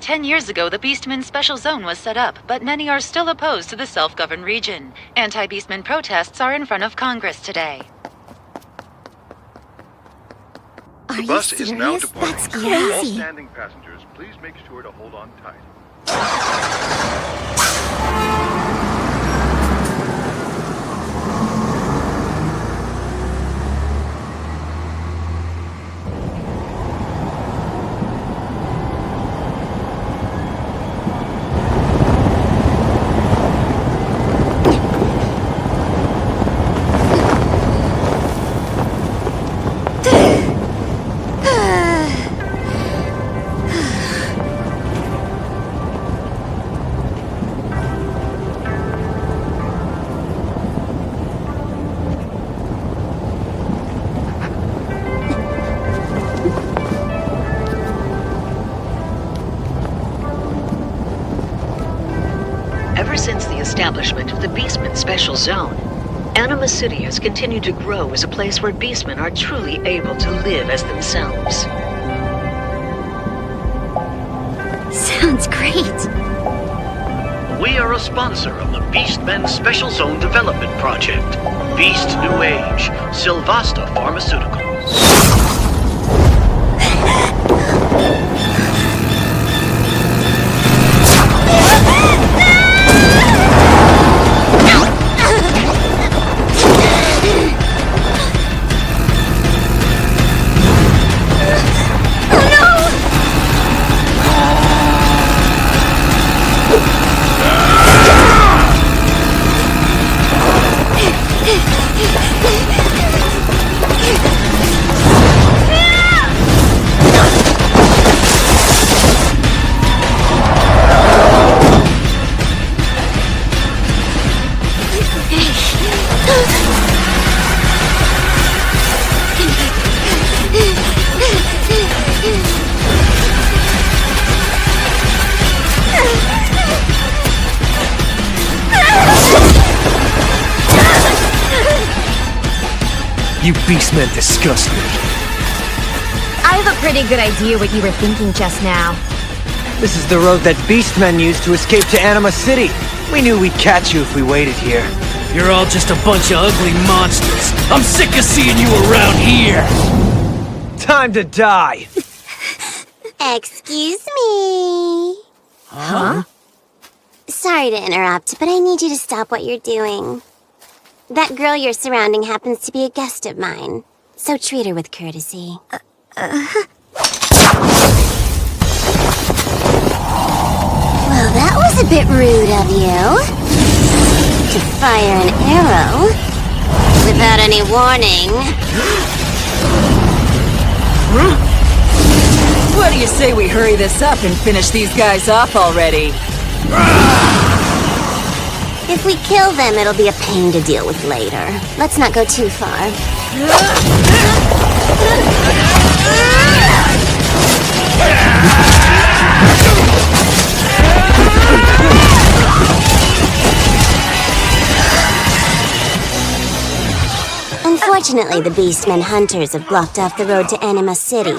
10 years ago, the Beastmen Special Zone was set up, but many are still opposed to the self-governed region. Anti-Beastmen protests are in front of Congress today. The bus is now departing. That's All crazy. standing passengers, please make sure to hold on tight. Ever since the establishment of the Beastmen Special Zone, Anima City has continued to grow as a place where Beastmen are truly able to live as themselves. Sounds great. We are a sponsor of the Beastmen Special Zone Development Project. Beast New Age, Sylvasta Pharmaceuticals. You Beastmen disgust me. I have a pretty good idea what you were thinking just now. This is the road that Beastmen used to escape to Anima City. We knew we'd catch you if we waited here. You're all just a bunch of ugly monsters. I'm sick of seeing you around here. Time to die. Excuse me. Huh? Sorry to interrupt, but I need you to stop what you're doing. That girl you're surrounding happens to be a guest of mine, so treat her with courtesy. Well, that was a bit rude of you. To fire an arrow without any warning. What do you say we hurry this up and finish these guys off already? If we kill them, it'll be a pain to deal with later. Let's not go too far. Unfortunately, the Beastmen hunters have blocked off the road to Anima City.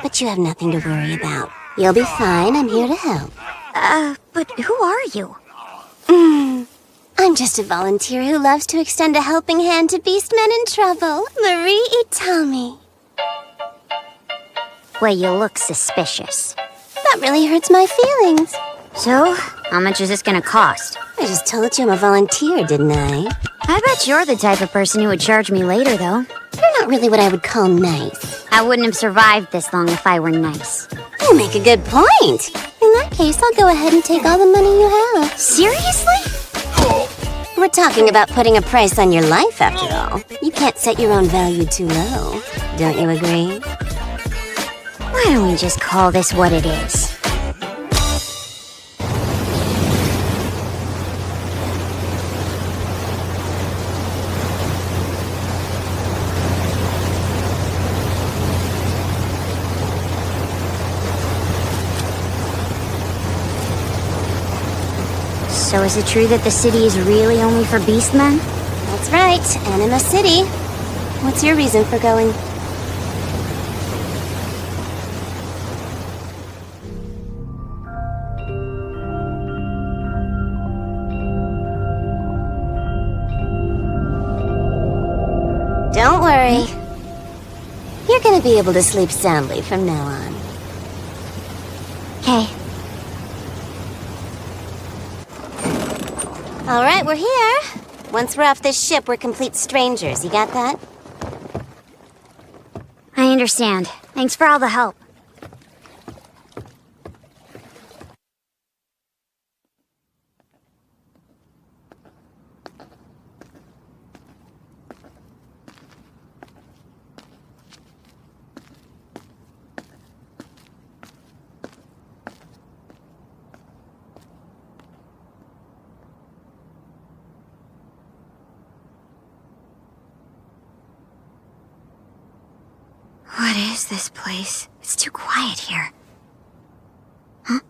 But you have nothing to worry about. You'll be fine. I'm here to help. But who are you? I'm just a volunteer who loves to extend a helping hand to Beastmen in trouble. Marie Itami. Well, you look suspicious. That really hurts my feelings. So, how much is this gonna cost? I just told you I'm a volunteer, didn't I? I bet you're the type of person who would charge me later, though. You're not really what I would call nice. I wouldn't have survived this long if I were nice. You make a good point. In that case, I'll go ahead and take all the money you have. Seriously? We're talking about putting a price on your life, after all. You can't set your own value too low. Don't you agree? Why don't we just call this what it is? So is it true that the city is really only for Beastmen? That's right, Anima City. What's your reason for going? Don't worry. You're gonna be able to sleep soundly from now on. Okay. Alright, we're here. Once we're off this ship, we're complete strangers. You got that? I understand. Thanks for all the help. What is this place? It's too quiet here. Huh?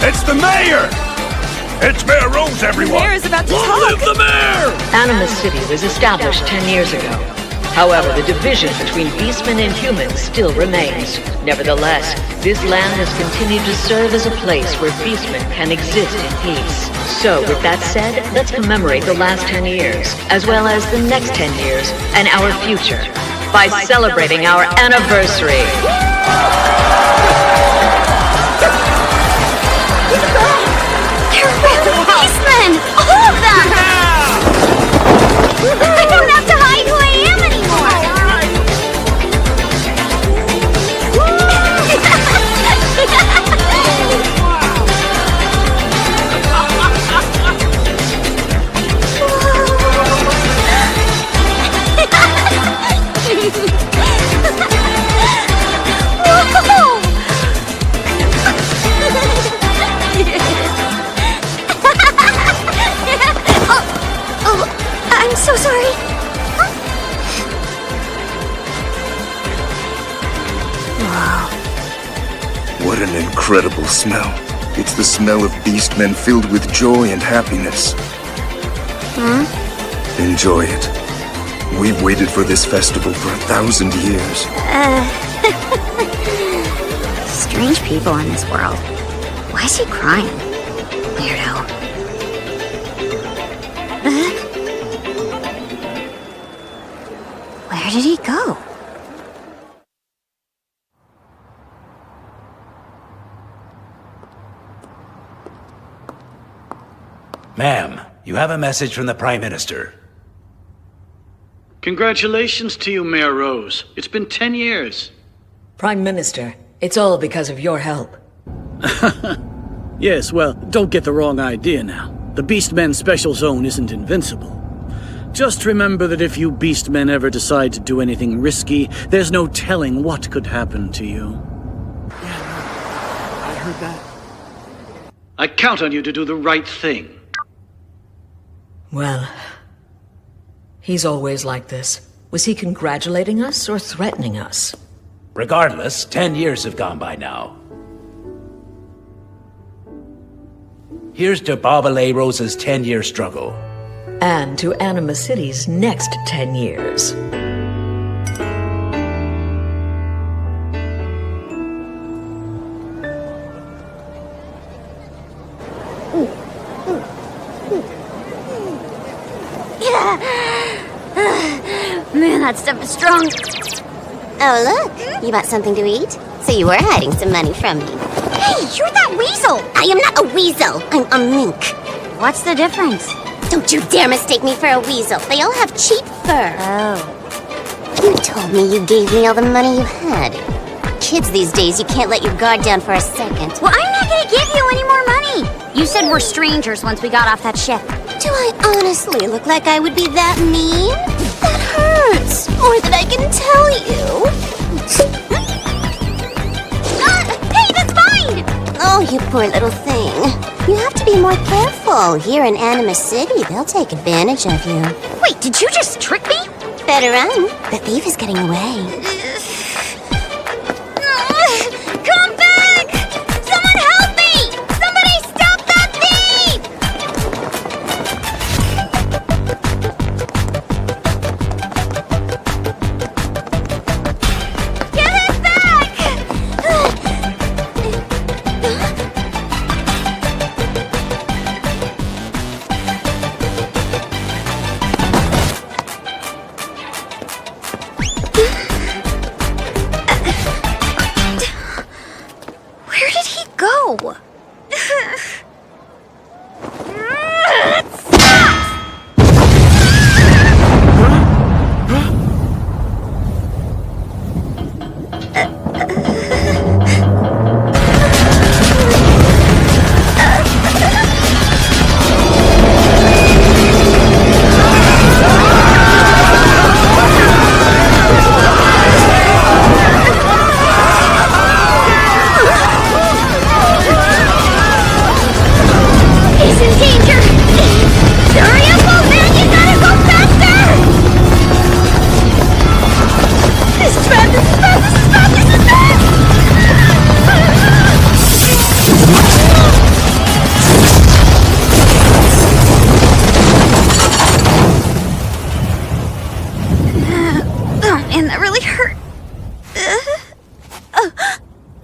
It's the mayor! It's Mayor Rose, everyone! Mayor is about to Long talk! live the mayor! Anima City was established 10 years ago. However, the division between Beastmen and humans still remains. Nevertheless, this land has continued to serve as a place where Beastmen can exist in peace. So, with that said, let's commemorate the last 10 years, as well as the next 10 years, and our future, by celebrating our anniversary. Beastmen! All of them! I don't have to hide who I am I'm so sorry. What an incredible smell. It's the smell of Beastmen filled with joy and happiness. Huh? Enjoy it. We've waited for this festival for 1,000 years. Strange people in this world. Why is he crying? Weirdo. Where did he go? Ma'am, you have a message from the Prime Minister. Congratulations to you, Mayor Rose. It's been 10 years. Prime Minister, it's all because of your help. Yes, well, don't get the wrong idea now. The Beastmen Special Zone isn't invincible. Just remember that if you Beastmen ever decide to do anything risky, there's no telling what could happen to you. I heard that. I count on you to do the right thing. Well, he's always like this. Was he congratulating us or threatening us? Regardless, 10 years have gone by now. Here's to Bobalay Rose's 10-year struggle. And to Anima City's next 10 years. That stuff is strong. Oh, look. You bought something to eat? So you were hiding some money from me. Hey, you're that weasel! I am not a weasel. I'm a mink. What's the difference? Don't you dare mistake me for a weasel. They all have cheap fur. Oh. You told me you gave me all the money you had. Kids these days, you can't let your guard down for a second. Well, I'm not gonna give you any more money. You said we're strangers once we got off that ship. Do I honestly look like I would be that mean? That hurts. More than I can tell you. Hey, that's mine! Oh, you poor little thing. You have to be more careful. Here in Anima City, they'll take advantage of you. Wait, did you just trick me? Better run. The thief is getting away. Come back! Someone help me! Somebody stop that thief! Get it back! Where did he go? He's in danger! Hurry up, old man! You gotta go faster! This is bad! This is bad! This is bad! This is bad! Oh man, that really hurt.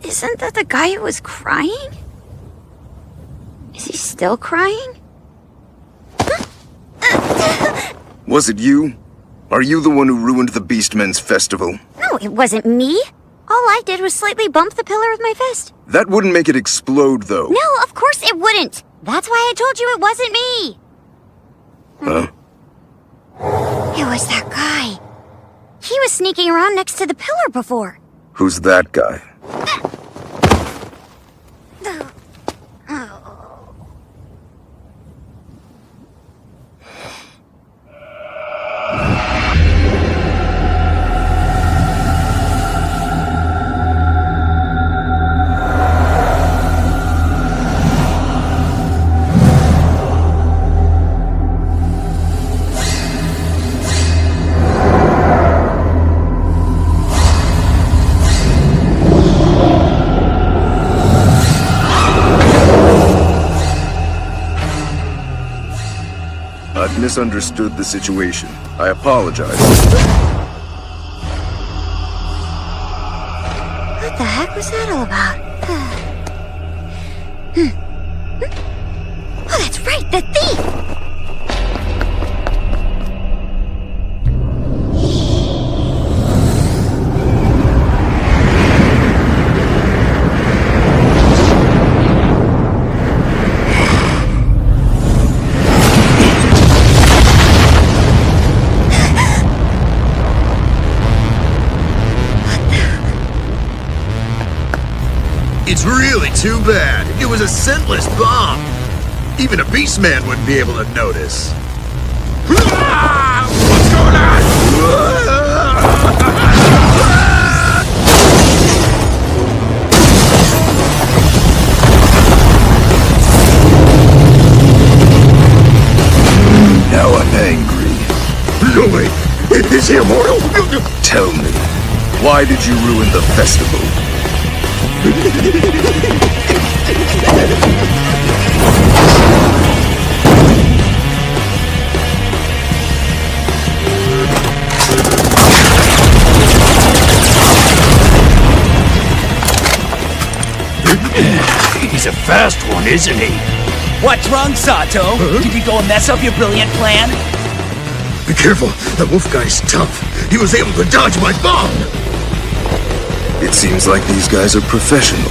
Isn't that the guy who was crying? Is he still crying? Was it you? Are you the one who ruined the Beastmen's festival? No, it wasn't me. All I did was slightly bump the pillar with my fist. That wouldn't make it explode, though. No, of course it wouldn't. That's why I told you it wasn't me. Huh? It was that guy. He was sneaking around next to the pillar before. Who's that guy? I've misunderstood the situation. I apologize. What the heck was that all about? Oh, that's right, the thief! It's really too bad. It was a scentless bomb. Even a Beastman wouldn't be able to notice. What's going on? Now I'm angry. No, wait. Is he immortal? Tell me, why did you ruin the festival? He's a fast one, isn't he? What's wrong, Sato? Did you go and mess up your brilliant plan? Be careful, the wolf guy's tough. He was able to dodge my bomb! It seems like these guys are professionals.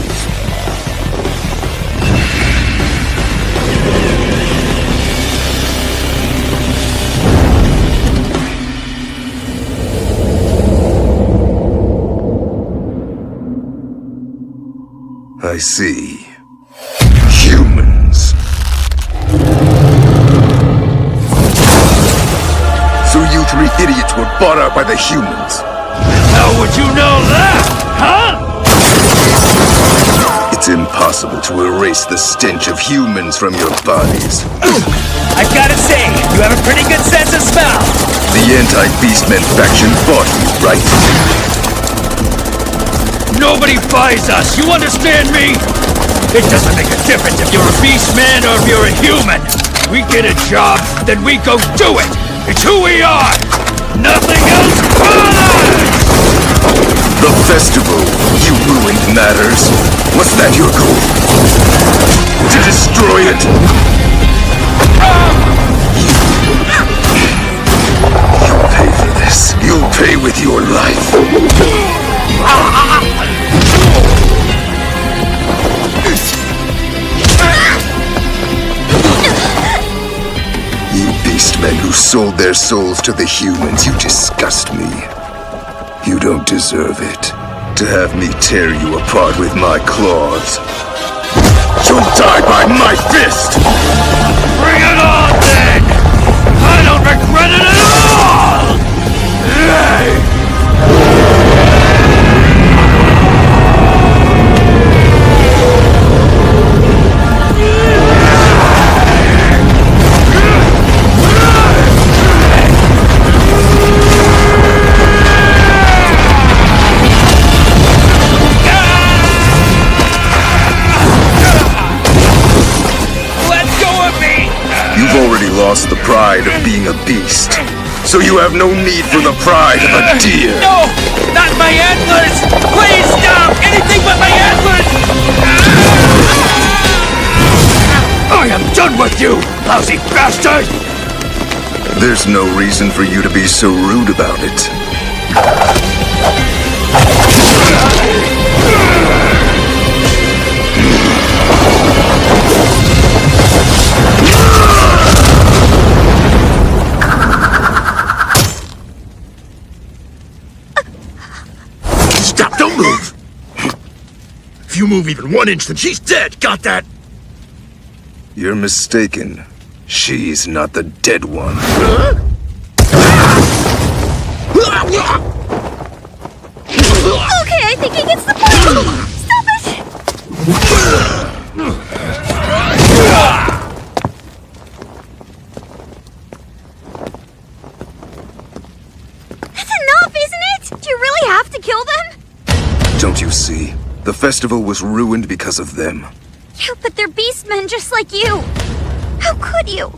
I see. Humans. So you three idiots were bought out by the humans. How would you know that, huh? It's impossible to erase the stench of humans from your bodies. I gotta say, you have a pretty good sense of smell. The anti-Beastmen faction bought you, right? Nobody buys us, you understand me? It doesn't make a difference if you're a Beastman or if you're a human. We get a job, then we go do it. It's who we are. Nothing else matters! The festival you ruined matters. Was that your goal? To destroy it? You'll pay for this. You'll pay with your life. You beastmen who sold their souls to the humans, you disgust me. You don't deserve it. To have me tear you apart with my claws. You'll die by my fist! Bring it on, then! I don't regret it at all! Lost the pride of being a beast, so you have no need for the pride of a deer. No! Not my antlers! Please stop! Anything but my antlers! I am done with you, lousy bastard! There's no reason for you to be so rude about it. Stop, don't move! If you move even 1 inch, then she's dead, got that? You're mistaken. She's not the dead one. Okay, I think he gets the point! Stop it! That's enough, isn't it? Do you really have to kill them? Don't you see? The festival was ruined because of them. Yeah, but they're beastmen just like you. How could you?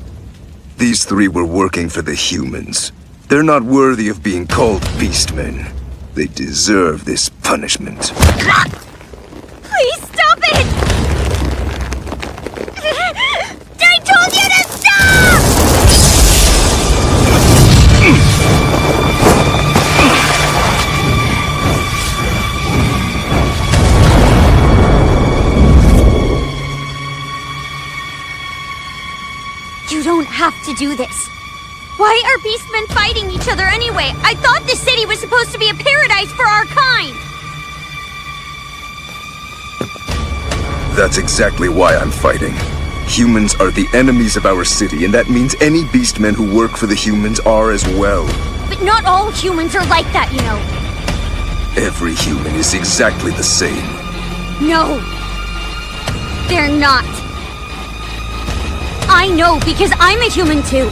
These three were working for the humans. They're not worthy of being called beastmen. They deserve this punishment. Please stop it! I told you to stop! You don't have to do this. Why are beastmen fighting each other anyway? I thought this city was supposed to be a paradise for our kind! That's exactly why I'm fighting. Humans are the enemies of our city, and that means any beastmen who work for the humans are as well. But not all humans are like that, you know. Every human is exactly the same. No. They're not. I know because I'm a human too.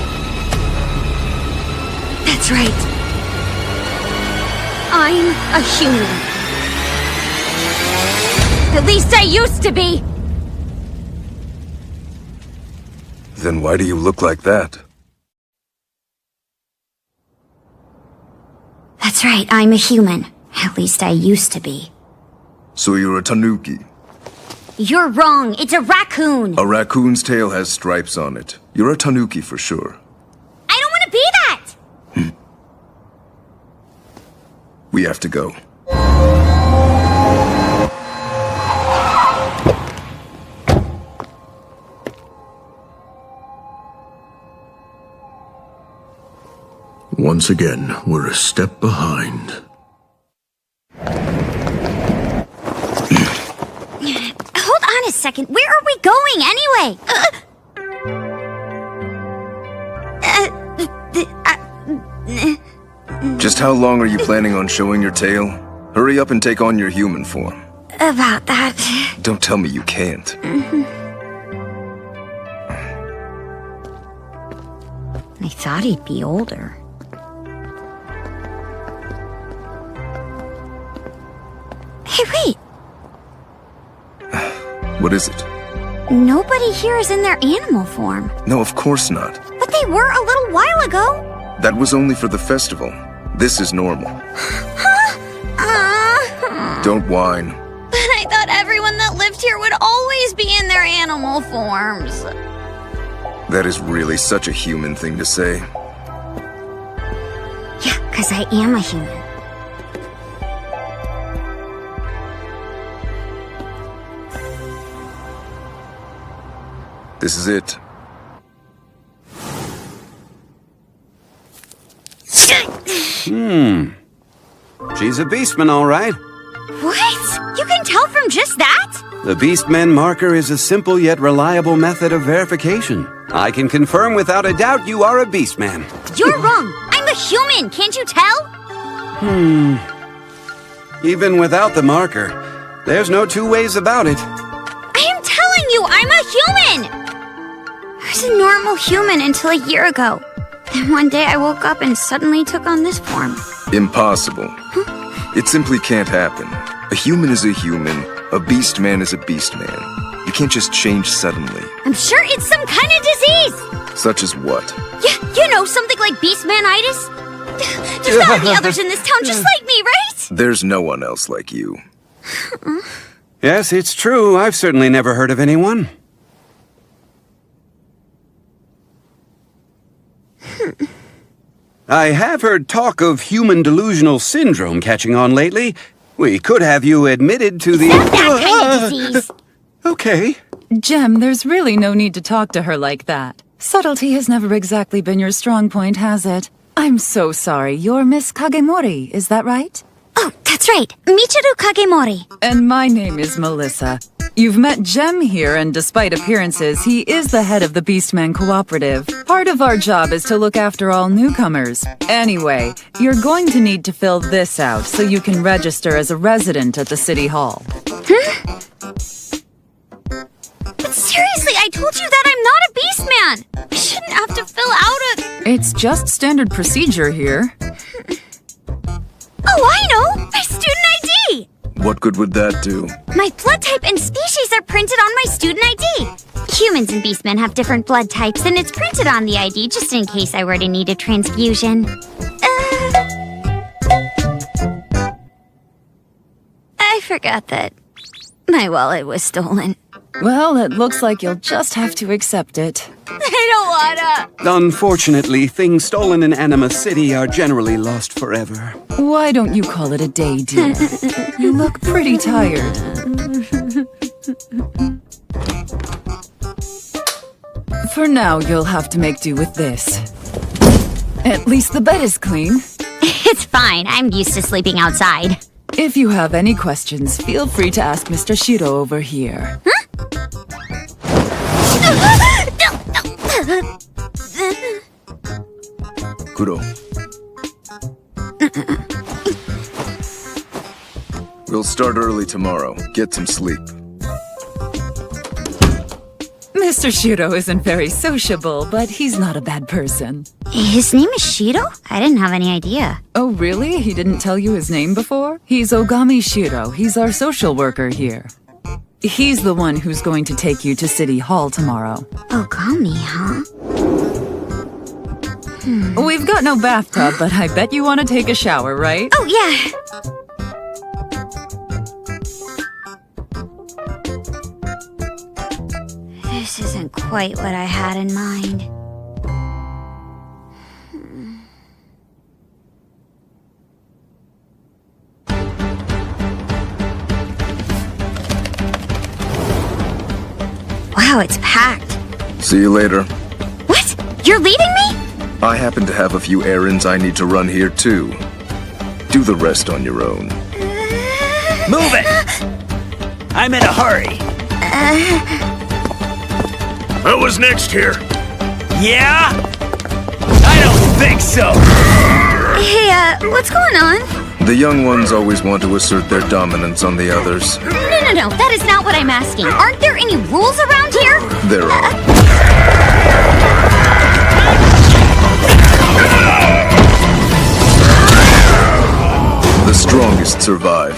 That's right. I'm a human. At least I used to be! Then why do you look like that? That's right, I'm a human. At least I used to be. So you're a tanuki. You're wrong, it's a raccoon! A raccoon's tail has stripes on it. You're a tanuki for sure. I don't want to be that! We have to go. Once again, we're a step behind. Hold on a second. Where are we going anyway? Just how long are you planning on showing your tail? Hurry up and take on your human form. About that. Don't tell me you can't. I thought he'd be older. Hey, wait! What is it? Nobody here is in their animal form. No, of course not. But they were a little while ago. That was only for the festival. This is normal. Don't whine. But I thought everyone that lived here would always be in their animal forms. That is really such a human thing to say. Yeah, 'cause I am a human. This is it. She's a Beastman, all right. What? You can tell from just that? The Beastmen marker is a simple yet reliable method of verification. I can confirm without a doubt you are a Beastman. You're wrong. I'm a human. Can't you tell? Even without the marker, there's no two ways about it. I am telling you, I'm a human! I was a normal human until a year ago. Then one day I woke up and suddenly took on this form. Impossible. It simply can't happen. A human is a human. A Beastman is a Beastman. You can't just change suddenly. I'm sure it's some kind of disease! Such as what? Yeah, you know, something like Beastmanitis? There's gotta be others in this town just like me, right? There's no one else like you. Yes, it's true. I've certainly never heard of anyone. I have heard talk of human delusional syndrome catching on lately. We could have you admitted to the... Not that kind of disease! Okay. Jem, there's really no need to talk to her like that. Subtlety has never exactly been your strong point, has it? I'm so sorry. You're Miss Kagemori, is that right? Oh, that's right. Michiru Kagemori. And my name is Melissa. You've met Jem here, and despite appearances, he is the head of the Beastmen Cooperative. Part of our job is to look after all newcomers. Anyway, you're going to need to fill this out so you can register as a resident at the City Hall. Huh? But seriously, I told you that I'm not a Beastman! I shouldn't have to fill out a... It's just standard procedure here. Oh, I know! My student ID! What good would that do? My blood type and species are printed on my student ID. Humans and Beastmen have different blood types, and it's printed on the ID just in case I were to need a transfusion. I forgot that my wallet was stolen. Well, it looks like you'll just have to accept it. I don't wanna. Unfortunately, things stolen in Anima City are generally lost forever. Why don't you call it a day, dear? You look pretty tired. For now, you'll have to make do with this. At least the bed is clean. It's fine. I'm used to sleeping outside. If you have any questions, feel free to ask Mr. Shiro over here. Huh? Kuro. We'll start early tomorrow. Get some sleep. Mr. Shiro isn't very sociable, but he's not a bad person. His name is Shiro? I didn't have any idea. Oh, really? He didn't tell you his name before? He's Ogami Shiro. He's our social worker here. He's the one who's going to take you to City Hall tomorrow. Ogami, huh? We've got no bathtub, but I bet you want to take a shower, right? Oh, yeah. This isn't quite what I had in mind. Wow, it's packed. See you later. What? You're leaving me? I happen to have a few errands I need to run here too. Do the rest on your own. Move it! I'm in a hurry. What was next here? Yeah? I don't think so. Hey, what's going on? The young ones always want to assert their dominance on the others. No, that is not what I'm asking. Aren't there any rules around here? There are. The strongest survive.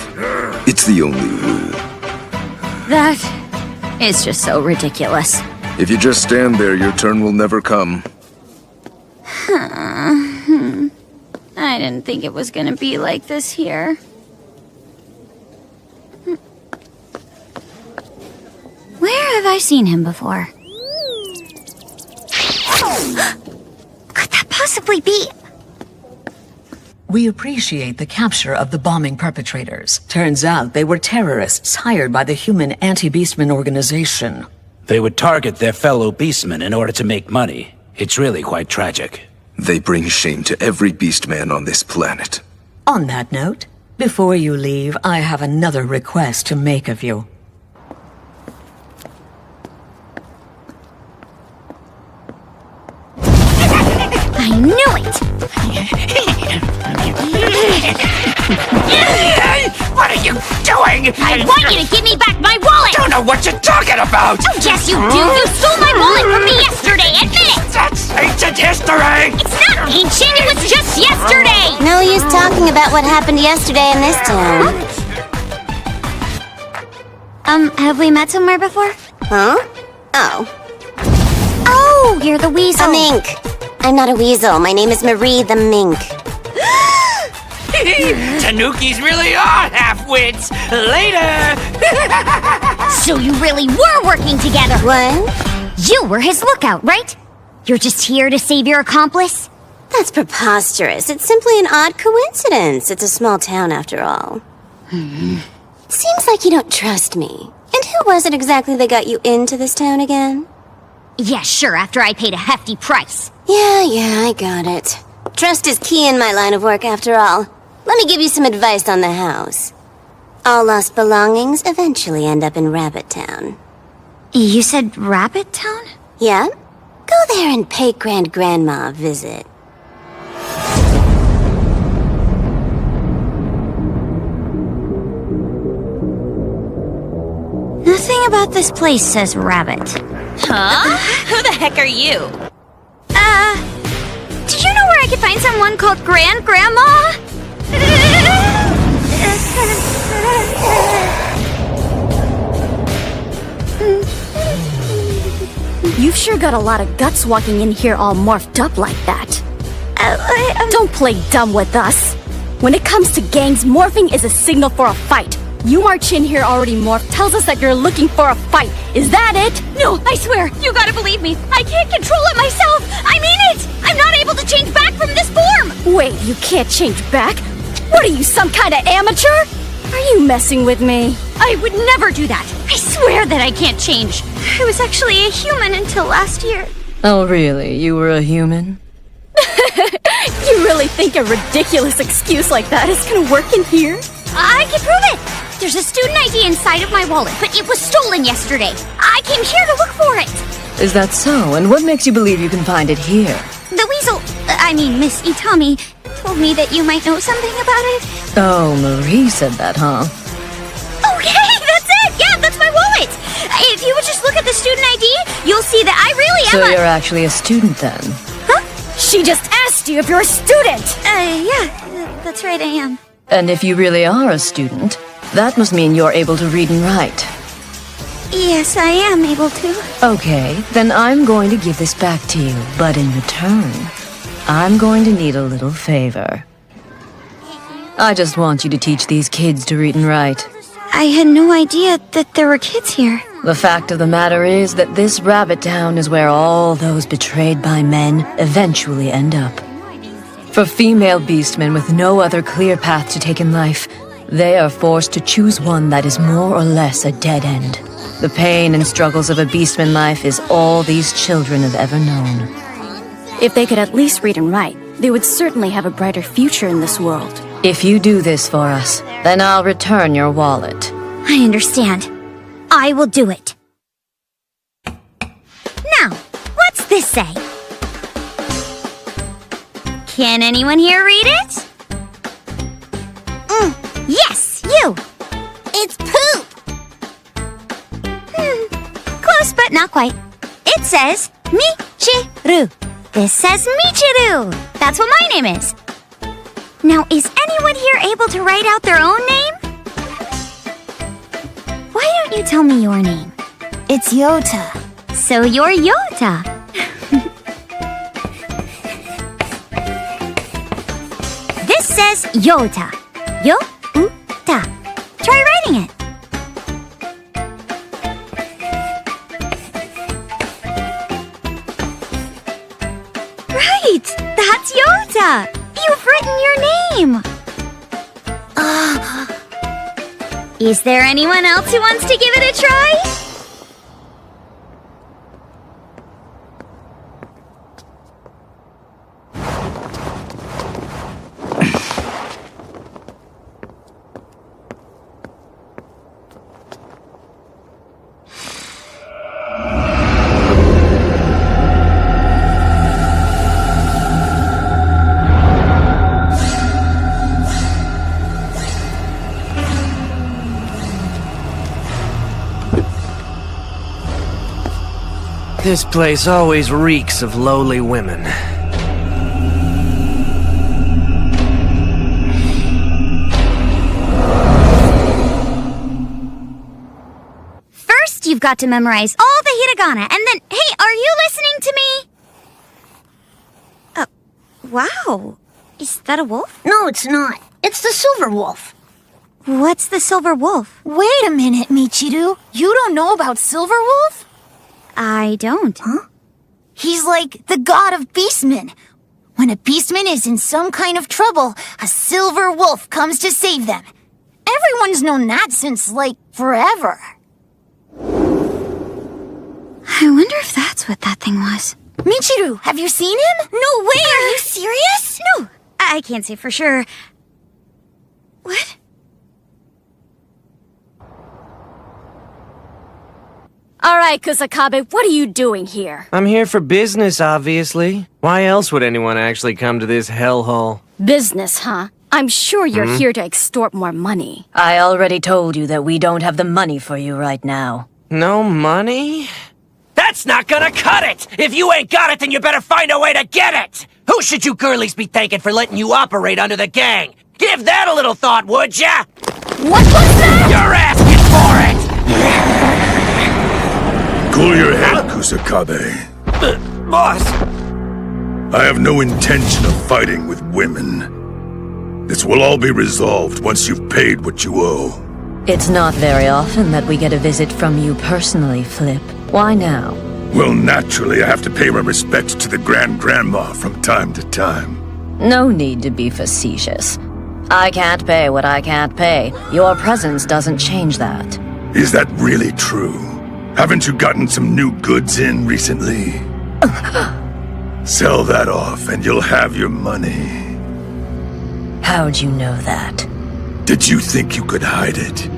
It's the only rule. That is just so ridiculous. If you just stand there, your turn will never come. I didn't think it was gonna be like this here. Where have I seen him before? Could that possibly be? We appreciate the capture of the bombing perpetrators. Turns out they were terrorists hired by the human anti-Beastmen organization. They would target their fellow Beastmen in order to make money. It's really quite tragic. They bring shame to every Beastman on this planet. On that note, before you leave, I have another request to make of you. I knew it! What are you doing? I want you to give me back my wallet! Don't know what you're talking about! Oh, yes, you do! You stole my wallet from me yesterday! Admit it! That's ancient history! It's not ancient! It was just yesterday! No use talking about what happened yesterday in this town. Have we met somewhere before? Huh? Oh. Oh, you're the weasel. A mink. I'm not a weasel. My name is Marie the Mink. Tanukis really are half-wits! Later! So you really were working together! What? You were his lookout, right? You're just here to save your accomplice? That's preposterous. It's simply an odd coincidence. It's a small town after all. Seems like you don't trust me. And who was it exactly that got you into this town again? Yeah, sure, after I paid a hefty price. Yeah, I got it. Trust is key in my line of work after all. Let me give you some advice on the house. All lost belongings eventually end up in Rabbit Town. You said Rabbit Town? Yeah? Go there and pay Grandma a visit. Nothing about this place says rabbit. Huh? Who the heck are you? Did you know where I could find someone called Grandma? You've sure got a lot of guts walking in here all morphed up like that. Don't play dumb with us. When it comes to gangs, morphing is a signal for a fight. You march in here already morphed tells us that you're looking for a fight. Is that it? No, I swear, you gotta believe me. I can't control it myself. I mean it. I'm not able to change back from this form. Wait, you can't change back? What are you, some kind of amateur? Are you messing with me? I would never do that. I swear that I can't change. I was actually a human until last year. Oh, really? You were a human? You really think a ridiculous excuse like that is gonna work in here? I can prove it. There's a student ID inside of my wallet, but it was stolen yesterday. I came here to look for it. Is that so? And what makes you believe you can find it here? The weasel, Miss Itami, told me that you might know something about it. Oh, Marie said that, huh? Okay, that's it! Yeah, that's my wallet! If you would just look at the student ID, you'll see that I really am So you're actually a student then? Huh? She just asked you if you're a student! Yeah, that's right, I am. And if you really are a student, that must mean you're able to read and write. Yes, I am able to. Okay, then I'm going to give this back to you, but in return, I'm going to need a little favor. I just want you to teach these kids to read and write. I had no idea that there were kids here. The fact of the matter is that this rabbit town is where all those betrayed by men eventually end up. For female beastmen with no other clear path to take in life, they are forced to choose one that is more or less a dead end. The pain and struggles of a Beastman life is all these children have ever known. If they could at least read and write, they would certainly have a brighter future in this world. If you do this for us, then I'll return your wallet. I understand. I will do it. Now, what's this say? Can anyone here read it? Yes, you! It's poop! Close, but not quite. It says Michiru. This says Michiru. That's what my name is. Now, is anyone here able to write out their own name? Why don't you tell me your name? It's Yota. So you're Yota. This says Yota. Yo-u-ta. Try writing it. Right! That's Yota! You've written your name! Is there anyone else who wants to give it a try? This place always reeks of lowly women. First, you've got to memorize all the hiragana, and then... Hey, are you listening to me? Wow. Is that a wolf? No, it's not. It's the silver wolf. What's the silver wolf? Wait a minute, Michiru. You don't know about Silver Wolf? I don't. Huh? He's like the god of beastmen. When a beastman is in some kind of trouble, a silver wolf comes to save them. Everyone's known that since, like, forever. I wonder if that's what that thing was. Michiru, have you seen him? No way, are you serious? No, I can't say for sure. What? Alright, Kusakabe, what are you doing here? I'm here for business, obviously. Why else would anyone actually come to this hellhole? Business, huh? I'm sure you're here to extort more money. I already told you that we don't have the money for you right now. No money? That's not gonna cut it! If you ain't got it, then you better find a way to get it! Who should you girlies be thanking for letting you operate under the gang? Give that a little thought, would ya? What was that? You're asking for it! Cool your head, Kusakabe. Boss! I have no intention of fighting with women. This will all be resolved once you've paid what you owe. It's not very often that we get a visit from you personally, Flip. Why now? Well, naturally, I have to pay my respects to the Grand-Grandma from time to time. No need to be facetious. I can't pay what I can't pay. Your presence doesn't change that. Is that really true? Haven't you gotten some new goods in recently? Sell that off and you'll have your money. How'd you know that? Did you think you could hide it?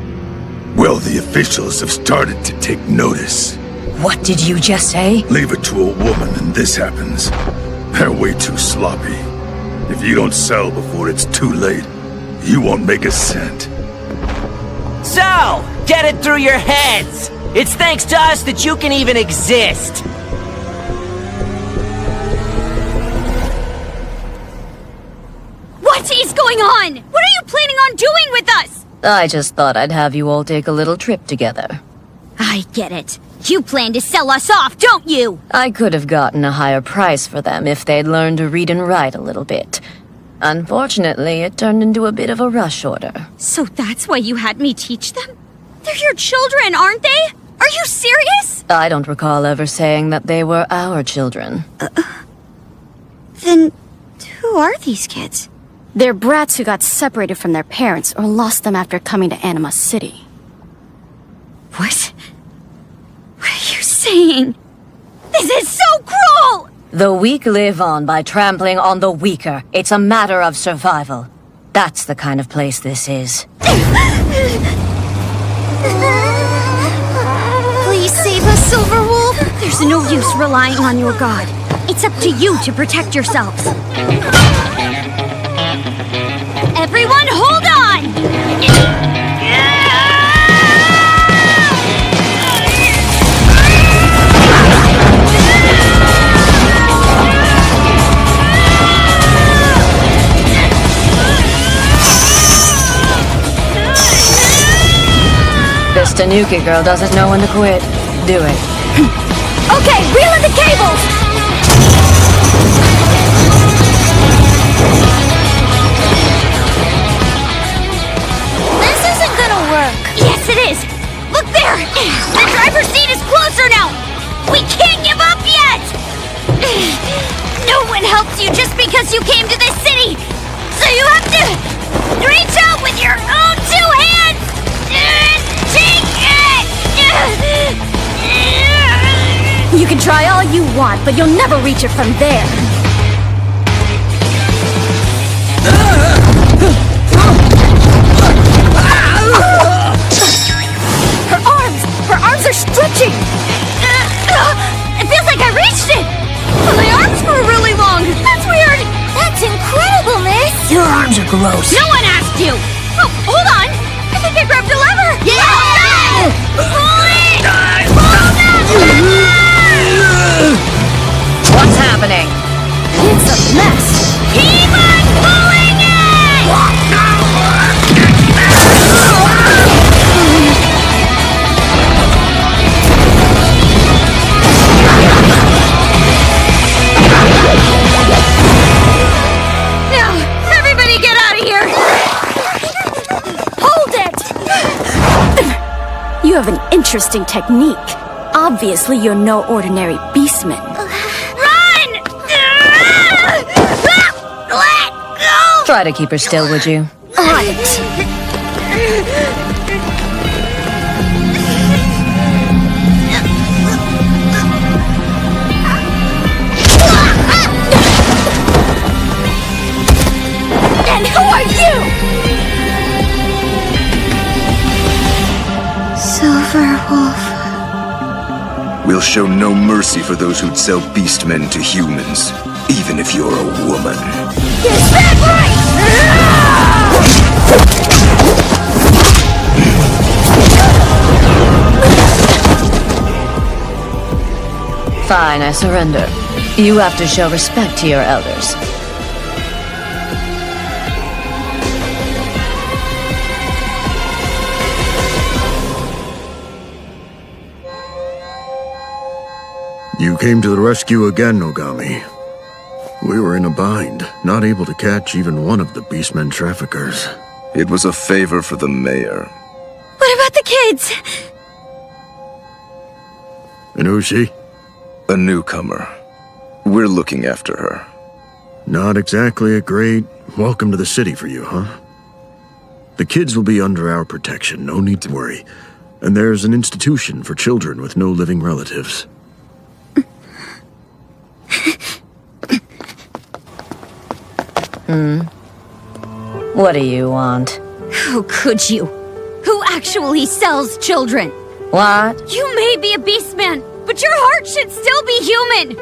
Well, the officials have started to take notice. What did you just say? Leave it to a woman and this happens. They're way too sloppy. If you don't sell before it's too late, you won't make a cent. So, get it through your heads! It's thanks to us that you can even exist! What is going on? What are you planning on doing with us? I just thought I'd have you all take a little trip together. I get it. You plan to sell us off, don't you? I could have gotten a higher price for them if they'd learned to read and write a little bit. Unfortunately, it turned into a bit of a rush order. So that's why you had me teach them? They're your children, aren't they? Are you serious? I don't recall ever saying that they were our children. Then who are these kids? They're brats who got separated from their parents or lost them after coming to Anima City. What? happening? This is so cruel! The weak live on by trampling on the weaker. It's a matter of survival. That's the kind of place this is. Please save us, Silver Wolf. There's no use relying on your god. It's up to you to protect yourselves. Everyone, hold on! This Tanuki girl doesn't know when to quit. Do it. Okay, reel in the cables! This isn't gonna work. Yes, it is! Look there! The driver's seat is closer now! We can't give up yet! No one helps you just because you came to this city! So you have to reach out with your own two hands! Take it! You can try all you want, but you'll never reach it from there. Her arms are stretching! It feels like I reached it! But my arms were really long! That's weird! That's incredible, miss! Your arms are gross. No one asked you! Oh, hold on! I think I grabbed a lever! Yeah! Pull it! What's happening? It's a mess! Keep on pulling it! Now, everybody get out of here! Hold it! You have an interesting technique. Obviously, you're no ordinary beastman. Run! Let go! Try to keep her still, would you? On it! And who are you? Silver Wolf. We'll show no mercy for those who'd sell beastmen to humans, even if you're a woman. Is that right? Fine, I surrender. You have to show respect to your elders. You came to the rescue again, Ogami. We were in a bind, not able to catch even one of the Beastmen traffickers. It was a favor for the mayor. What about the kids? And who's she? A newcomer. We're looking after her. Not exactly a great welcome to the city for you, huh? The kids will be under our protection, no need to worry. And there's an institution for children with no living relatives. What do you want? How could you? Who actually sells children? What? You may be a beastman, but your heart should still be human!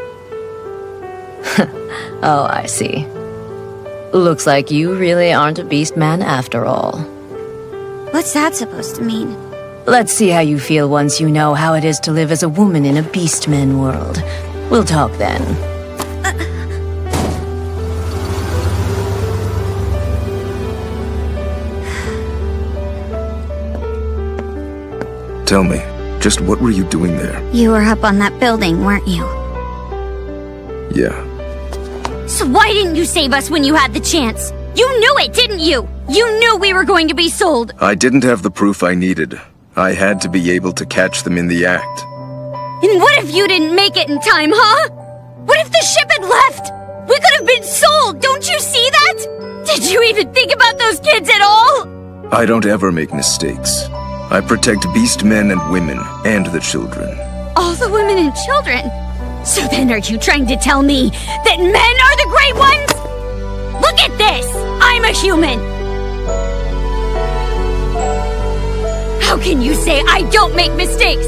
Oh, I see. Looks like you really aren't a beastman after all. What's that supposed to mean? Let's see how you feel once you know how it is to live as a woman in a beastman world. We'll talk then. Tell me, just what were you doing there? You were up on that building, weren't you? Yeah. So why didn't you save us when you had the chance? You knew it, didn't you? You knew we were going to be sold! I didn't have the proof I needed. I had to be able to catch them in the act. And what if you didn't make it in time, huh? What if the ship had left? We could have been sold, don't you see that? Did you even think about those kids at all? I don't ever make mistakes. I protect beastmen and women, and the children. all the women and children. So then are you trying to tell me that men are the great ones? Look at this! I'm a human! How can you say I don't make mistakes?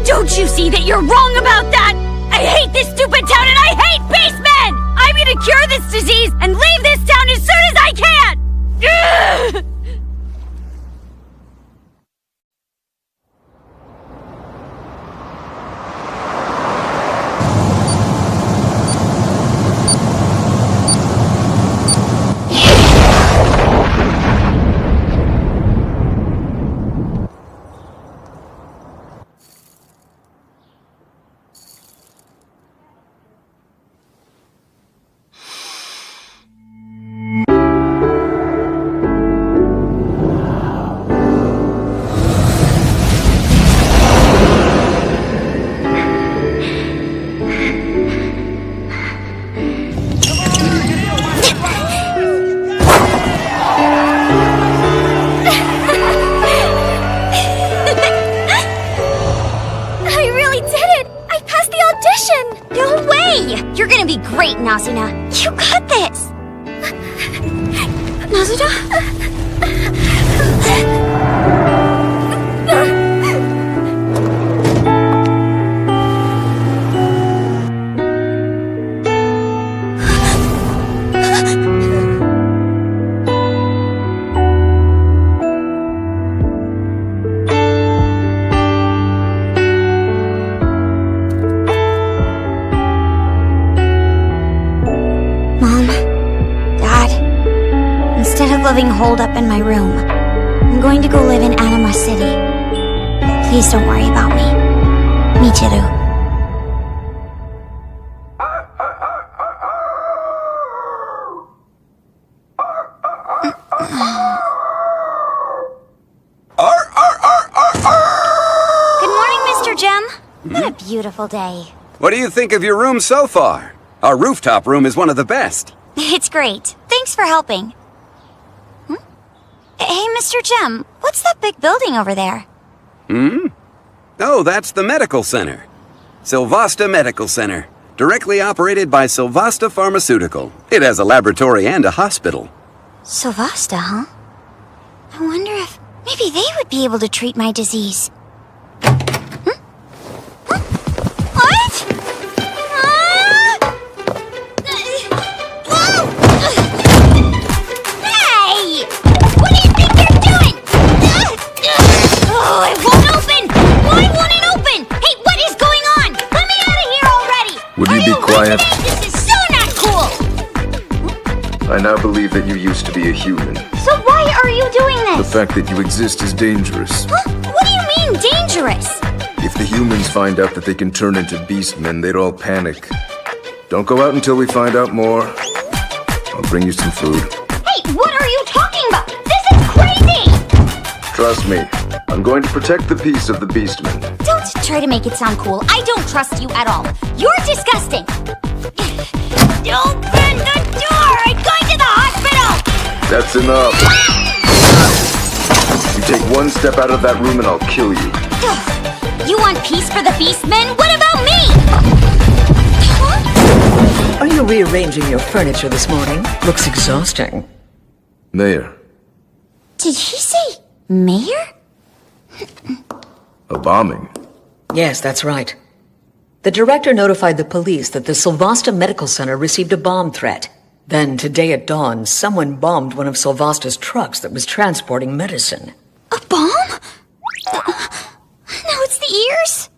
Don't you see that you're wrong about that? I hate this stupid town and I hate Beastmen! I'm gonna cure this disease and leave this town as soon as I can! Ugh! Nazuna. You got this! Nazuna? Living holed up in my room. I'm going to go live in Anima City. Please don't worry about me. Michiru. Good morning, Mr. Gem. What a beautiful day. What do you think of your room so far? Our rooftop room is one of the best. It's great. Thanks for helping. Hey, Mr. Gem, what's that big building over there? Oh, that's the medical center. Silvasta Medical Center. Directly operated by Silvasta Pharmaceutical. It has a laboratory and a hospital. Silvasta, huh? I wonder if maybe they would be able to treat my disease. What? Hey! What do you think you're doing? Oh, it won't open! Why won't it open? Hey, what is going on? Let me out of here already! Would you be quiet? This is so not cool! I now believe that you used to be a human. So why are you doing The this? fact that you exist is dangerous. Huh? What do you mean, dangerous? If the humans find out that they can turn into beastmen, they'd all panic. Don't go out until we find out more. I'll bring you some food. Hey, what are you talking about? This is crazy! Trust me, I'm going to protect the peace of the beastmen. Don't try to make it sound cool. I don't trust you at all. You're disgusting. Open the door! I'm going to the hospital! That's enough. You take one step out of that room and I'll kill you. You want peace for the Beastmen? What about me? Are you rearranging your furniture this morning? Looks exhausting. Mayor. Did he say mayor? A bombing. Yes, that's right. The director notified the police that the Silvasta Medical Center received a bomb threat. Then, today at dawn, someone bombed one of Silvasta's trucks that was transporting medicine. A bomb? Now it's the ears?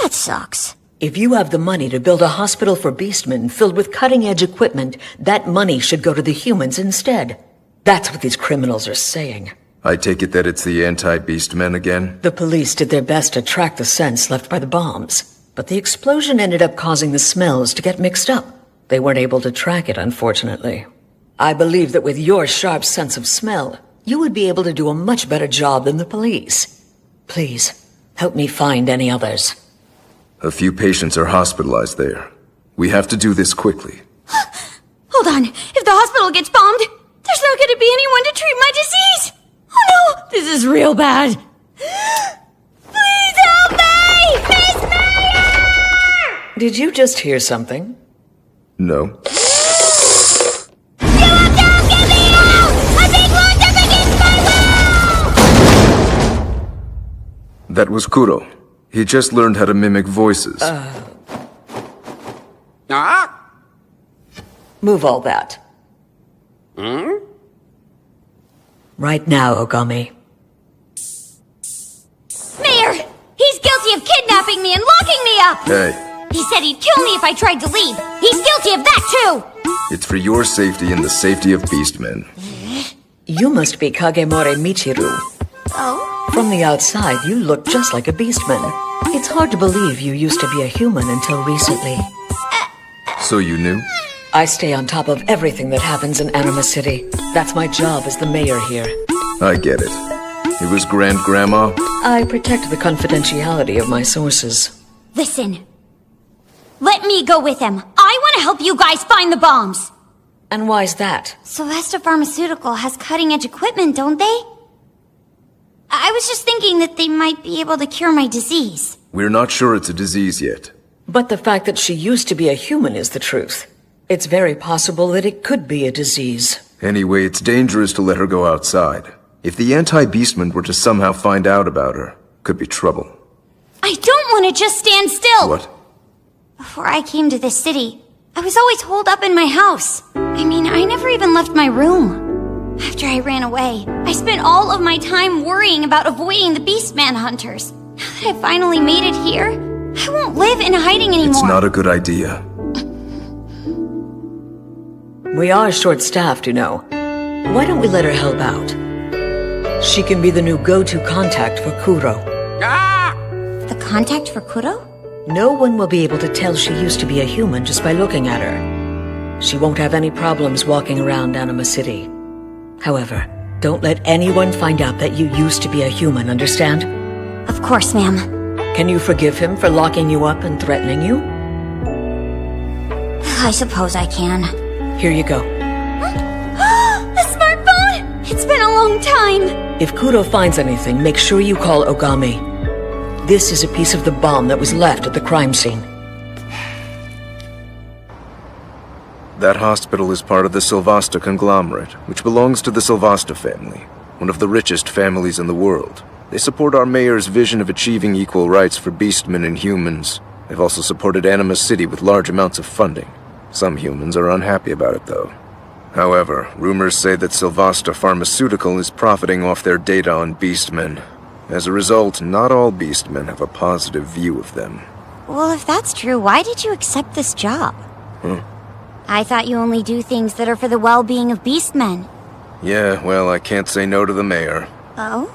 That sucks. If you have the money to build a hospital for beastmen filled with cutting-edge equipment, that money should go to the humans instead. That's what these criminals are saying. I take it that it's the anti-beastmen again? The police did their best to track the scents left by the bombs, but the explosion ended up causing the smells to get mixed up. They weren't able to track it, unfortunately. I believe that with your sharp sense of smell, you would be able to do a much better job than the police. Please, help me find any others. A few patients are hospitalized there. We have to do this quickly. Hold on. If the hospital gets bombed, there's not going to be anyone to treat my disease. Oh no, this is real bad. Please help me! Did you just hear something? No. That was Kuro. He just learned how to mimic voices. Move all that. Right now, Ogami. Mayor! He's guilty of kidnapping me and locking me up! Hey, He said he'd kill me if I tried to leave. He's guilty of that, too! it's for your safety and the safety of Beastmen. You must be Kagemore Michiru. Oh? From the outside, you look just like a Beastman. It's hard to believe you used to be a human until recently. So you knew? I stay on top of everything that happens in Anima City. That's my job as the mayor here. I get it. It was Grand-Grandma? I protect the confidentiality of my sources. Listen. Let me go with him. I want to help you guys find the bombs. And why's that? Sylvester Pharmaceutical has cutting-edge equipment, don't they? I was just thinking that they might be able to cure my disease. We're not sure it's a disease yet. But the fact that she used to be a human is the truth. It's very possible that it could be a disease. Anyway, it's dangerous to let her go outside. If the anti-beastmen were to somehow find out about her, could be trouble. I don't want to just stand still! What? Before I came to this city, I was always holed up in my house. I mean, I never even left my room. After I ran away, I spent all of my time worrying about avoiding the Beastman hunters. Now that I finally made it here, I won't live in hiding anymore. It's not a good idea. We are short-staffed, you know. Why don't we let her help out? She can be the new go-to contact for Kuro. The contact for Kuro? No one will be able to tell she used to be a human just by looking at her. She won't have any problems walking around Anima City. However, don't let anyone find out that you used to be a human, understand? Of course, ma'am. Can you forgive him for locking you up and threatening you? I suppose I can. Here you go. A smartphone? It's been a long time. If Kuro finds anything, make sure you call Ogami. This is a piece of the bomb that was left at the crime scene. That hospital is part of the Sylvasta conglomerate, which belongs to the Sylvasta family, one of the richest families in the world. They support our mayor's vision of achieving equal rights for beastmen and humans. They've also supported Anima City with large amounts of funding. Some humans are unhappy about it, though. However, rumors say that Sylvasta Pharmaceutical is profiting off their data on beastmen. As a result, not all beastmen have a positive view of them. Well, if that's true, why did you accept this job? I thought you only do things that are for the well-being of beastmen. Yeah, well, I can't say no to the mayor. Oh?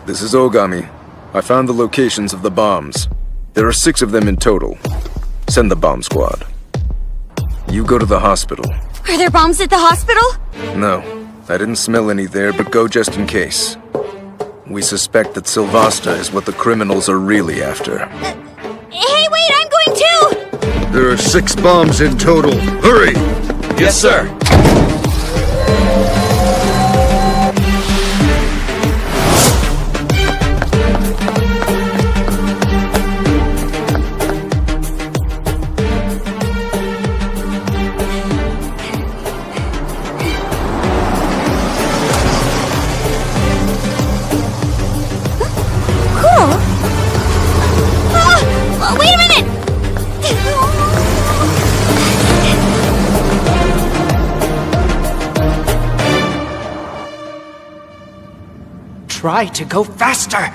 This is Ogami. I found the locations of the bombs. There are 6 of them in total. Send the bomb squad. You go to the hospital. Are there bombs at the hospital? No, I didn't smell any there, but go just in case. We suspect that Sylvasta is what the criminals are really after. Hey, wait, I'm going too! There are 6 bombs in total. Hurry! Yes, sir. Wait a minute! Try to go faster!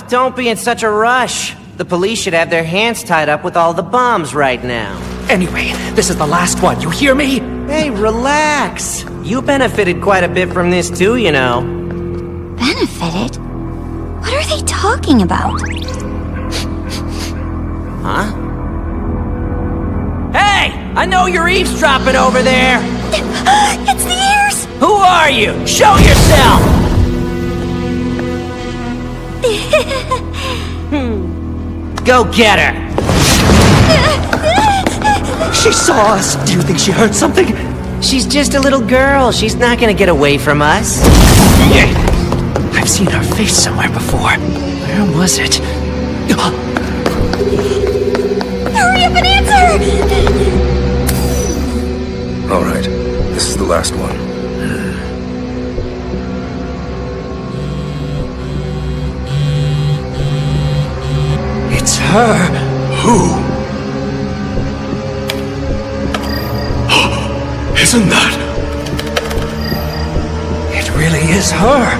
Don't be in such a rush. The police should have their hands tied up with all the bombs right now. Anyway, this is the last one, you hear me? Hey, relax. You benefited quite a bit from this too, you know. Benefited? What are they talking about? Huh? Hey! I know you're eavesdropping over there! It's the ears! Who are you? Show yourself! Go get her! She saw us. Do you think she heard something? She's just a little girl. She's not gonna get away from us. Yeah. I've seen her face somewhere before. Where was it? Hurry up and answer! All right, this is the last one. It's her. Who? Isn't that? It really is her.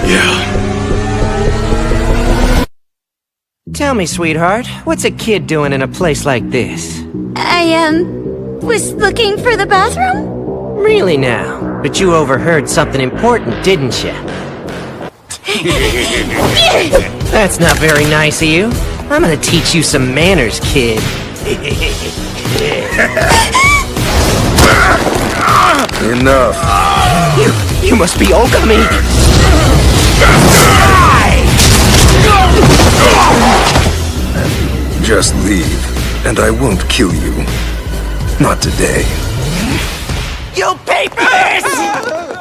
Yeah. Tell me, sweetheart, what's a kid doing in a place like this? I, was looking for the bathroom? Really now? But you overheard something important, didn't you? That's not very nice of you. I'm gonna teach you some manners, kid. Enough. You must be Ogami! Just leave, and I won't kill you. Not today. You pay for this!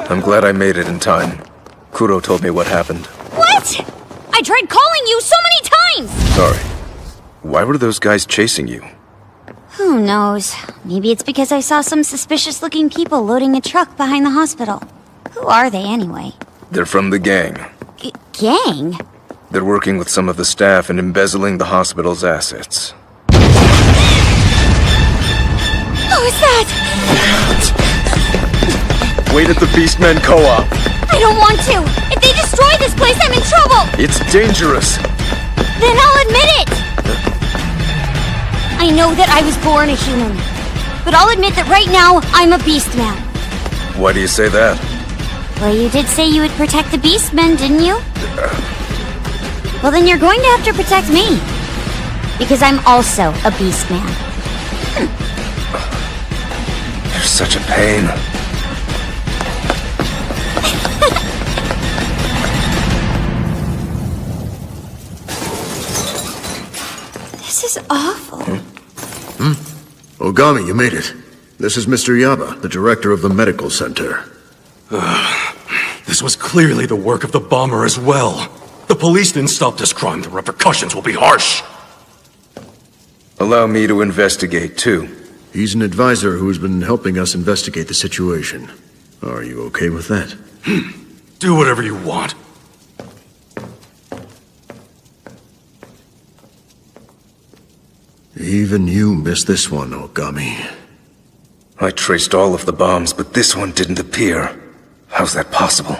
I'm glad I made it in time. Kuro told me what happened. What? I tried calling you so many times! Sorry. Why were those guys chasing you? Who knows? Maybe it's because I saw some suspicious-looking people loading a truck behind the hospital. Who are they, anyway? They're from the gang. Gang? They're working with some of the staff and embezzling the hospital's assets. Who is that? Wait at the Beastmen co-op. I don't want to! If they destroy this place, I'm in trouble! It's dangerous. Then I'll admit it! I know that I was born a human, but I'll admit that right now, I'm a Beastman. Why do you say that? Well, you did say you would protect the Beastmen, didn't you? Well, then you're going to have to protect me. Because I'm also a Beastman. You're such a pain. This is awful. Ogami, you made it. This is Mr. Yaba, the director of the medical center. This was clearly the work of the bomber as well. The police didn't stop this crime. The repercussions will be harsh. Allow me to investigate, too. He's an advisor who has been helping us investigate the situation. Are you okay with that? Do whatever you want. Even you missed this one, Ogami. I traced all of the bombs, but this one didn't appear. How's that possible?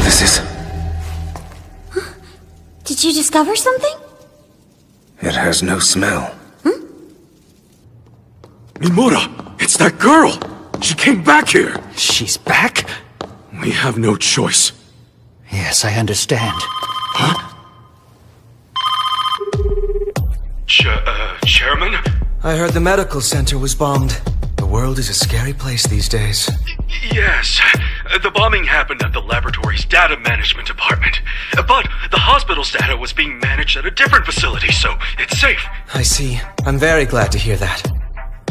This is... Did you discover something? It has no smell. Mimura! It's that girl! She came back here! She's back? We have no choice. Yes, I understand. Huh? Chairman? I heard the medical center was bombed. The world is a scary place these days. Yes. The bombing happened at the laboratory's data management department. But the hospital's data was being managed at a different facility, so it's safe. I see. I'm very glad to hear that.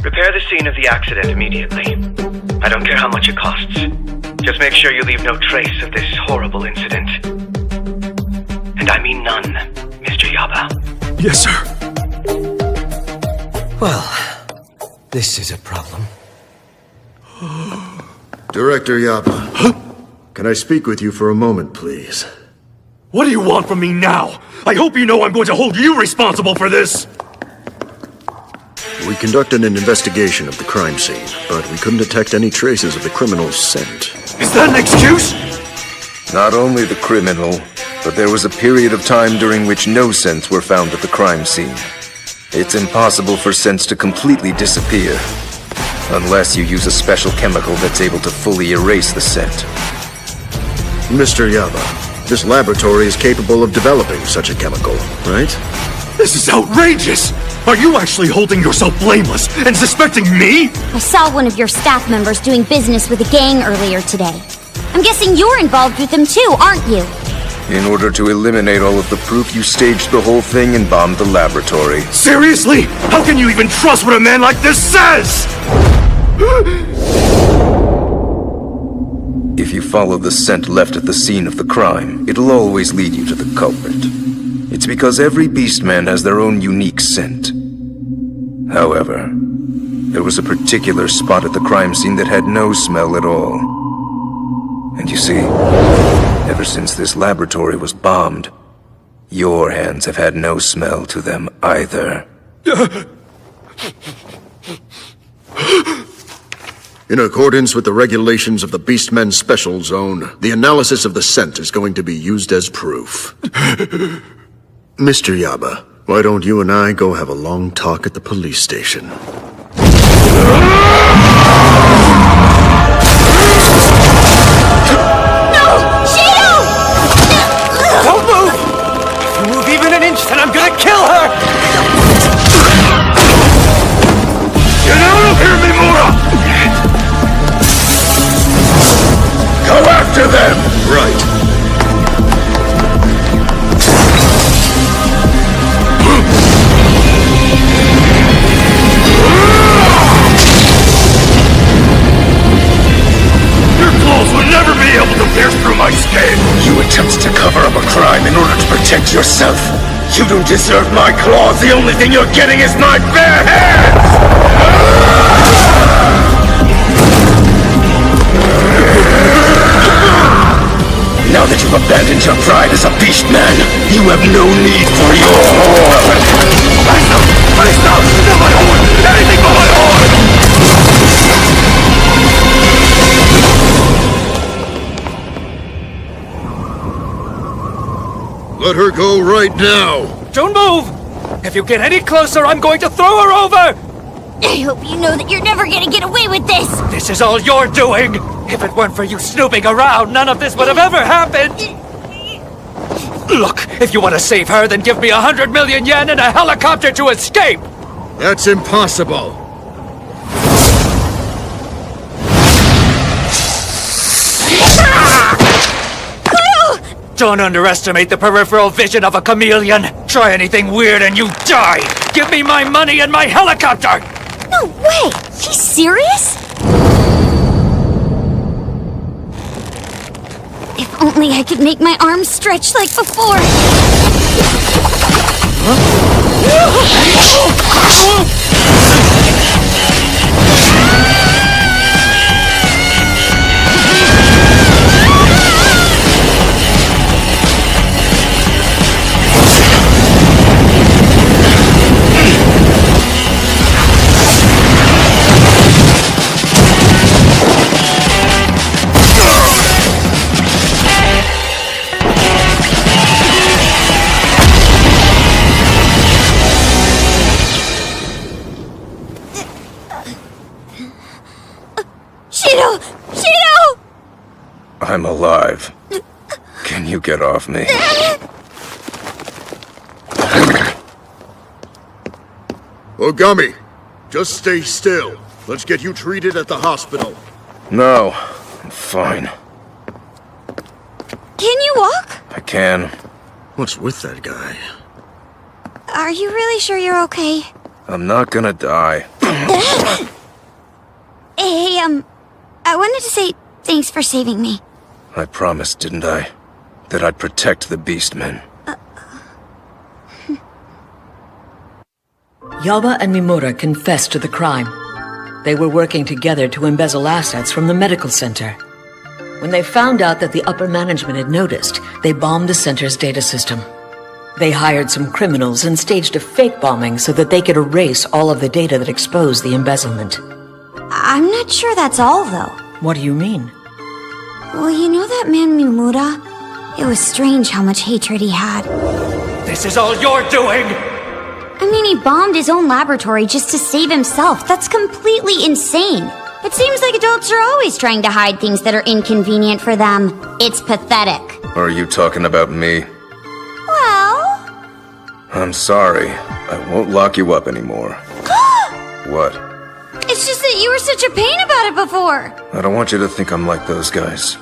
Repair the scene of the accident immediately. I don't care how much it costs. Just make sure you leave no trace of this horrible incident. And I mean none, Mr. Yaba. Yes, sir. Well, this is a problem. Director Yaba, can I speak with you for a moment, please? What do you want from me now? I hope you know I'm going to hold you responsible for this! We conducted an investigation of the crime scene, but we couldn't detect any traces of the criminal's scent. Is that an excuse? Not only the criminal, but there was a period of time during which no scents were found at the crime scene. It's impossible for scents to completely disappear, unless you use a special chemical that's able to fully erase the scent. Mr. Yaba, this laboratory is capable of developing such a chemical, right? This is outrageous! Are you actually holding yourself blameless and suspecting me? I saw one of your staff members doing business with a gang earlier today. I'm guessing you're involved with them too, aren't you? In order to eliminate all of the proof, you staged the whole thing and bombed the laboratory. Seriously? How can you even trust what a man like this says? If you follow the scent left at the scene of the crime, it'll always lead you to the culprit. It's because every Beastman has their own unique scent. However, there was a particular spot at the crime scene that had no smell at all. And you see, ever since this laboratory was bombed, your hands have had no smell to them either. In accordance with the regulations of the Beastmen Special Zone, the analysis of the scent is going to be used as proof. Mr. Yaba, why don't you and I go have a long talk at the police station? Don't move! If you move even an inch, then I'm gonna kill her! Get out of here, Mimura! Go after them! Right. Your claws will never be able to pierce through my skin! You attempt to cover up a crime in order to protect yourself. You don't deserve my claws. The only thing you're getting is my bare hands! Now that you've abandoned your pride as a Beastman, you have no need for your horn! Please stop! Please stop! Not my horn! Anything but my horn! Let her go right now! Don't move! If you get any closer, I'm going to throw her over! I hope you know that you're never gonna get away with this! This is all you're doing! If it weren't for you snooping around, none of this would have ever happened! Look, if you want to save her, then give me 100 million yen and a helicopter to escape! That's impossible! Don't underestimate the peripheral vision of a chameleon! Try anything weird and you die! Give me my money and my helicopter! No way! He's serious? If only I could make my arms stretch like before! I'm alive. Can you get off me? Ogami, just stay still. Let's get you treated at the hospital. No, I'm fine. Can you walk? I can. What's with that guy? Are you really sure you're okay? I'm not gonna die. Hey, I wanted to say thanks for saving me. I promised, didn't I? That I'd protect the Beastmen. Yaba and Mimura confessed to the crime. They were working together to embezzle assets from the medical center. When they found out that the upper management had noticed, they bombed the center's data system. They hired some criminals and staged a fake bombing so that they could erase all of the data that exposed the embezzlement. I'm not sure that's all, though. What do you mean? Well, you know that man Mimura? It was strange how much hatred he had. This is all you're doing! I mean, he bombed his own laboratory just to save himself. That's completely insane. It seems like adults are always trying to hide things that are inconvenient for them. It's pathetic. Are you talking about me? Well... I'm sorry. I won't lock you up anymore. What? It's just that you were such a pain about it before. I don't want you to think I'm like those guys.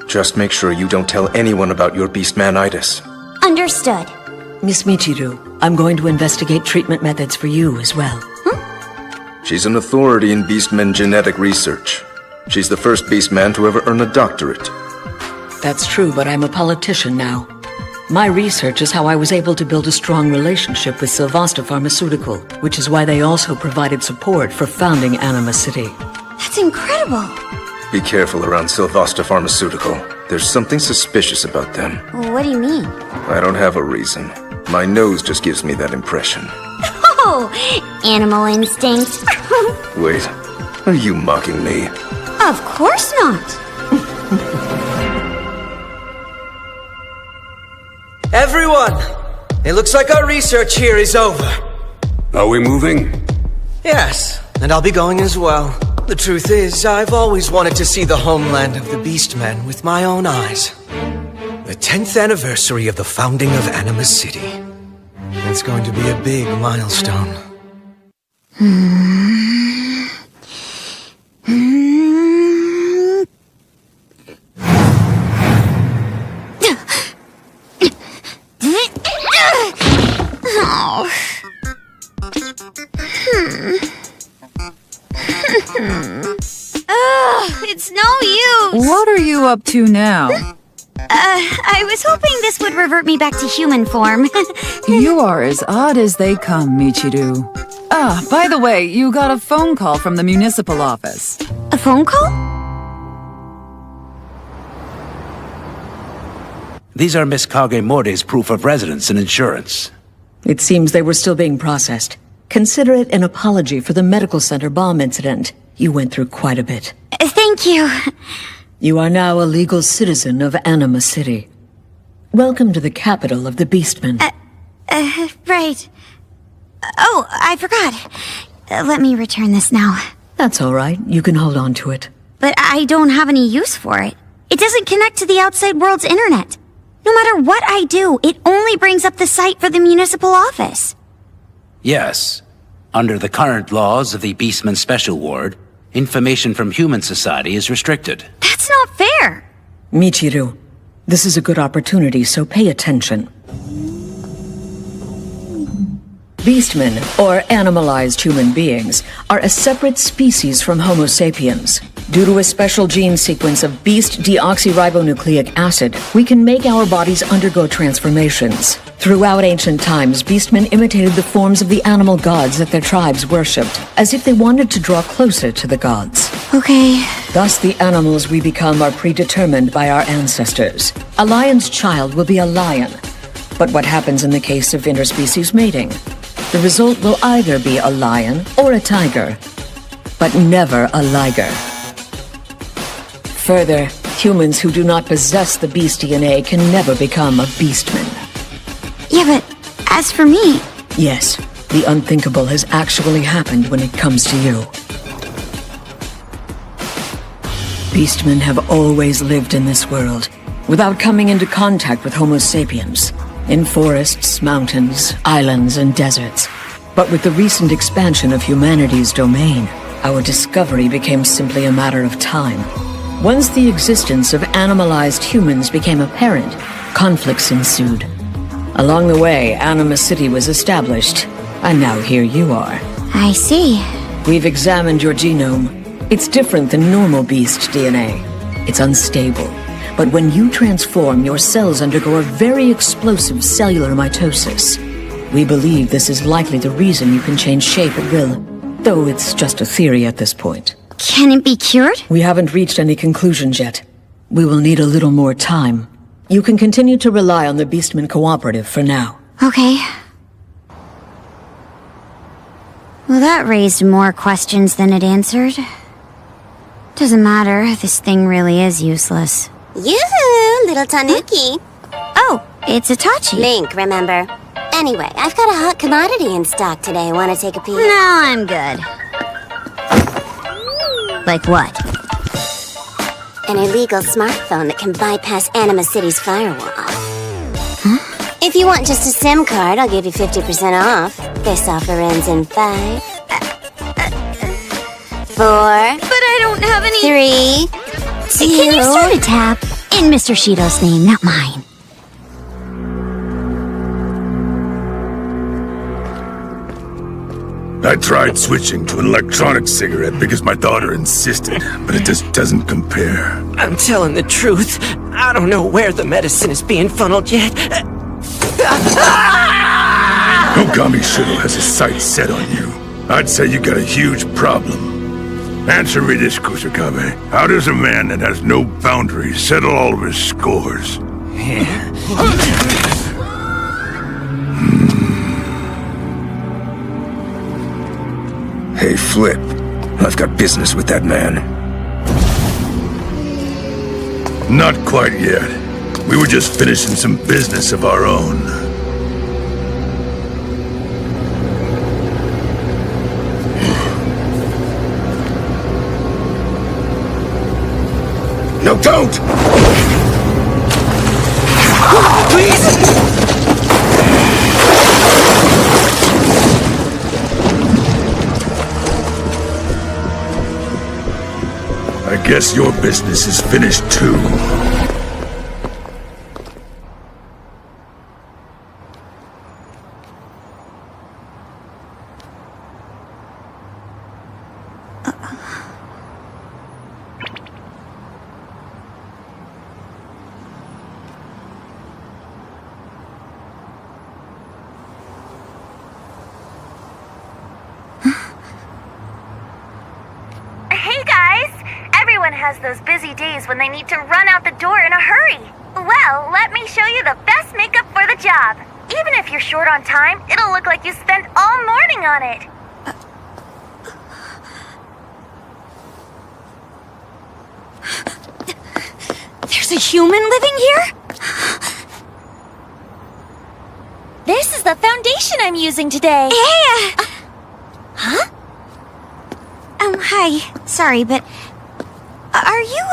Just make sure you don't tell anyone about your Beastmanitis. Understood. Miss Michiru, I'm going to investigate treatment methods for you as well. She's an authority in Beastmen genetic research. She's the first Beastman to ever earn a doctorate. That's true, but I'm a politician now. My research is how I was able to build a strong relationship with Sylvasta Pharmaceutical, which is why they also provided support for founding Anima City. That's incredible. Be careful around Sylvasta Pharmaceutical. There's something suspicious about them. What do you mean? I don't have a reason. My nose just gives me that impression. Oh, animal instinct. Wait, are you mocking me? Of course not. Everyone! It looks like our research here is over. Are we moving? Yes, and I'll be going as well. The truth is, I've always wanted to see the homeland of the Beastmen with my own eyes. The 10th anniversary of the founding of Anima City. It's going to be a big milestone. It's no use. What are you up to now? I was hoping this would revert me back to human form. You are as odd as they come, Michiru. Ah, by the way, you got a phone call from the municipal office. A phone call? These are Miss Kagemori's proof of residence and insurance. It seems they were still being processed. Consider it an apology for the medical center bomb incident. You went through quite a bit. Thank you. You are now a legal citizen of Anima City. Welcome to the capital of the Beastmen. Right. Oh, I forgot. Let me return this now. That's all right. You can hold on to it. But I don't have any use for it. It doesn't connect to the outside world's internet. No matter what I do, it only brings up the site for the municipal office. Yes. Under the current laws of the Beastmen Special Ward, information from human society is restricted. That's not fair. Michiru, this is a good opportunity, so pay attention. Beastmen, or animalized human beings, are a separate species from Homo sapiens. Due to a special gene sequence of beast deoxyribonucleic acid, we can make our bodies undergo transformations. Throughout ancient times, Beastmen imitated the forms of the animal gods that their tribes worshipped, as if they wanted to draw closer to the gods. Okay. Thus, the animals we become are predetermined by our ancestors. A lion's child will be a lion. But what happens in the case of interspecies mating? The result will either be a lion or a tiger, but never a liger. Further, humans who do not possess the beast DNA can never become a beastman. Yeah, but as for me... Yes, the unthinkable has actually happened when it comes to you. Beastmen have always lived in this world, without coming into contact with Homo sapiens, in forests, mountains, islands, and deserts. But with the recent expansion of humanity's domain, our discovery became simply a matter of time. Once the existence of animalized humans became apparent, conflicts ensued. Along the way, Anima City was established, and now here you are. I see. We've examined your genome. It's different than normal beast DNA. It's unstable. But when you transform, your cells undergo a very explosive cellular mitosis. We believe this is likely the reason you can change shape at will, though it's just a theory at this point. Can it be cured? We haven't reached any conclusions yet. We will need a little more time. You can continue to rely on the Beastmen Cooperative for now. Okay. Well, that raised more questions than it answered. Doesn't matter, this thing really is useless. Yoo-hoo, little tanuki. Oh, it's Itachi. Link, remember? Anyway, I've got a hot commodity in stock today. Want to take a peek? No, I'm good. Like what? An illegal smartphone that can bypass Anima City's firewall. Huh? If you want just a SIM card, I'll give you 50% off. This offer ends in 5, 4. But I don't have any... 3, 2. Can you start a tab? In Mr. Shido's name, not mine. I tried switching to an electronic cigarette because my daughter insisted, but it just doesn't compare. I'm telling the truth. I don't know where the medicine is being funneled yet. Ogami Shido has his sights set on you. I'd say you got a huge problem. Answer me this, Kusakabe. How does a man that has no boundaries settle all of his scores? Hey, Flip. I've got business with that man. Not quite yet. We were just finishing some business of our own. No, don't! Please! I guess your business is finished too. Hey guys! Everyone has those busy days when they need to run out the door in a hurry. Well, let me show you the best makeup for the job. Even if you're short on time, it'll look like you spent all morning on it. There's a human living here? This is the foundation I'm using today. Hey! Huh? Hi. Sorry, but... Are you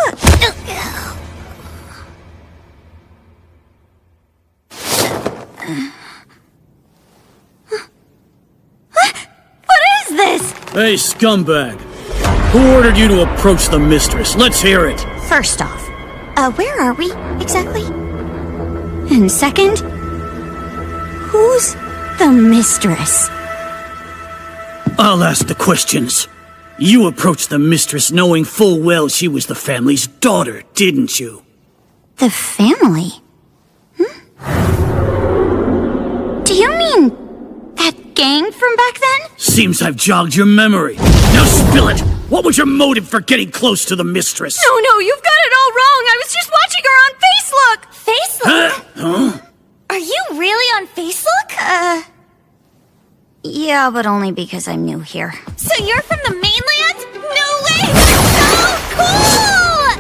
What is this? Hey, scumbag. Who ordered you to approach the mistress? Let's hear it. First off, where are we, exactly? And second, who's the mistress? I'll ask the questions. You approached the mistress knowing full well she was the family's daughter, didn't you? The family? Do you mean that gang from back then? Seems I've jogged your memory. Now spill it! What was your motive for getting close to the mistress? No, you've got it all wrong. I was just watching her on Facelook. Facelook? Huh? Are you really on Facelook? Yeah, but only because I'm new here. So you're from the mainland? No way! So cool!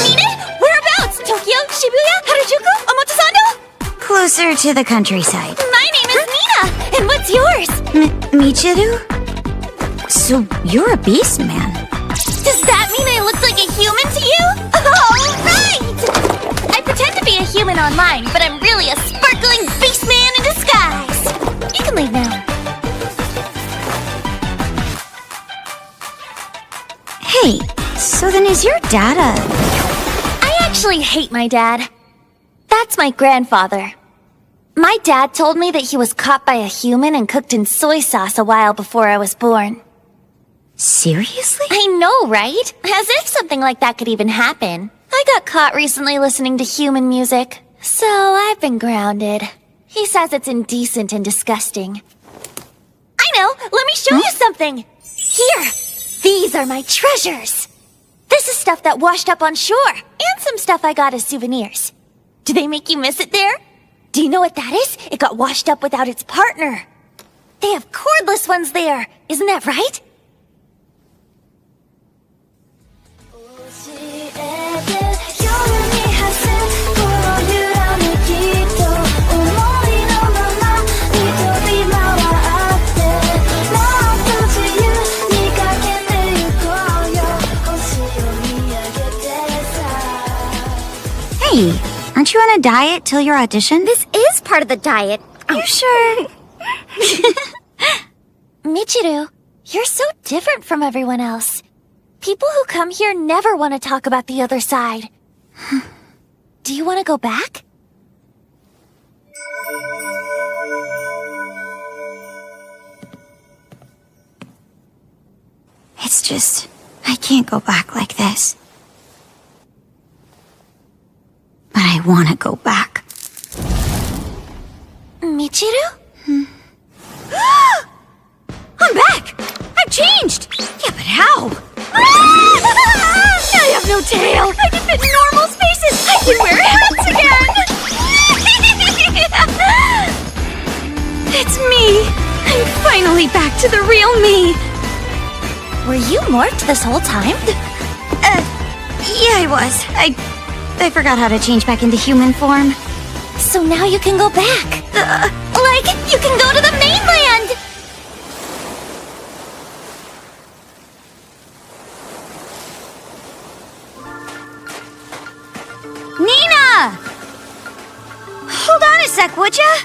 Mean it? Whereabouts? Tokyo, Shibuya, Harajuku, Omotesando? Closer to the countryside. My name is Nina, and what's yours? Michiru? So you're a Beastman. Does that mean I look like a human to you? All right! I pretend to be a human online, but I'm really a sparkling Beastman in disguise. You can leave now. Hey, so then is your dad I actually hate my dad. That's my grandfather. My dad told me that he was caught by a human and cooked in soy sauce a while before I was born. Seriously? I know, right? As if something like that could even happen. I got caught recently listening to human music, so I've been grounded. He says it's indecent and disgusting. I know! Let me show you something! Here! These are my treasures! This is stuff that washed up on shore, and some stuff I got as souvenirs. Do they make you miss it there? Do you know what that is? It got washed up without its partner. They have cordless ones there, isn't that right? Hey, aren't you on a diet till your audition? This is part of the diet. You sure? Michiru, you're so different from everyone else. People who come here never want to talk about the other side. Do you want to go back? It's just, I can't go back like this. But I want to go back. Michiru? I'm back! I've changed! Yeah, but how? I have no tail! I can fit in normal spaces! I can wear hats again! It's me! I'm finally back to the real me! Were you morphed this whole time? Yeah, I was. I forgot how to change back into human form. So now you can go back. Like, you can go to the mainland! Nina! Hold on a sec, would ya?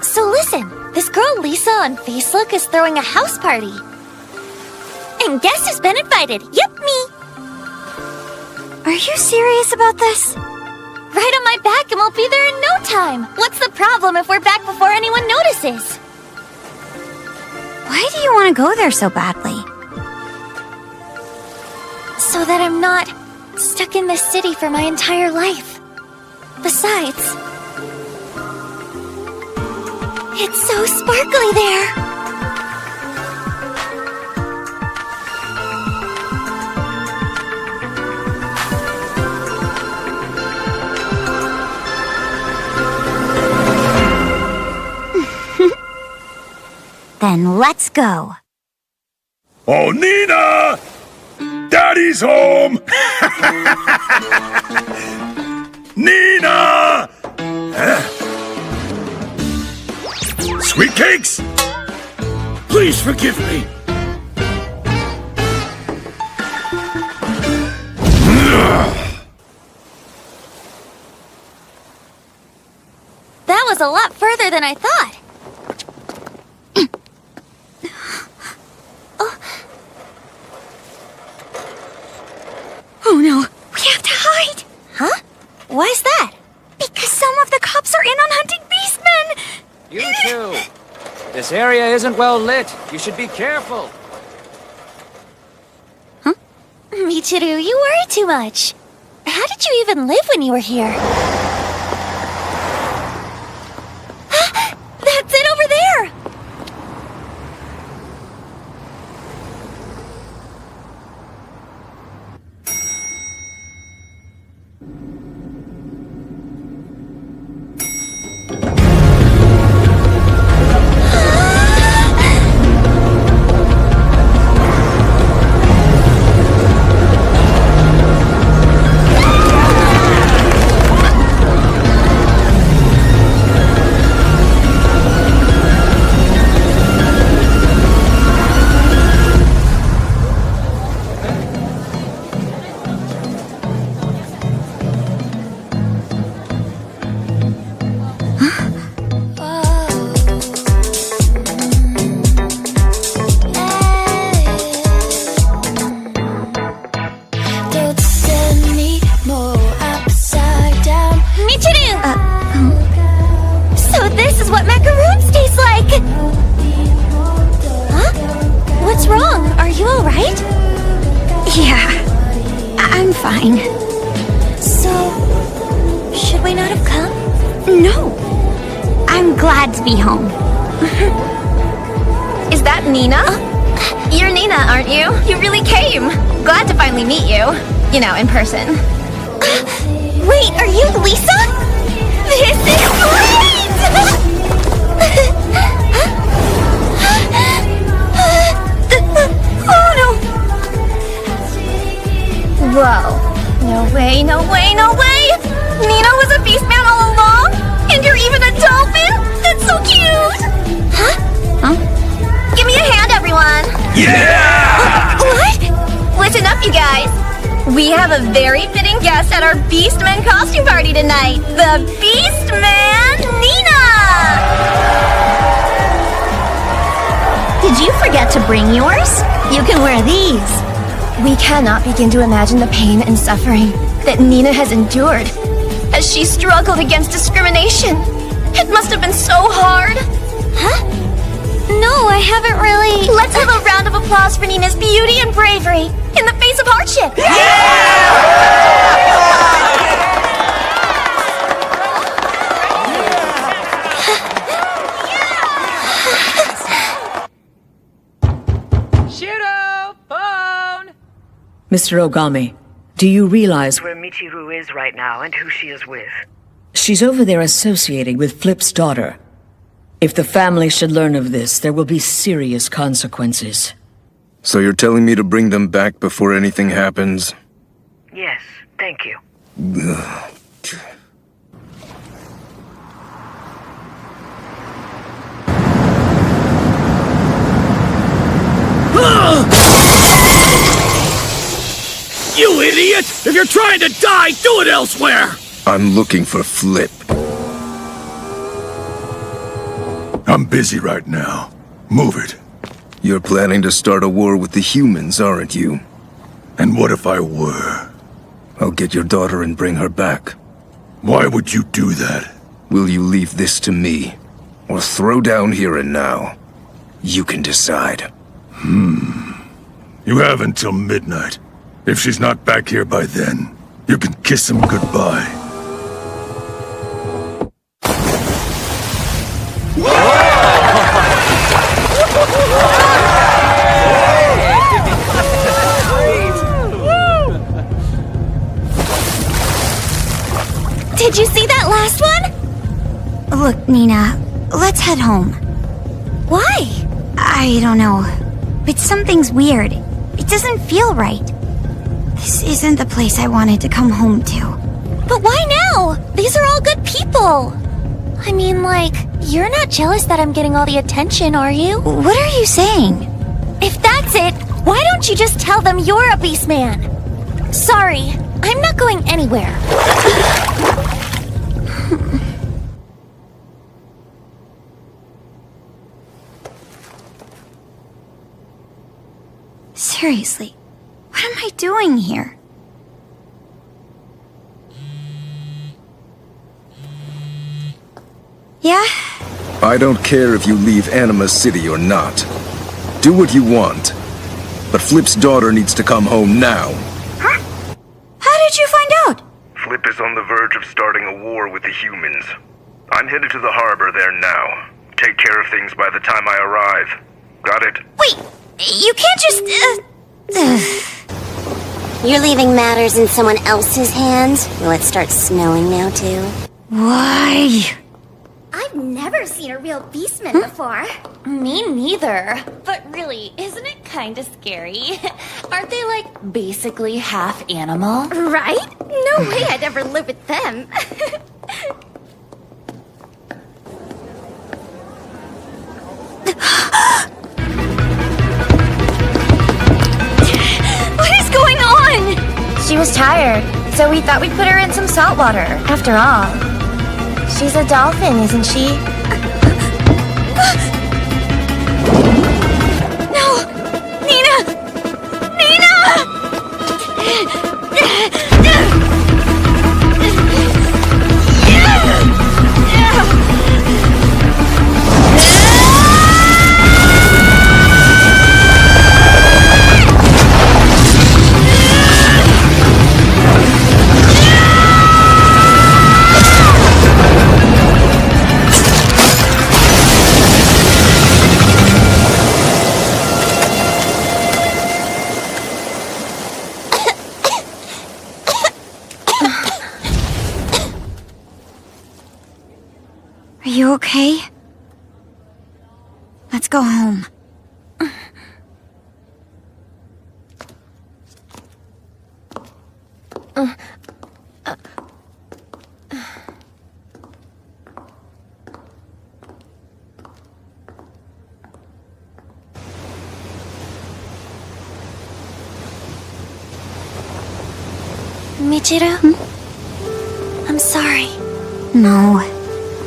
So listen, this girl Lisa on Facebook is throwing a house party. And guess who's been invited? Yep, me! Are you serious about this? Right on my back and we'll be there in no time. What's the problem if we're back before anyone notices? Why do you want to go there so badly? So that I'm not stuck in this city for my entire life. Besides, it's so sparkly there. Then let's go. Oh, Nina! Daddy's home! Nina! Sweet cakes? Please forgive me. That was a lot further than I thought. Oh no, we have to hide! Huh? Why's that? Because some of the cops are in on hunting Beastmen! You too! This area isn't well lit. You should be careful. Huh? Michiru, you worry too much. How did you even live when you were here? That's it over there! fine. So, should we not have come? No. I'm glad to be home. Is that Nina? You're Nina, aren't you? You really came. Glad to finally meet you. You know, in person. Wait, are you Lisa? This is great! Oh no! Whoa. No way, no way, no way! Nina was a Beastman all along? And you're even a dolphin? That's so cute! Huh? Give me a hand, everyone! Yeah! What? Listen up, you guys. We have a very fitting returning guest at our Beastmen costume party tonight, the Beastman, Nina! Did you forget to bring yours? You can wear these. We cannot begin to imagine the pain and suffering that Nina has endured as she struggled against discrimination. It must have been so hard. Huh? No, I haven't really... Let's have a round of applause for Nina's beauty and bravery in the face of hardship. Shiro! Phone! Mr. Ogami, do you realize where Michiru is right now and who she is with? she's over there associating with Flip's daughter? If the family should learn of this, there will be serious consequences. So you're telling me to bring them back before anything happens? Yes, thank you. You idiot! If you're trying to die, do it elsewhere! I'm looking for Flip. I'm busy right now. Move it. You're planning to start a war with the humans, aren't you? And what if I were? I'll get your daughter and bring her back. Why would you do that? Will you leave this to me? Or throw down here and now? You can decide. You have until midnight. If she's not back here by then, you can kiss him goodbye. Did you see that last one? Look, Nina, let's head home. Why? I don't know. But something's weird. It doesn't feel right. This isn't the place I wanted to come home to. But why now? These are all good people. I mean, like, you're not jealous that I'm getting all the attention, are you? What are you saying? If that's it, why don't you just tell them you're a Beastman? Sorry, I'm not going anywhere. Seriously, what am I doing here? Yeah? I don't care if you leave Anima City or not. Do what you want. But Flip's daughter needs to come home now. Huh? How did you find out? Flip is on the verge of starting a war with the humans. I'm headed to the harbor there now. Take care of things by the time I arrive. Got it? Wait, you can't just, You're leaving matters in someone else's hands? Will it start snowing now, too? Why? I've never seen a real Beastman before. Me neither. But really, isn't it kind of scary? Aren't they, like, basically half animal? Right? No way I'd ever live with them. What is going on? She was tired, so we thought we'd put her in some salt water, after all. She's a dolphin, isn't she? No! Nina! Nina! Are you okay? Let's go home. Michiru? I'm sorry. No,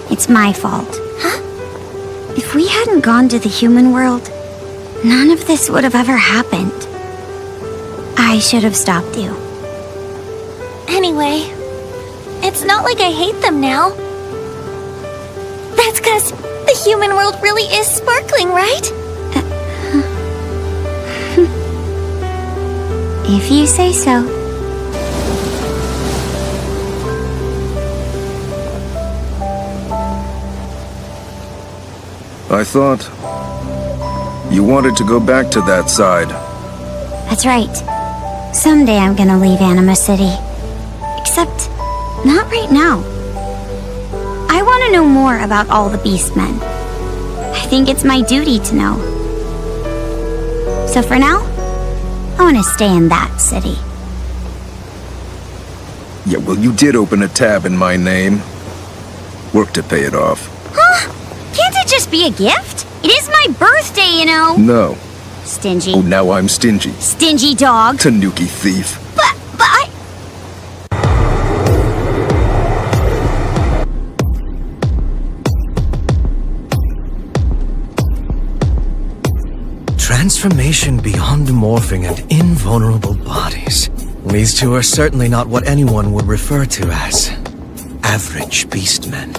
it's my fault. Huh? If we hadn't gone to the human world, none of this would have ever happened. I should have stopped you. Anyway, it's not like I hate them now. That's 'cause the human world really is sparkling, right? If you say so. I thought you wanted to go back to that side. That's right. Someday I'm gonna leave Anima City. Except, not right now. I want to know more about all the Beastmen. I think it's my duty to know. So for now, I want to stay in that city. Yeah, well, you did open a tab in my name. Work to pay it off. Huh? Can't it just be a gift? It is my birthday, you know. No. Stingy. Oh, now I'm stingy. Stingy dog. Tanuki thief. But I... Transformation beyond morphing and invulnerable bodies. These two are certainly not what anyone would refer to as average beastmen.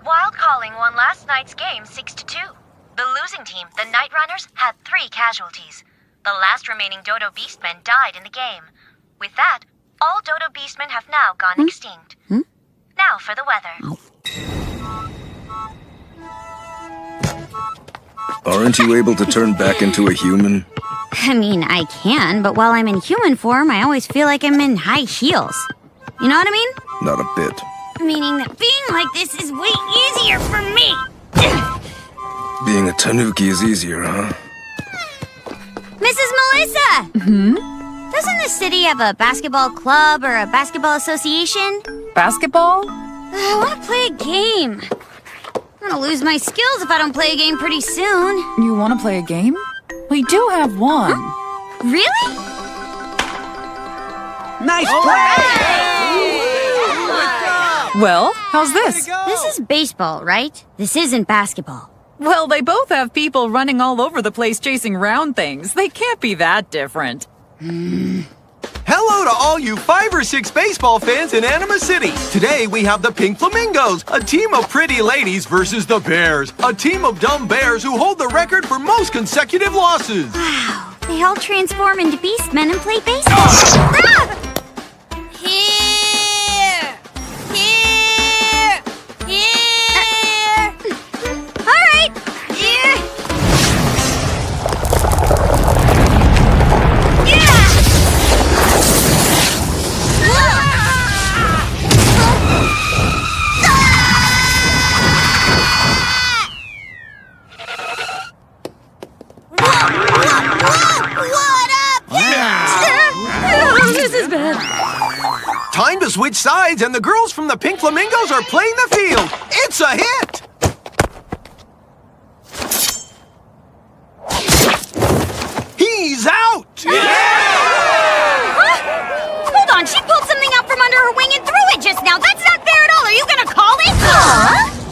Wild Calling won last night's game 6-2. The losing team, the Night Runners, had 3 casualties. The last remaining Dodo Beastmen died in the game. With that, all Dodo Beastmen have now gone extinct. Now for the weather. Aren't you able to turn back into a human? I mean, I can, but while I'm in human form, I always feel like I'm in high heels. You know what I mean? Not a bit. Meaning that being like this is way easier for me. Being a tanuki is easier, huh? Mrs. Melissa! Doesn't the city have a basketball club or a basketball association? Basketball? I want to play a game. I'm gonna lose my skills if I don't play a game pretty soon. You want to play a game? We do have one. Huh? Really? Nice play! Well, how's this? This is baseball, right? This isn't basketball. Well, they both have people running all over the place chasing round things. They can't be that different. Hello to all you 5 or 6 baseball fans in Anima City. Today we have the Pink Flamingos, a team of pretty ladies versus the Bears, a team of dumb bears who hold the record for most consecutive losses. Wow, they all transform into beastmen and play baseball. Ah! Time to switch sides, and the girls from the Pink Flamingos are playing the field. It's a hit! He's out! Huh? Hold on, she pulled something out from under her wing and threw it just now. That's not fair at all. Are you gonna call it?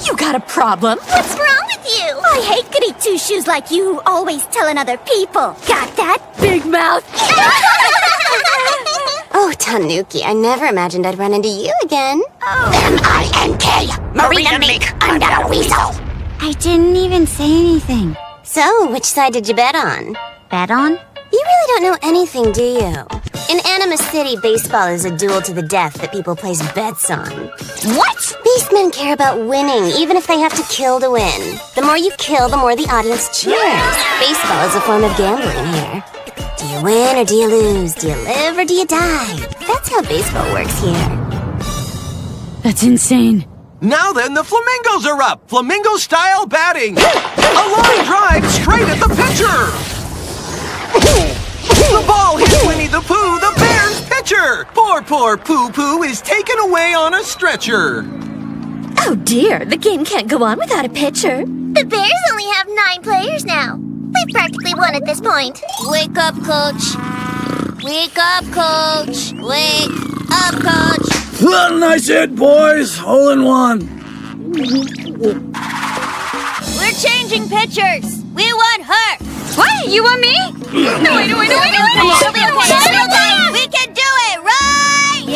You got a problem? What's wrong with you? I hate goody two-shoes like you who always telling other people. Got that, big mouth? Oh, Tanuki, I never imagined I'd run into you again. M-I-N-K, Marina Mink, I'm not a weasel. I didn't even say anything. So, which side did you bet on? Bet on? You really really don't know anything, do you? In Anima City, baseball is a duel to the death that people place bets on. What? Beastmen care about winning, even if they have to kill to win. The more you kill, the more the audience cheers. Baseball is a form of gambling here. Do you win or do you lose? Do you live or do you die? That's how baseball works here. That's insane. Now then, the Flamingos are up! Flamingo-style batting! A line drive straight at the pitcher! The ball hits Winnie the Pooh, the Bears pitcher! Poor Pooh-Pooh is taken away on a stretcher! Oh dear, the game can't go on without a pitcher. The Bears only have 9 players now. They've practically won at this point. Wake up, coach. Wake up, coach. Wake up, coach. Nice hit, boys. Hole in one. We're changing pitchers. We want her. What? You want me? No, wait. It'll be okay. We can do it, right?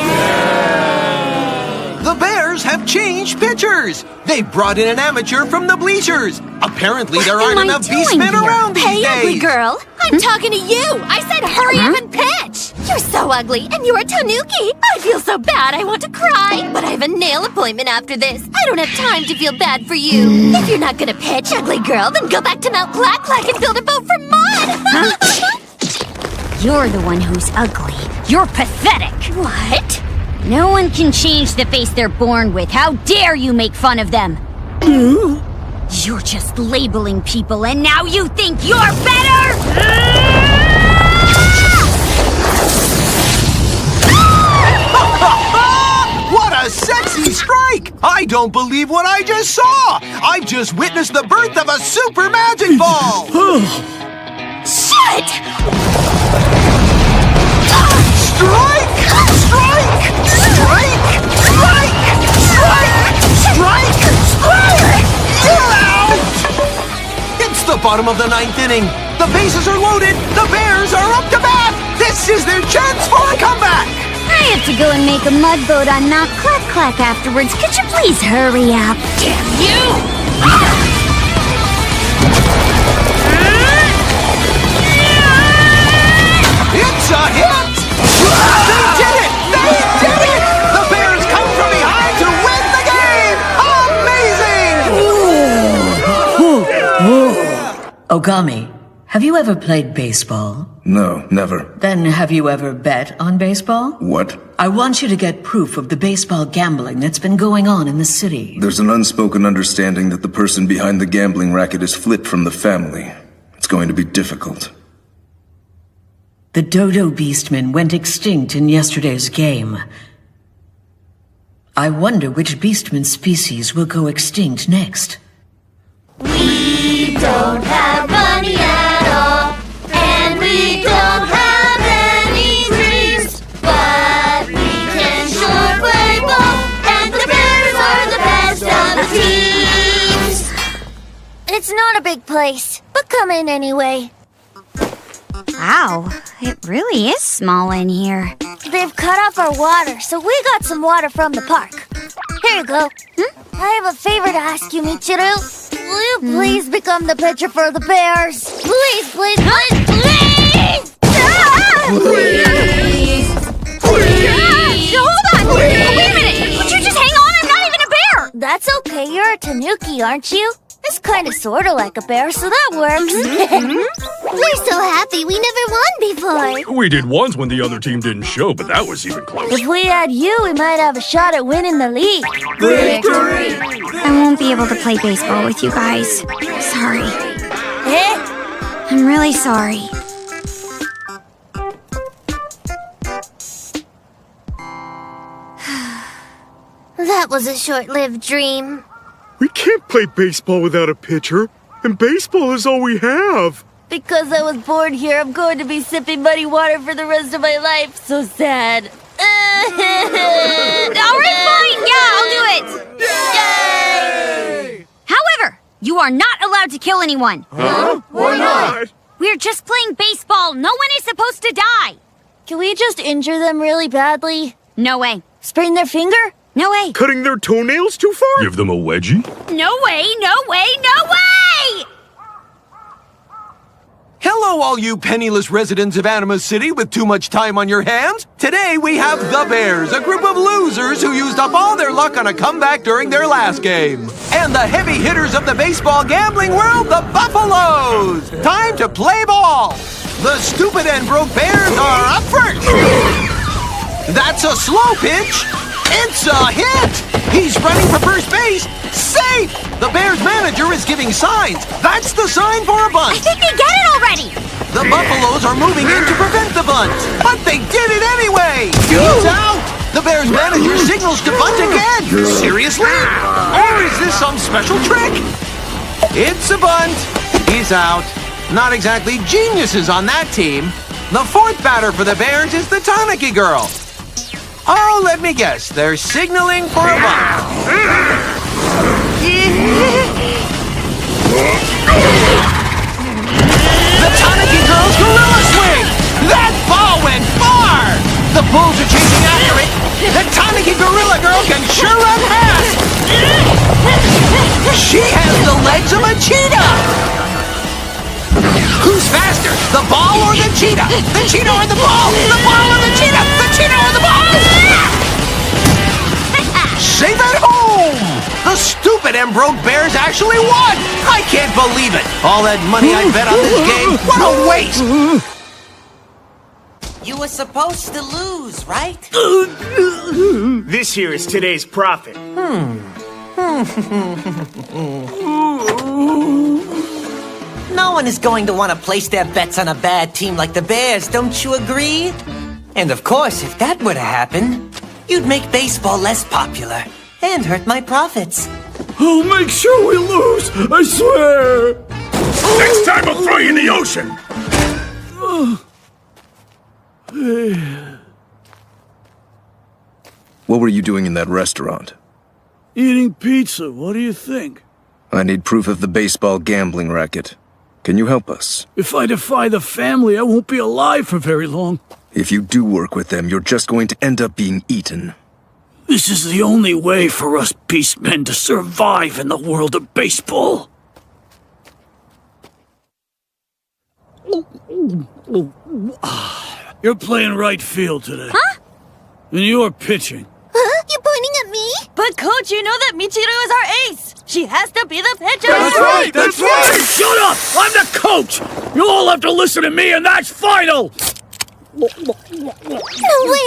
The Bears have changed pitchers! They've brought in an amateur from the bleachers! Apparently there aren't enough Beastmen around these days! Hey, ugly girl! I'm talking to you! I said hurry up and pitch! You're so ugly, and you're a tanuki! I feel so bad, I want to cry! But I have a nail appointment after this. I don't have time to feel bad for you. If you're not gonna pitch, ugly girl, then go back to Mount Clack Clack and build a boat from mud! You're the one who's ugly. You're pathetic. What? No one can change the face they're born with. How dare you make fun of them? You're just labeling people, and now you think you're better? What a sexy strike! I don't believe what I just saw! I've just witnessed the birth of a super magic ball! Shit! Strike! Strike! Strike! Strike! Strike! Strike! You're out! It's the bottom of the 9th inning. The bases are loaded. The Bears are up to bat. This is their chance for a comeback. I have to go and make a mud boat on Mount Clack Clack afterwards. Could you please hurry up? Damn you! It's a hit! They did it! They did it! The Bears come from behind to win the game! Amazing! Ogami, have you ever played baseball? No, never. Then have you ever bet on baseball? What? I want you to get proof of the baseball gambling that's been going on in the city. There's an unspoken understanding that the person behind the gambling racket is flipped from the family. It's going to be difficult. The Dodo Beastmen went extinct in yesterday's game. I wonder which Beastman species will go extinct next. We don't have money at all, and we don't have any dreams, but we can sure play ball, and the Bears are the best of the teams. It's not a big place, but come in anyway. Wow, it really is small in here. They've cut off our water, so we got some water from the park. Here you go. I have a favor to ask you, Michiru. Will you please become the pitcher for the Bears? Please, please, please, please! Please! Please! Hold on! Wait a minute! Would you just hang on? I'm not even a bear! That's okay, you're a tanuki, aren't you? It's kinda sorta like a bear, so that works. We're so happy we never won before. We did once when the other team didn't show, but that was even closer. If we had you, we might have a shot at winning the league. Victory! I won't be able to play baseball with you guys. Sorry. Eh? I'm really sorry. That was a short-lived dream. We can't play baseball without a pitcher, and baseball is all we have. Because I was born here, I'm going to be sipping muddy water for the rest of my life. So sad. All right, fine. Yeah, I'll do it. Yay! However, you are not allowed to kill anyone. Huh? Why not? We're just playing baseball. No one is supposed to die. Can we just injure them really badly? No way. Sprain their finger? No way. Cutting their toenails too far? Give them a wedgie? No way, no way, no way! Hello, all you penniless residents of Anima City with too much time on your hands. Today we have the Bears, a group of losers who used up all their luck on a comeback during their last game. And the heavy hitters of the baseball gambling world, the Buffaloes. Time to play ball. The stupid and broke Bears are up first. That's a slow pitch. It's a hit. He's running for first base. Safe! The Bears manager is giving signs. That's the sign for a bunt. I think they get it already. The Buffaloes are moving in to prevent the bunt. But they did it anyway. He's out. The Bears manager signals to bunt again. Seriously? Or is this some special trick? It's a bunt. He's out. Not exactly geniuses on that team. The fourth batter for the Bears is the Tanaki girl. Oh, let me guess. They're signaling for a bunt. The Tanaki girl's gorilla swing! That ball went far! The Bulls are chasing after it. The Tanaki gorilla girl can sure run fast! She has the legs of a cheetah! Who's faster, the ball or the cheetah? The cheetah or the ball? The ball or the cheetah? The cheetah or the ball? Safe at home! The stupid and broke Bears actually won! I can't believe it! All that money I bet on this game, what a waste! You were supposed to lose, right? This here is today's profit. No one is going to want to place their bets on a bad team like the Bears, don't you agree? And of course, if that were to happen, you'd make baseball less popular and hurt my profits. I'll make sure we lose, I swear! Next time I'll throw you in the ocean! What were you doing in that restaurant? Eating pizza, what do you think? I need proof of the baseball gambling racket. Can you help us? If I defy the family, I won't be alive for very long. If you do work with them, you're just going to end up being eaten. This is the only way for us Beastmen to survive in the world of baseball. You're playing right field today. Huh? And you're pitching. You pointing at me? But coach, you know that Michiru is our ace. She has to be the pitcher. That's right! That's right! Shut up! I'm the coach! You all have to listen to me, and that's final! No way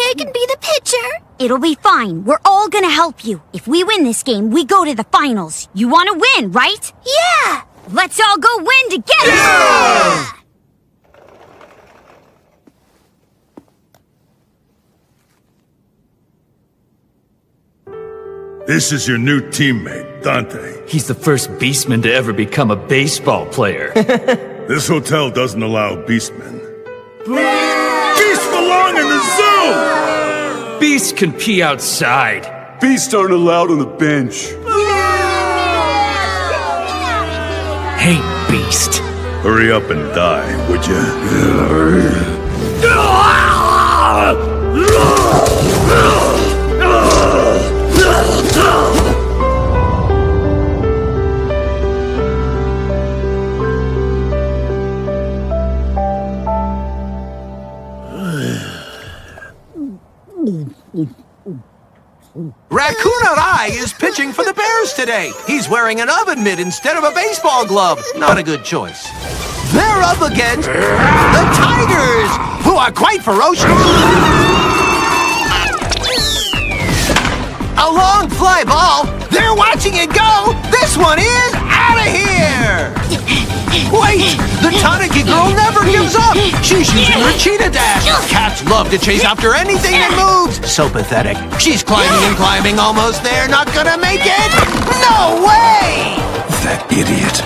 I can be the pitcher. It'll be fine. We're all gonna help you. If we win this game, we go to the finals. You wanna win, right? Yeah! Let's all go win together! Yeah! This is your new teammate, Dante. He's the first Beastman to ever become a baseball player. This hotel doesn't allow Beastmen. Beasts belong in the zoo! Beasts can pee outside. Beasts aren't allowed on the bench. Hey, Beast. Hurry up and die, would you? Raccoon Arai is pitching for the Bears today. He's wearing an oven mitt instead of a baseball glove. Not a good choice. They're up against the Tigers, who are quite ferocious. A long fly ball. They're watching it go. This one is out of here. Wait, the Tanaki girl never gives up. She's using her cheetah dash. Cats love to chase after anything that moves. So pathetic. She's climbing and climbing, almost there. Not gonna make it. No way! That idiot.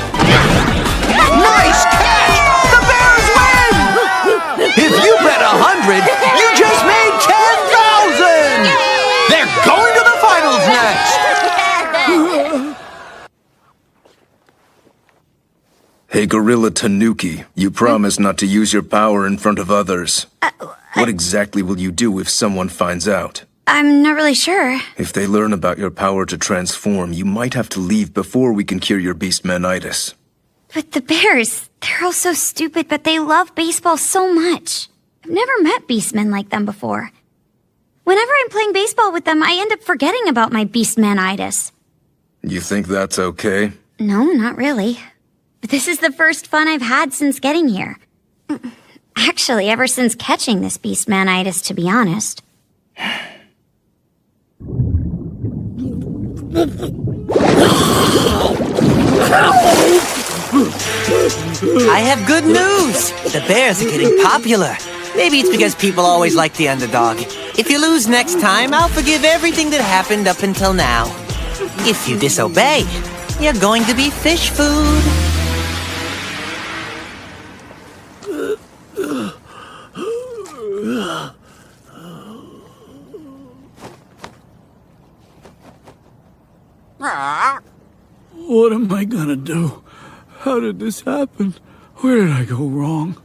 Nice catch! The Bears win! If you bet 100, you just made 10,000! They're going to the finals next! Hey, Gorilla Tanuki, you promised not to use your power in front of others. What exactly will you do if someone finds out? I'm not really sure. If they learn about your power to transform, you might have to leave before we can cure your Beastmanitis. But the Bears, they're all so stupid, but they love baseball so much. I've never met Beastmen like them before. Whenever I'm playing baseball with them, I end up forgetting about my Beastman-itis. You think that's okay? No, not really. But this is the first fun I've had since getting here. Actually, ever since catching this Beastman-itis, to be honest. I have good news. The Bears are getting popular. Maybe it's because people always like the underdog. If you lose next time, I'll forgive everything that happened up until now. If you disobey, you're going to be fish food. What am I gonna do? How did this happen? Where did I go wrong?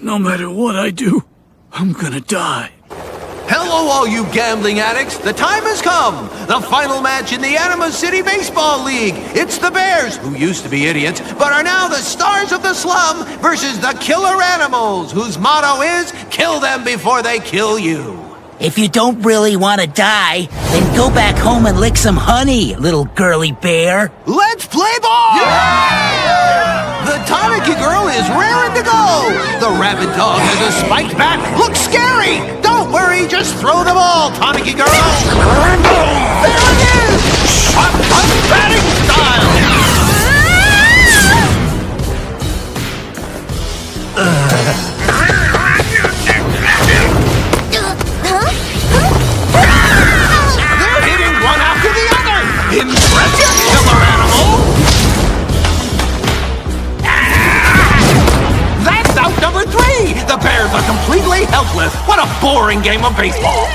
No matter what I do, I'm gonna die. Hello, all you gambling addicts! The time has come! The final match in the Anima City Baseball League! It's the Bears, who used to be idiots, but are now the stars of the slum, versus the Killer Animals, whose motto is, kill them before they kill you. If you don't really want to die, then go back home and lick some honey, little girly bear. Let's play ball! Yeah! The Tanaki girl is raring to go! The rabid dog has a spiked bat. Looks scary! Don't worry, just throw the ball, Tanaki girl! There it is! Shotgun batting style! They're hitting one after the other! Impressive, killer animal! That's out number 3! The Bears are completely helpless! What a boring game of baseball!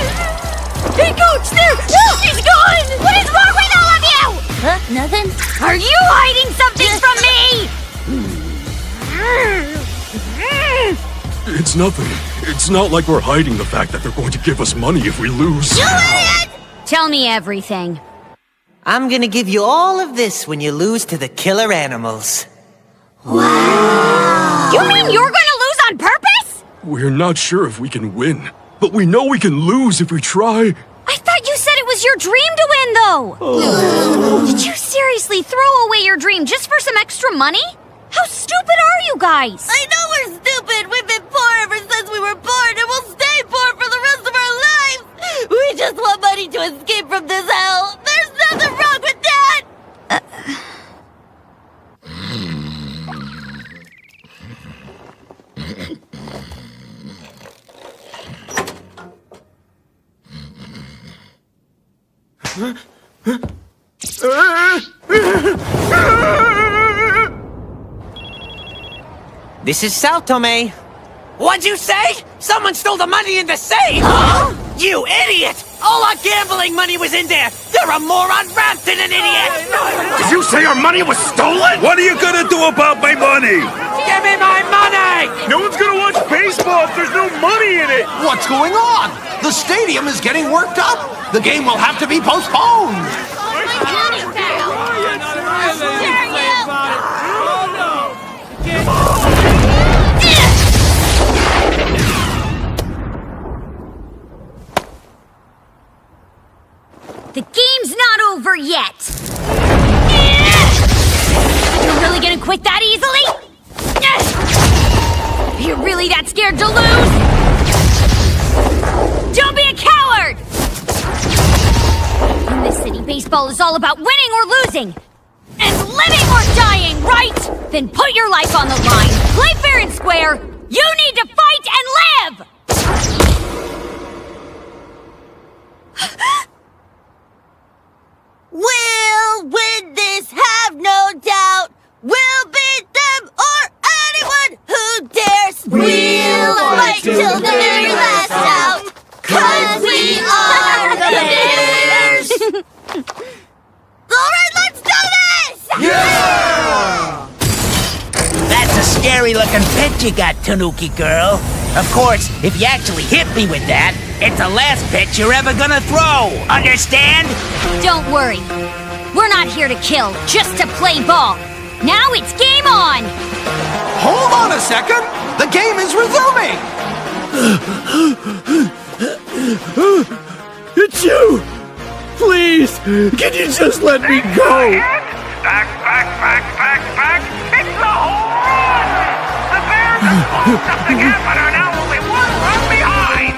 Hey, Coach, there! He's gone! What is wrong with all of you? Huh? Nothing? Are you hiding something from me? It's nothing. It's not like we're hiding the fact that they're going to give us money if we lose. Tell me everything. I'm gonna give you all of this when you lose to the Killer Animals. Wow! You mean you're gonna lose on purpose? We're not sure if we can win, but we know we can lose if we try. I thought you said it was your dream to win, though! Did you seriously throw away your dream just for some extra money? How stupid are you guys? I know we're stupid! We've been poor ever since we were born, and we'll stay poor for the rest of our lives! We just want money to escape from this hell! There's nothing wrong with that! This is Sao Tome. What'd you say? Someone stole the money in the safe! You idiot! All our gambling money was in there! You're a moron wrapped in an idiot! Did you say our money was stolen? What are you gonna do about my money? Give me my money! No one's gonna watch baseball if there's no money in it! What's going on? The stadium is getting worked up! The game will have to be postponed! The game's not over yet! You're really gonna quit that easily? You're really that scared to lose? Don't be a coward! In this city, baseball is all about winning or losing! And living or dying, right? Then put your life on the line, play fair and square! You need to fight and live! We'll win this, have no doubt. We'll beat them or anyone who dares. We'll fight till the very last out. 'Cause we are the Bears. All right, let's do this! Yeah! That's a scary-looking pitch you got, Tanuki girl. Of course, if you actually hit me with that, it's the last pitch you're ever gonna throw. Understand? Don't worry. We're not here to kill, just to play ball. Now it's game on! Hold on a second! The game is resuming! It's you! Please, can you just let me go? Back! It's the whole run! The Bears are close up the gap and are now only one run behind!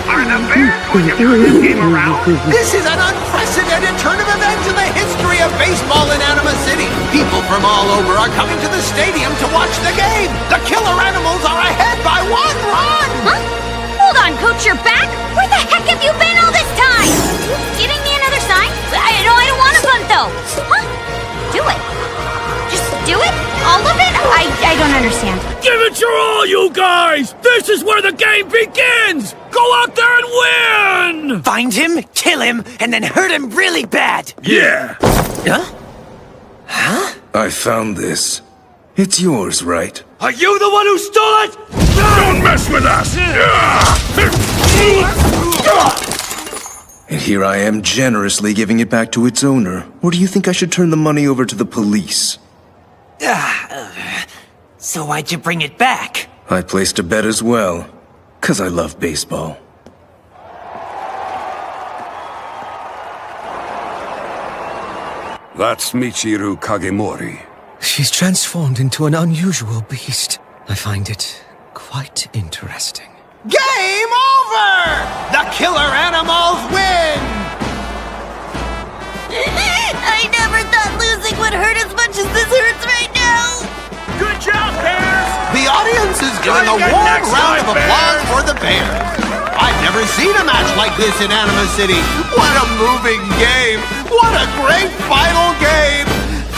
Are the Bears going to turn this game around? This is an unprecedented turn of events in the history of baseball in Anima City. People from all over are coming to the stadium to watch the game. The Killer Animals are ahead by 1 run! Huh? Hold on, Coach, you're back? Where the heck have you been all this time? Giving me another sign? I don't want to bunt, though. Huh? Do it. Just do it? All of it? I don't understand. Give it your all, you guys! This is where the game begins! Go out there and win! Find him, kill him, and then hurt him really bad! Yeah! Huh? Huh? I found this. It's yours, right? Are you the one who stole it? Don't mess with us! And here I am generously giving it back to its owner. Or do you think I should turn the money over to the police? So why'd you bring it back? I placed a bet as well. 'Cause I love baseball. That's Michiru Kagemori. She's transformed into an unusual beast. I find it quite interesting. Game over! The Killer Animals win! I never thought losing would hurt as much as this hurts right now! Good job, Bears! The audience is giving a warm round of applause for the Bears. I've never seen a match like this in Anima City. What a moving game! What a great final game!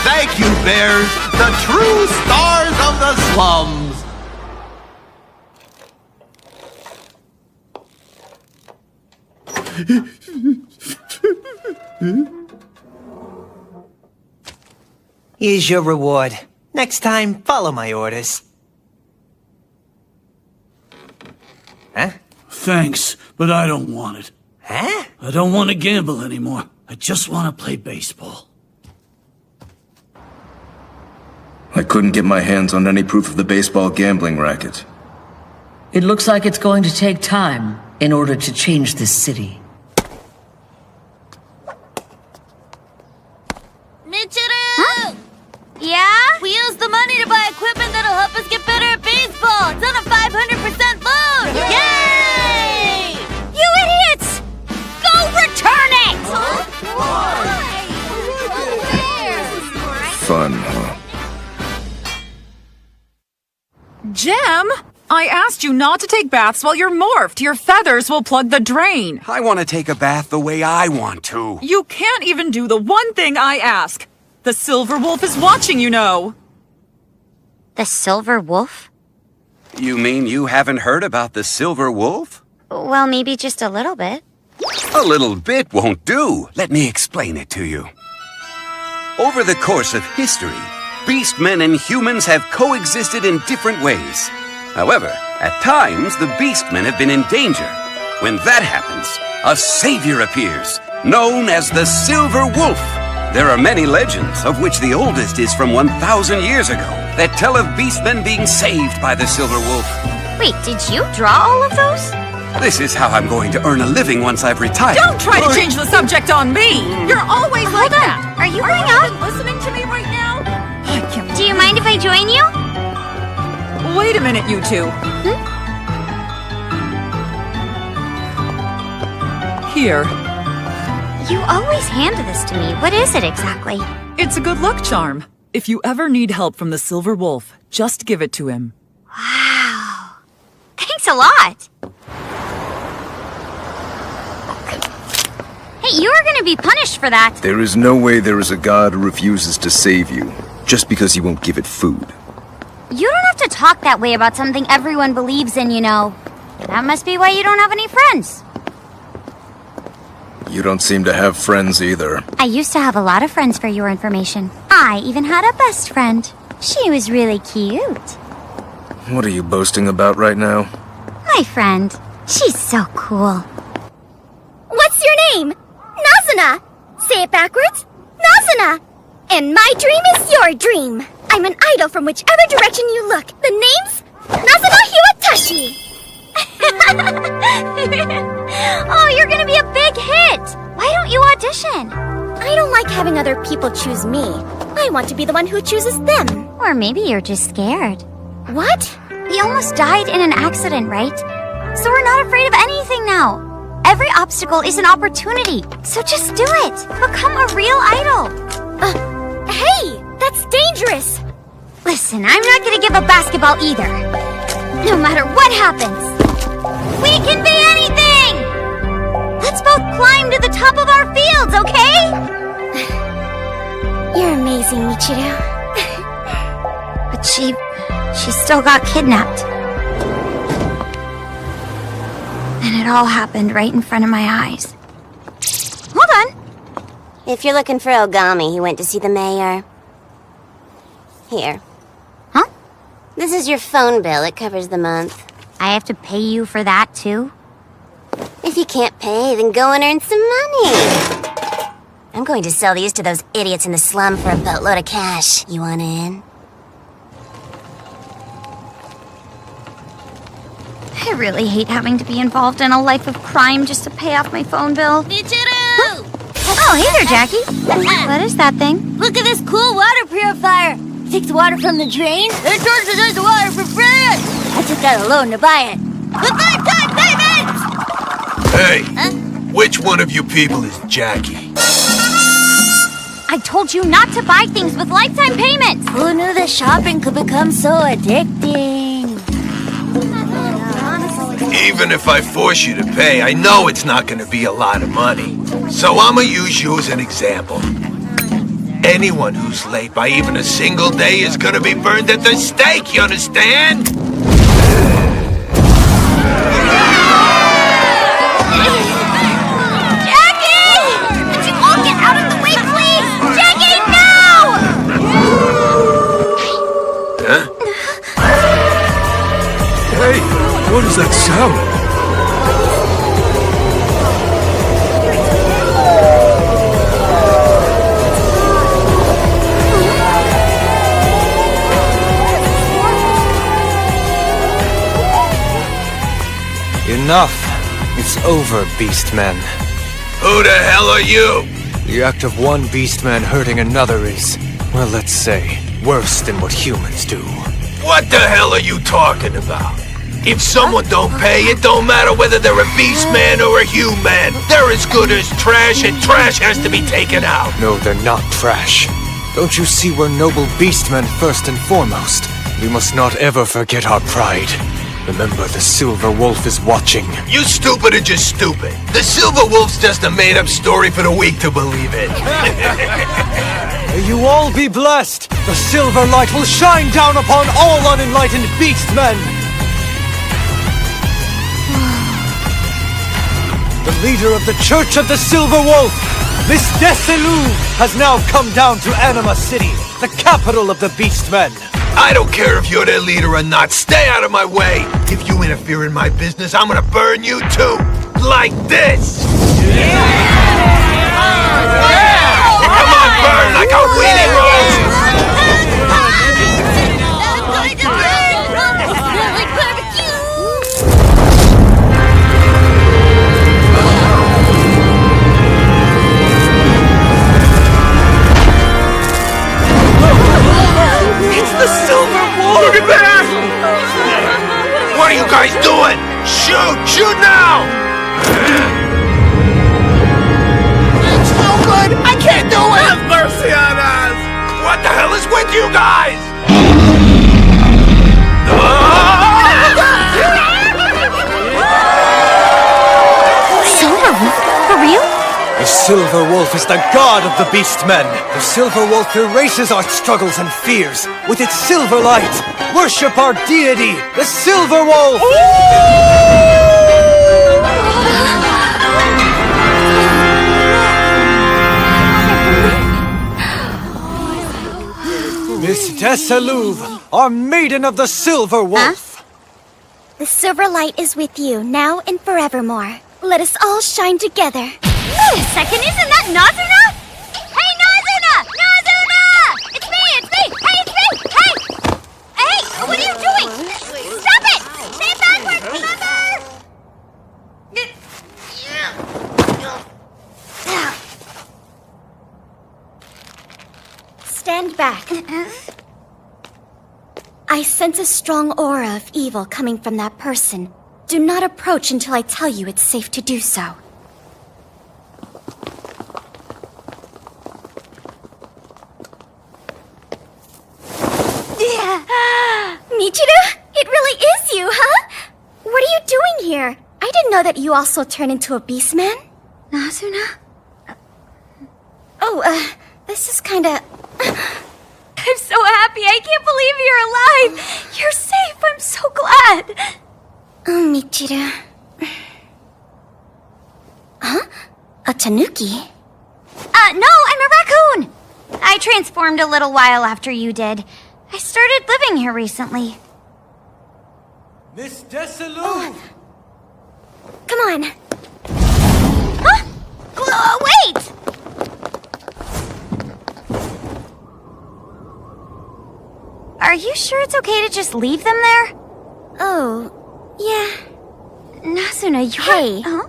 Thank you, Bears, the true stars of the slums. Here's your reward. Next time, follow my orders. Huh? Thanks, but I don't want it. Huh? I don't want to gamble anymore. I just want to play baseball. I couldn't get my hands on any proof of the baseball gambling racket. It looks like it's going to take time in order to change this city. Michiru! Huh? Yeah? We used the money to buy equipment that'll help us get better at baseball. It's on a 500% loan. Yay! You idiots! Go return it! Fun, huh? Jem, I asked you not to take baths while you're morphed. Your feathers will plug the drain. I want to take a bath the way I want to. You can't even do the one thing I ask. The Silver Wolf is watching, you know. The Silver Wolf? You mean you haven't heard about the Silver Wolf? Well, maybe just a little bit. A little bit won't do. Let me explain it to you. Over the course of history, Beastmen and humans have coexisted in different ways. However, at times, the Beastmen have been in danger. When that happens, a savior appears, known as the Silver Wolf. There are many legends, of which the oldest is from 1,000 years ago, that tell of Beastmen being saved by the Silver Wolf. Wait, did you draw all of those? This is how I'm going to earn a living once I've retired. Don't try to change the subject on me! You're always like that! Are you going up? Listening to me right now? I can't. Do you mind if I join you? Wait a minute, you two. Here. You always hand this to me. What is it exactly? It's a good luck charm. If you ever need help from the Silver Wolf, just give it to him. Wow. Thanks a lot. Hey, you are going to be punished for that. There is no way there is a god who refuses to save you, just because you won't give it food. You don't have to talk that way about something everyone believes in, you know. That must be why you don't have any friends. You don't seem to have friends either. I used to have a lot of friends, for your information. I even had a best friend. She was really cute. What are you boasting about right now? My friend. She's so cool. What's your name? Nazuna. Say it backwards. Nazuna. And my dream is your dream. I'm an idol from whichever direction you look. The name's Nazuna Hiwatashi. Oh, you're gonna be a big hit! Why don't you audition? I don't like having other people choose me. I want to be the one who chooses them. Or maybe you're just scared. What? We almost died in an accident, right? So we're not afraid of anything now. Every obstacle is an opportunity, so just do it. Become a real idol. Hey, that's dangerous. Listen, I'm not gonna give up basketball either. No matter what happens. We can be anything! Let's both climb to the top of our fields, okay? You're amazing, Michiru. But she still got kidnapped. And it all happened right in front of my eyes. Hold on. If you're looking for Ogami, he went to see the mayor. Here. Huh? This is your phone bill. It covers the month. I have to pay you for that, too? If you can't pay, then go and earn some money. I'm going to sell these to those idiots in the slum for a boatload of cash. You want in? I really hate having to be involved in a life of crime just to pay off my phone bill. Michiru! Huh? Oh, hey there, Jackie. What is that thing? Look at this cool water purifier. It takes water from the drain and turns it into water for free. I took out a loan to buy it. The lifetime payment! Hey, which one of you people is Jackie? I told you not to buy things with lifetime payments. Who knew that shopping could become so addicting? Even if I force you to pay, I know it's not gonna be a lot of money. So I'ma use you as an example. Anyone who's late by even a single day is gonna be burned at the stake, you understand? Jackie! Would you all get out of the way, please? Jackie, no! Huh? Hey, what is that sound? Enough. It's over, Beastmen. Who the hell are you? The act of one Beastman hurting another is, well, let's say, worse than what humans do. What the hell are you talking about? If someone don't pay, it don't matter whether they're a Beastman or a human. They're as good as trash, and trash has to be taken out. No, they're not trash. Don't you see we're noble Beastmen first and foremost? We must not ever forget our pride. Remember, the Silver Wolf is watching. You stupid or just stupid? The Silver Wolf's just a made-up story for the weak to believe it. May you all be blessed! The silver light will shine down upon all unenlightened Beastmen! The leader of the Church of the Silver Wolf, Miss Desilu, has now come down to Anima City, the capital of the Beastmen. I don't care if you're their leader or not. Stay out of my way. If you interfere in my business, I'm gonna burn you too. Like this. Come on, burn like a weenie rose. It's the Silver Wolf! Look at that! What are you guys doing? Shoot! Shoot now! It's no good! I can't do it! Have mercy on us! What the hell is with you guys? Silver Wolf? For real? The Silver Wolf is the god of the Beastmen. The Silver Wolf erases our struggles and fears. With its silver light, worship our deity, the Silver Wolf! Desaluve, our maiden of the Silver Wolf. The silver light is with you, now and forevermore. Let us all shine together. Wait a second, isn't that Nazuna? Hey, Nazuna! Nazuna! It's me! Hey, it's me! Hey! Hey, what are you doing? Stop it! Say it backwards, remember? Stand back. I sense a strong aura of evil coming from that person. Do not approach until I tell you it's safe to do so. Michiru? It really is you, huh? What are you doing here? I didn't know that you also turn into a Beastman. Nazuna? Oh, this is kinda... I'm so happy. I can't believe you're alive. You're safe. I'm so glad. Oh, Michiru. Huh? A tanuki? No, I'm a raccoon. I transformed a little while after you did. I started living here recently. Miss Desaluve! Come on. Huh? Wait! Are you sure it's okay to just leave them there? Oh, yeah. Nazuna, you're... Hey. Huh?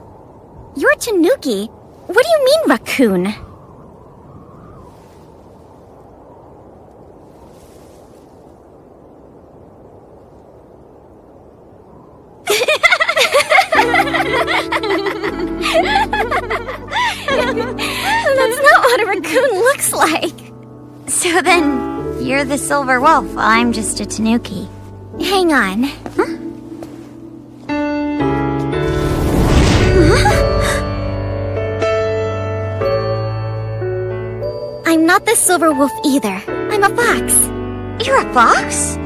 You're tanuki. What do you mean, raccoon? That's not what a raccoon looks like. So then, you're the Silver Wolf. I'm just a tanuki. Hang on. Huh? I'm not the Silver Wolf either. I'm a fox. You're a fox?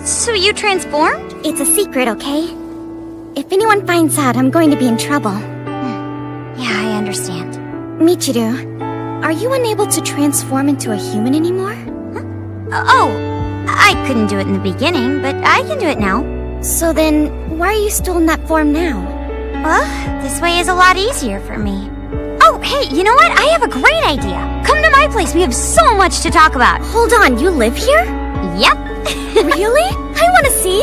So you transformed? It's a secret, okay? If anyone finds out, I'm going to be in trouble. Yeah, I understand. Michiru, are you unable to transform into a human anymore? Oh, I couldn't do it in the beginning, but I can do it now. So then, why are you still in that form now? Well, this way is a lot easier for me. Oh, hey, you know what? I have a great idea. Come to my place. We have so much to talk about. Hold on, you live here? Yep. Really? I want to see.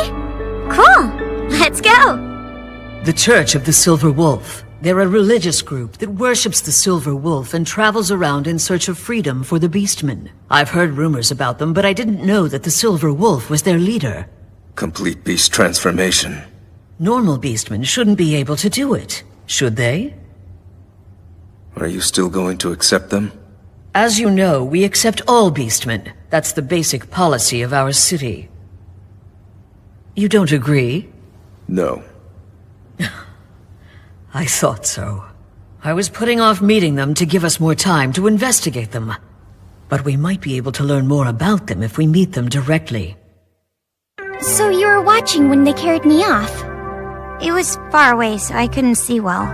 Cool. Let's go. The Church of the Silver Wolf. They're a religious group that worships the Silver Wolf and travels around in search of freedom for the Beastmen. I've heard rumors about them, but I didn't know that the Silver Wolf was their leader. Complete beast transformation. Normal Beastmen shouldn't be able to do it, should they? Are you still going to accept them? As you know, we accept all Beastmen. That's the basic policy of our city. You don't agree? No. I thought so. I was putting off meeting them to give us more time to investigate them. But we might be able to learn more about them if we meet them directly. So you were watching when they carried me off? It was far away, so I couldn't see well.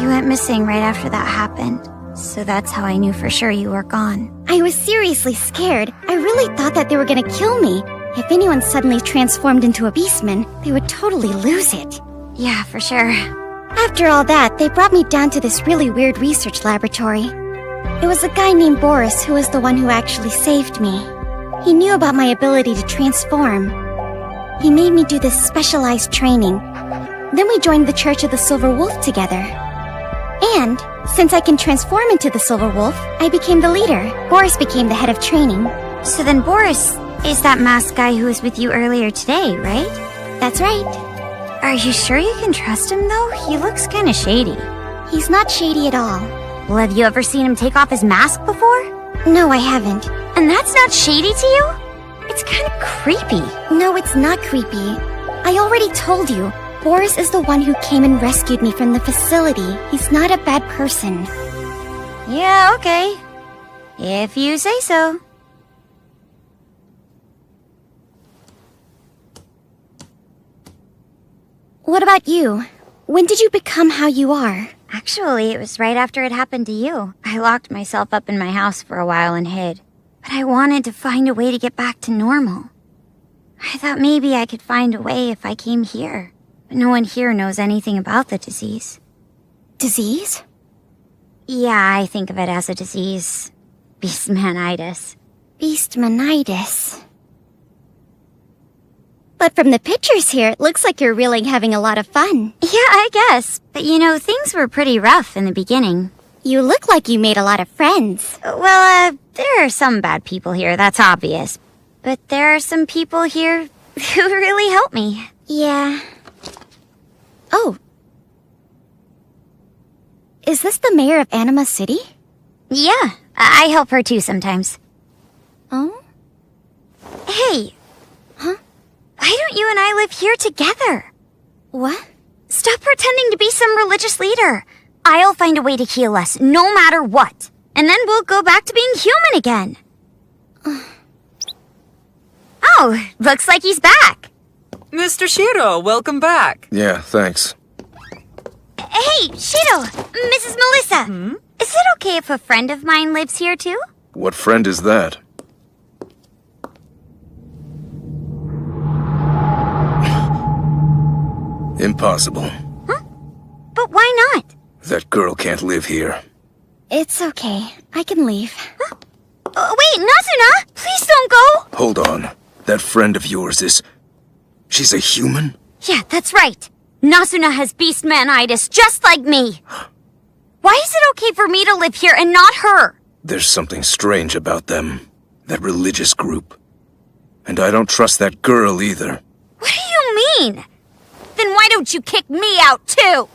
You went missing right after that happened, so that's how I knew for sure you were gone. I was seriously scared. I really thought that they were gonna kill me. If anyone suddenly transformed into a Beastman, they would totally lose it. Yeah, for sure. After all that, they brought me down to this really weird research laboratory. It was a guy named Boris who was the one who actually saved me. He knew about my ability to transform. He made me do this specialized training. Then we joined the Church of the Silver Wolf together. And, since I can transform into the Silver Wolf, I became the leader. Boris became the head of training. So then Boris is that masked guy who was with you earlier today, right? That's right. Are you sure you can trust him, though? He looks kinda shady. He's not shady at all. Well, have you ever seen him take off his mask before? No, I haven't. And that's not shady to you? It's kinda creepy. No, it's not creepy. I already told you. Boris is the one who came and rescued me from the facility. He's not a bad person. Yeah, okay. If you say so. What about you? When did you become how you are? Actually, it was right after it happened to you. I locked myself up in my house for a while and hid. but I wanted to find a way to get back to normal. I thought maybe I could find a way if I came here, but no one here knows anything about the disease. Disease? Yeah, I think of it as a disease. Beastmanitis. Beastmanitis. But from the pictures here, it looks like you're really having a lot of fun. Yeah, I guess. But things were pretty rough in the beginning. You look like you made a lot of friends. Well, there are some bad people here, that's obvious. But there are some people here who really helped me. Yeah. Oh. Is this the mayor of Anima City? Yeah, I help her too sometimes. Oh? Hey. Huh? Why don't you and I live here together? What? Stop pretending to be some religious leader. I'll find a way to heal us, no matter what. And then we'll go back to being human again. Oh, looks like he's back. Mr. Shiro, welcome back. Yeah, thanks. Hey, Shiro, Mrs. Melissa. Is it okay if a friend of mine lives here too? What friend is that? Impossible. Huh? But why not? That girl can't live here. It's okay. I can leave. Huh? Wait, Nazuna! Please don't go! Hold on. That friend of yours is... She's a human? Yeah, that's right. Nazuna has beastmanitis, just like me. Why is it okay for me to live here and not her? There's something strange about them. That religious group. And I don't trust that girl either. What do you mean? Then why don't you kick me out too?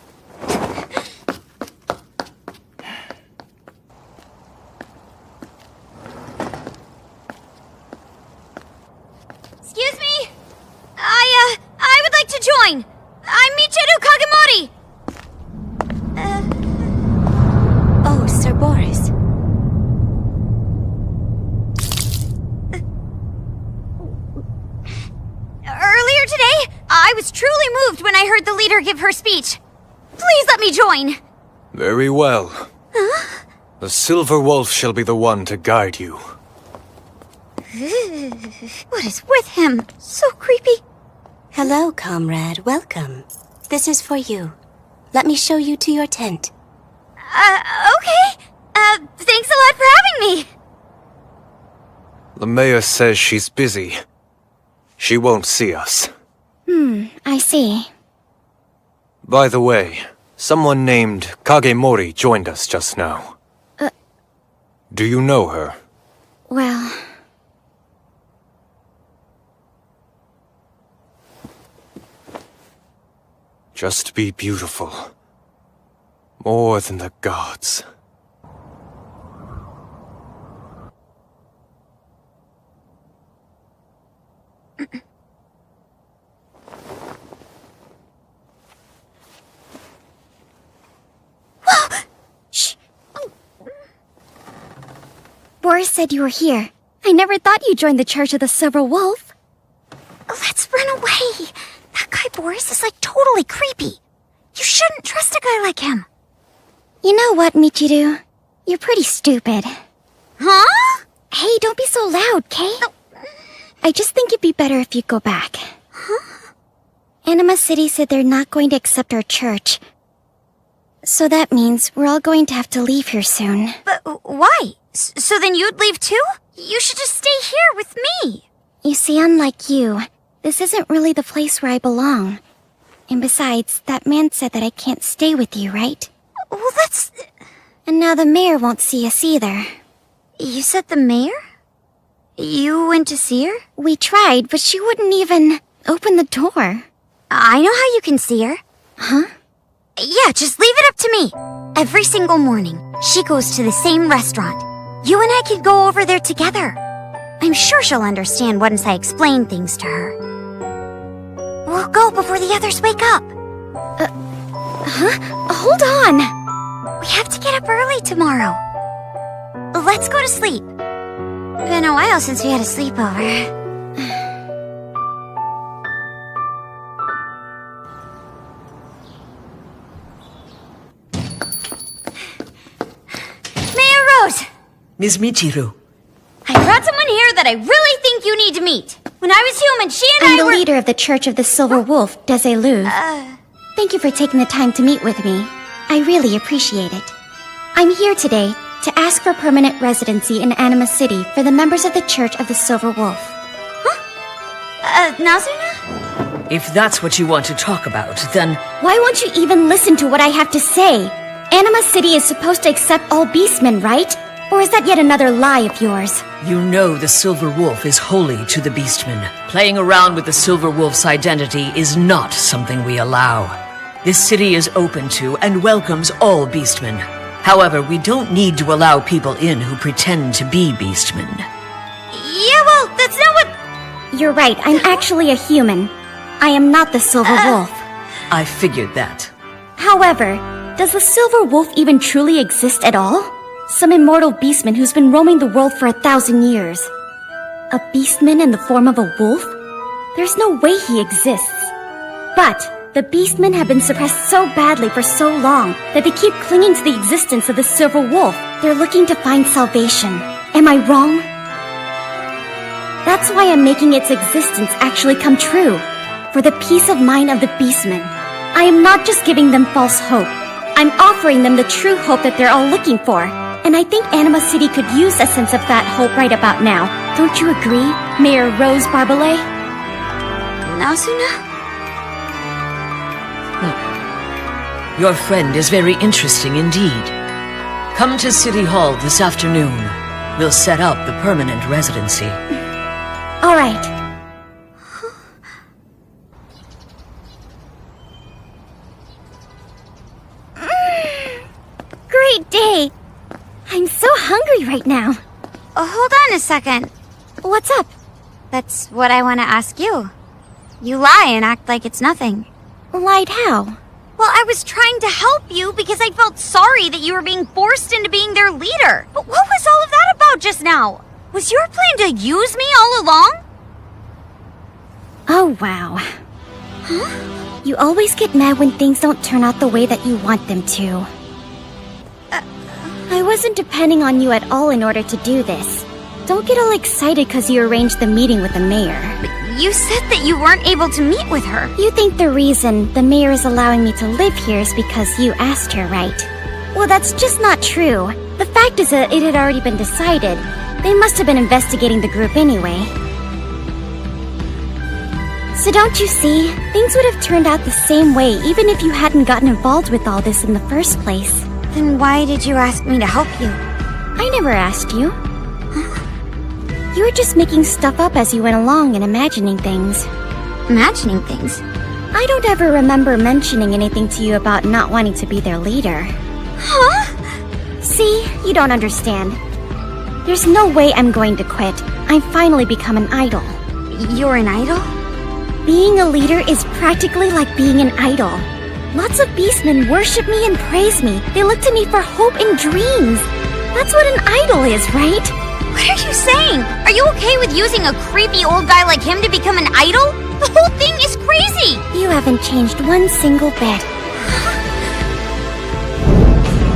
Excuse me? I would like to join. I'm Michiru Kagemori. Oh, Sir Boris. Earlier today, I was truly moved when I heard the leader give her speech. Please let me join. Very well. Huh? The Silver Wolf shall be the one to guide you. What is with him? So creepy. Hello, comrade. Welcome. This is for you. Let me show you to your tent. Okay. Thanks a lot for having me. The mayor says she's busy. She won't see us. I see. By the way, someone named Kagemori joined us just now. Do you know her? Well... Just be beautiful. More than the gods. Shh. Boris said you were here. I never thought you joined the Church of the Silver Wolf. Let's run away. That guy Boris is like totally creepy. You shouldn't trust a guy like him. You know what, Michiru? You're pretty stupid. Huh? Hey, don't be so loud, Kay. I just think it'd be better if you go back. Huh? Anima City said they're not going to accept our church. So that means we're all going to have to leave here soon. But why? So then you'd leave too? You should just stay here with me. You see, unlike you, this isn't really the place where I belong. And besides, that man said that I can't stay with you, right? Well, that's... And now the mayor won't see us either. You said the mayor? You went to see her? We tried, but she wouldn't even open the door. I know how you can see her. Huh? Yeah, just leave it up to me. Every single morning, she goes to the same restaurant. You and I could go over there together. I'm sure she'll understand once I explain things to her. We'll go before the others wake up. Huh? Hold on! We have to get up early tomorrow. Let's go to sleep. Been a while since we had a sleepover. Mayor Rose! Ms. Michiru. I brought I really think you need to meet. When I was human, she and I'm I were— the leader of the Church of the Silver Wolf, Desiluv. Thank you for taking the time to meet with me. I really appreciate it. I'm here today to ask for permanent residency in Anima City for the members of the Church of the Silver Wolf. Nazuna? If that's what you want to talk about, then... Why won't you even listen to what I have to say? Anima City is supposed to accept all Beastmen, right? Or is that yet another lie of yours? You know the Silver Wolf is holy to the Beastmen. Playing around with the Silver Wolf's identity is not something we allow. This city is open to and welcomes all Beastmen. However, we don't need to allow people in who pretend to be Beastmen. Yeah, well, that's not what— You're right, I'm actually a human. I am not the Silver Wolf. I figured that. However, does the Silver Wolf even truly exist at all? Some immortal beastman who's been roaming the world for 1,000 years. A beastman in the form of a wolf? There's no way he exists. But the beastmen have been suppressed so badly for so long that they keep clinging to the existence of the Silver Wolf. They're looking to find salvation. Am I wrong? That's why I'm making its existence actually come true. For the peace of mind of the beastmen. I am not just giving them false hope. I'm offering them the true hope that they're all looking for. And I think Anima City could use a sense of that hope right about now. Don't you agree, Mayor Rose Barbalet? Nazuna? Your friend is very interesting indeed. Come to City Hall this afternoon. We'll set up the permanent residency. All right. Great day. I'm so hungry right now. Hold on a second. What's up? That's what I want to ask you. You lie and act like it's nothing. Lied how? Well, I was trying to help you because I felt sorry that you were being forced into being their leader. But what was all of that about just now? Was your plan to use me all along? Oh, wow. Huh? You always get mad when things don't turn out the way that you want them to. I wasn't depending on you at all in order to do this. Don't get all excited because you arranged the meeting with the mayor. But you said that you weren't able to meet with her. You think the reason the mayor is allowing me to live here is because you asked her, right? Well, that's just not true. The fact is that it had already been decided. They must have been investigating the group anyway. So don't you see? Things would have turned out the same way even if you hadn't gotten involved with all this in the first place. Then why did you ask me to help you? I never asked you. You were just making stuff up as you went along and imagining things. Imagining things? I don't ever remember mentioning anything to you about not wanting to be their leader. Huh? See, you don't understand. There's no way I'm going to quit. I've finally become an idol. You're an idol? Being a leader is practically like being an idol. Lots of beastmen worship me and praise me. They look to me for hope and dreams. That's what an idol is, right? What are you saying? Are you okay with using a creepy old guy like him to become an idol? The whole thing is crazy! You haven't changed one single bit.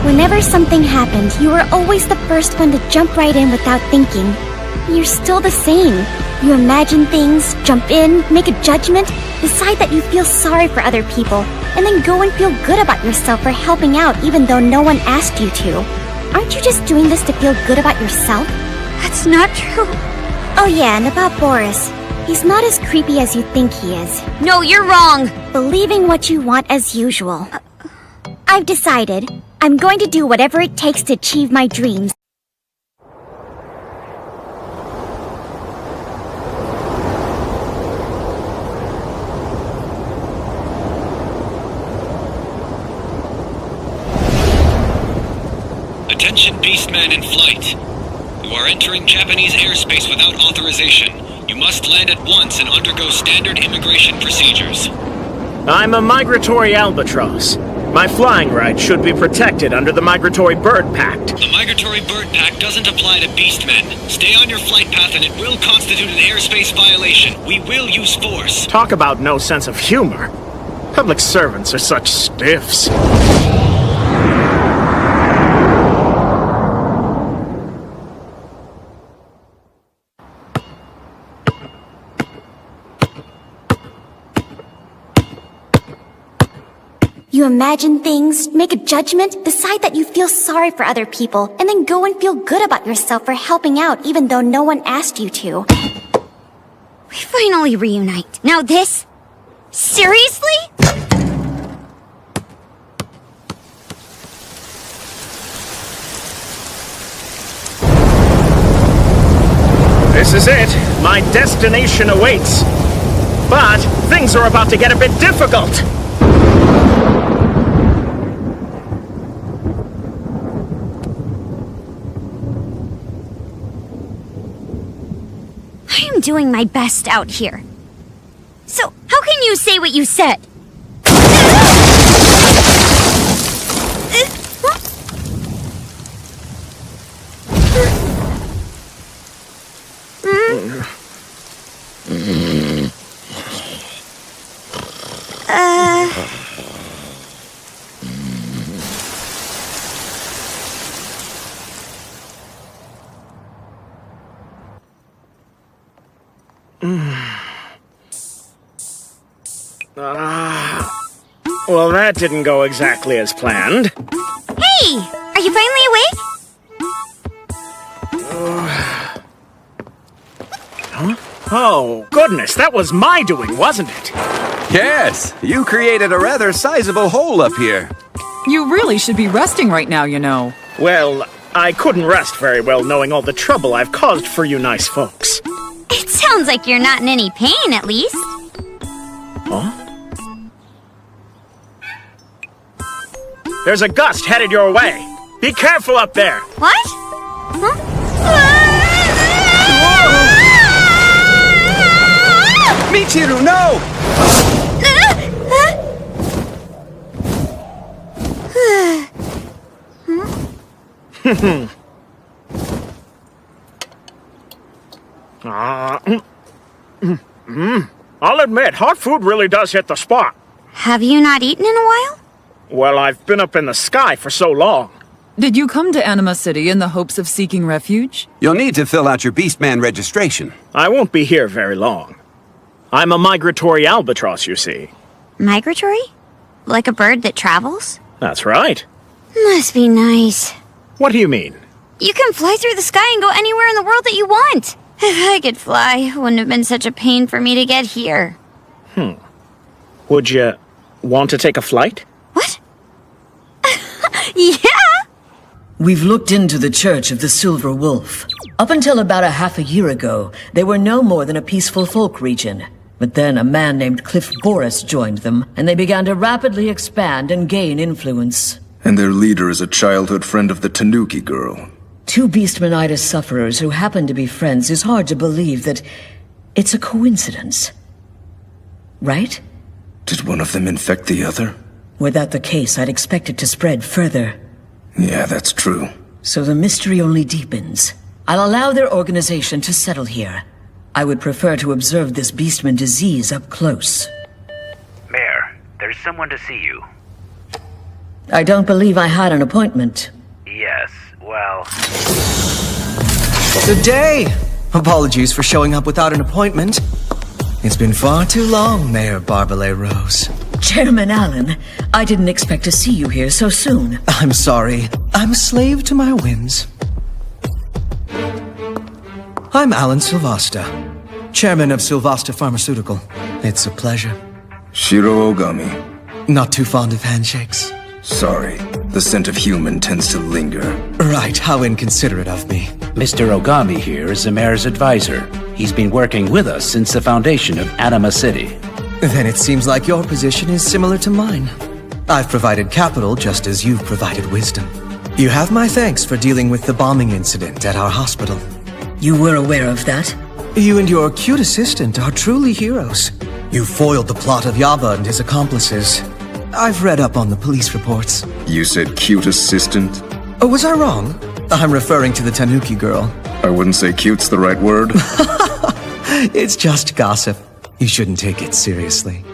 Whenever something happened, you were always the first one to jump right in without thinking. You're still the same. You imagine things, jump in, make a judgment, decide that you feel sorry for other people, and then go and feel good about yourself for helping out even though no one asked you to. Aren't you just doing this to feel good about yourself? That's not true. Oh yeah, and about Boris. He's not as creepy as you think he is. No, you're wrong. Believing what you want as usual. I've decided. I'm going to do whatever it takes to achieve my dreams. Attention Beastmen in flight. You are entering Japanese airspace without authorization. You must land at once and undergo standard immigration procedures. I'm a migratory albatross. My flying right should be protected under the Migratory Bird Pact. The Migratory Bird Pact doesn't apply to Beastmen. Stay on your flight path and it will constitute an airspace violation. We will use force. Talk about no sense of humor. Public servants are such stiffs. You imagine things, make a judgment, decide that you feel sorry for other people, and then go and feel good about yourself for helping out even though no one asked you to. We finally reunite. Now this? Seriously? This is it. My destination awaits. But things are about to get a bit difficult. I am doing my best out here. So, how can you say what you said? Well, that didn't go exactly as planned. Hey! Are you finally awake? Huh? Oh, goodness, that was my doing, wasn't it? Yes, you created a rather sizable hole up here. You really should be resting right now, you know. Well, I couldn't rest very well knowing all the trouble I've caused for you nice folks. It sounds like you're not in any pain, at least. Huh? There's a gust headed your way. Be careful up there. What? Huh? Michiru, no! I'll admit, hot food really does hit the spot. Have you not eaten in a while? Well, I've been up in the sky for so long. Did you come to Anima City in the hopes of seeking refuge? You'll need to fill out your Beastman registration. I won't be here very long. I'm a migratory albatross, you see. Migratory? Like a bird that travels? That's right. Must be nice. What do you mean? You can fly through the sky and go anywhere in the world that you want. If I could fly, it wouldn't have been such a pain for me to get here. Would you want to take a flight? Yeah! We've looked into the Church of the Silver Wolf. Up until about a half a year ago, they were no more than a peaceful folk region. But then a man named Cliff Boris joined them, and they began to rapidly expand and gain influence. And their leader is a childhood friend of the Tanuki girl. Two Beastmanitis sufferers who happen to be friends is hard to believe that it's a coincidence. Right? Did one of them infect the other? Were that the case, I'd expect it to spread further. Yeah, that's true. So the mystery only deepens. I'll allow their organization to settle here. I would prefer to observe this Beastman disease up close. Mayor, there's someone to see you. I don't believe I had an appointment. Yes, well... Good day! Apologies for showing up without an appointment. It's been far too long, Mayor Barbalet Rose. Chairman Allen, I didn't expect to see you here so soon. I'm sorry. I'm a slave to my whims. I'm Alan Silvasta, chairman of Silvasta Pharmaceutical. It's a pleasure. Shiro Ogami. Not too fond of handshakes? Sorry. The scent of human tends to linger. Right, how inconsiderate of me. Mr. Ogami here is the mayor's advisor. He's been working with us since the foundation of Anima City. Then it seems like your position is similar to mine. I've provided capital just as you've provided wisdom. You have my thanks for dealing with the bombing incident at our hospital. You were aware of that? You and your cute assistant are truly heroes. You foiled the plot of Yaba and his accomplices. I've read up on the police reports. You said cute assistant? Oh, was I wrong? I'm referring to the Tanuki girl. I wouldn't say cute's the right word. It's just gossip. You shouldn't take it seriously.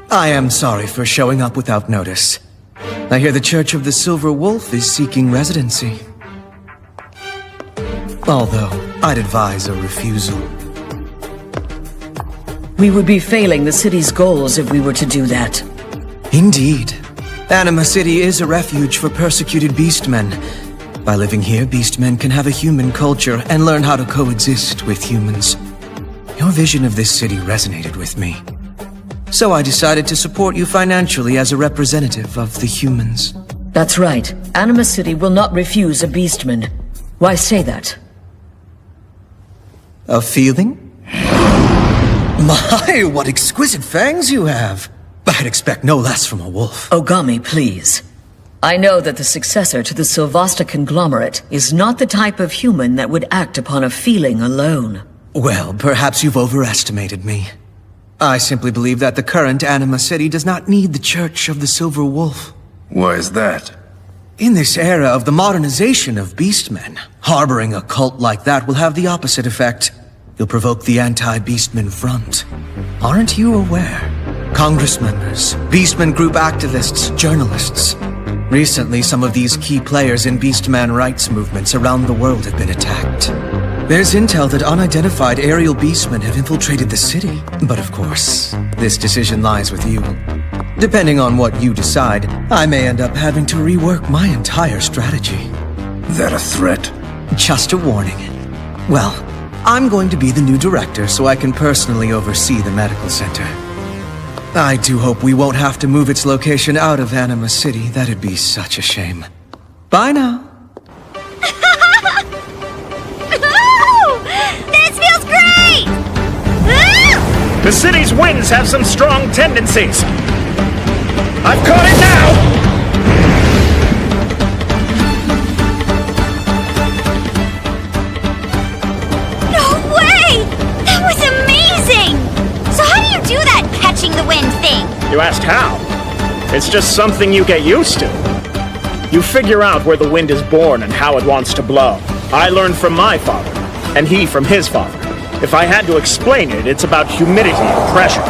I am sorry for showing up without notice. I hear the Church of the Silver Wolf is seeking residency. Although, I'd advise a refusal. We would be failing the city's goals if we were to do that. Indeed. Anima City is a refuge for persecuted beastmen. By living here, beastmen can have a human culture and learn how to coexist with humans. Your vision of this city resonated with me. So I decided to support you financially as a representative of the humans. That's right. Anima City will not refuse a beastman. Why say that? A feeling? My, what exquisite fangs you have! I'd expect no less from a wolf. Ogami, please. I know that the successor to the Sylvasta conglomerate is not the type of human that would act upon a feeling alone. Well, perhaps you've overestimated me. I simply believe that the current Anima City does not need the Church of the Silver Wolf. Why is that? In this era of the modernization of beastmen, harboring a cult like that will have the opposite effect. You'll provoke the anti-beastman front. Aren't you aware? Congress members, beastman group activists, journalists. Recently, some of these key players in beastman rights movements around the world have been attacked. There's intel that unidentified aerial beastmen have infiltrated the city. But of course, this decision lies with you. Depending on what you decide, I may end up having to rework my entire strategy. That a threat? Just a warning. Well, I'm going to be the new director so I can personally oversee the medical center. I do hope we won't have to move its location out of Anima City. That'd be such a shame. Bye now. This feels great! The city's winds have some strong tendencies. I've caught it now! No way! That was amazing! So how do you do that catching the wind thing? You asked how? It's just something you get used to. You figure out where the wind is born and how it wants to blow. I learned from my father, and he from his father. If I had to explain it, it's about humidity and pressure.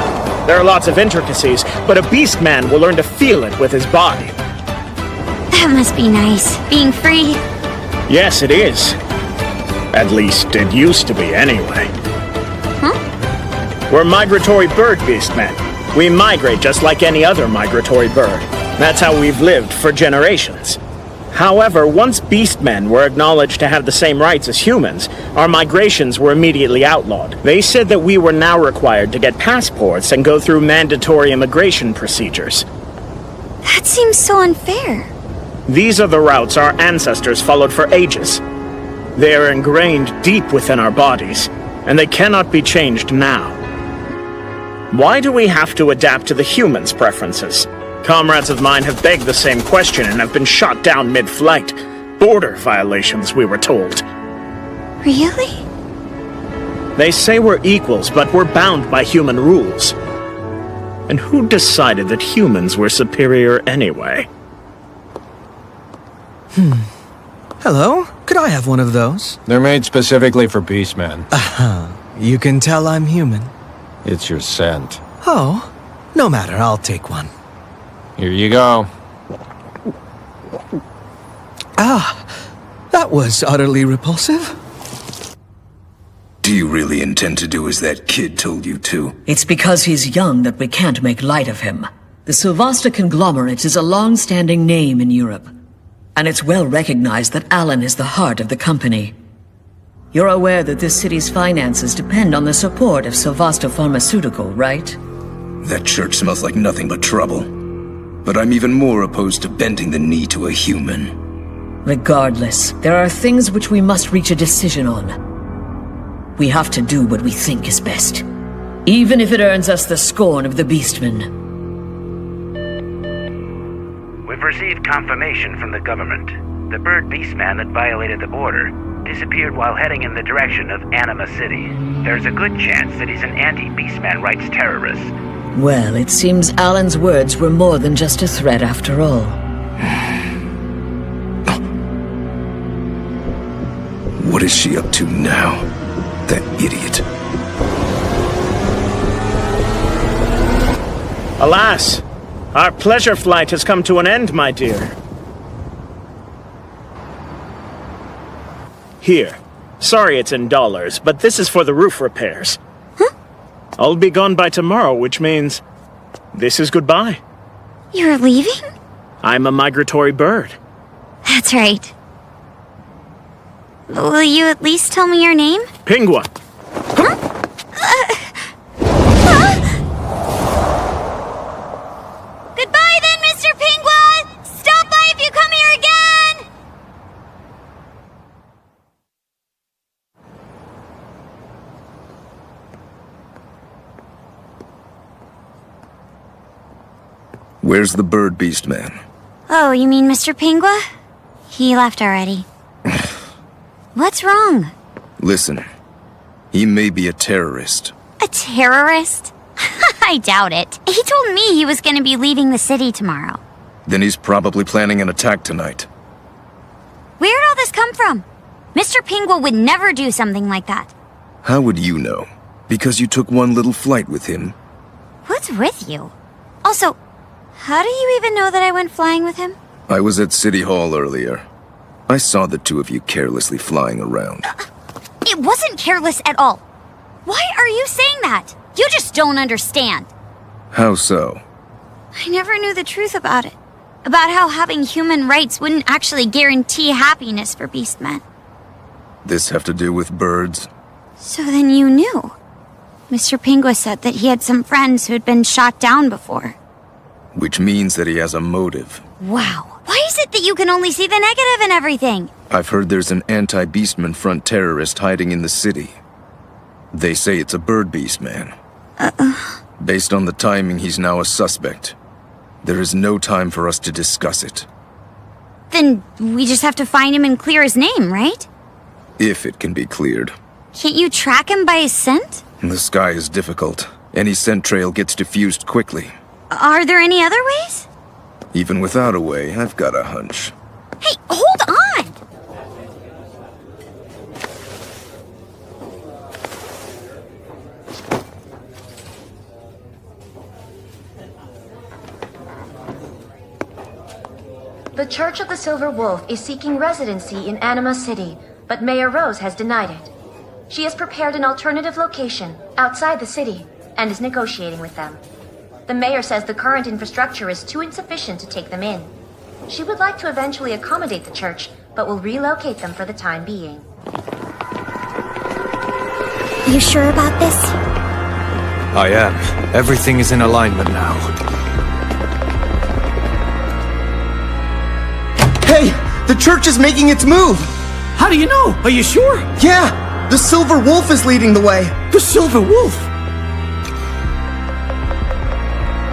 There are lots of intricacies, but a beastman will learn to feel it with his body. That must be nice, being free. Yes, it is. At least, it used to be anyway. Huh? We're migratory bird beastmen. We migrate just like any other migratory bird. That's how we've lived for generations. However, once beastmen were acknowledged to have the same rights as humans, our migrations were immediately outlawed. They said that we were now required to get passports and go through mandatory immigration procedures. That seems so unfair. These are the routes our ancestors followed for ages. They are ingrained deep within our bodies, and they cannot be changed now. Why do we have to adapt to the humans' preferences? Comrades of mine have begged the same question and have been shot down mid-flight. Border violations, we were told. Really? They say we're equals, but we're bound by human rules. And who decided that humans were superior anyway? Hello? Could I have one of those? They're made specifically for beastmen. You can tell I'm human. It's your scent. Oh, no matter, I'll take one. Here you go. That was utterly repulsive. Do you really intend to do as that kid told you to? It's because he's young that we can't make light of him. The Sylvasta conglomerate is a long-standing name in Europe, and it's well recognized that Alan is the heart of the company. You're aware that this city's finances depend on the support of Sylvasta Pharmaceutical, right? That church smells like nothing but trouble. But I'm even more opposed to bending the knee to a human. Regardless, there are things which we must reach a decision on. We have to do what we think is best, even if it earns us the scorn of the Beastmen. We've received confirmation from the government. The bird beastman that violated the border disappeared while heading in the direction of Anima City. There's a good chance that he's an anti-beastman rights terrorist. Well, it seems Alan's words were more than just a threat after all. What is she up to now? That idiot. Alas, our pleasure flight has come to an end, my dear. Here. Sorry it's in dollars, but this is for the roof repairs. I'll be gone by tomorrow, which means this is goodbye. You're leaving? I'm a migratory bird. That's right. Will you at least tell me your name? Penguin. Goodbye then, Mr. Penguin! Stop by if you come here again! Where's the bird Beastman? Oh, you mean Mr. Penguin? He left already. What's wrong? Listen, he may be a terrorist. A terrorist? I doubt it. He told me he was gonna be leaving the city tomorrow. Then he's probably planning an attack tonight. Where'd all this come from? Mr. Penguin would never do something like that. How would you know? Because you took one little flight with him? What's with you? Also, how do you even know that I went flying with him? I was at City Hall earlier. I saw the two of you carelessly flying around. It wasn't careless at all. Why are you saying that? You just don't understand. How so? I never knew the truth about it. About how having human rights wouldn't actually guarantee happiness for Beastmen. This have to do with birds? So then you knew. Mr. Penguin said that he had some friends who had been shot down before. Which means that he has a motive. Wow. Why is it that you can only see the negative in everything? I've heard there's an anti-Beastman front terrorist hiding in the city. They say it's a bird Beastman. Based on the timing, he's now a suspect. There is no time for us to discuss it. Then we just have to find him and clear his name, right? If it can be cleared. Can't you track him by his scent? The sky is difficult. Any scent trail gets diffused quickly. Are there any other ways? Even without a way, I've got a hunch. Hey, hold on! The Church of the Silver Wolf is seeking residency in Anima City, but Mayor Rose has denied it. She has prepared an alternative location outside the city and is negotiating with them. The mayor says the current infrastructure is too insufficient to take them in. She would like to eventually accommodate the church, but will relocate them for the time being. You sure about this? I am. Everything is in alignment now. Hey! The church is making its move! How do you know? Are you sure? Yeah! The Silver Wolf is leading the way! The Silver Wolf?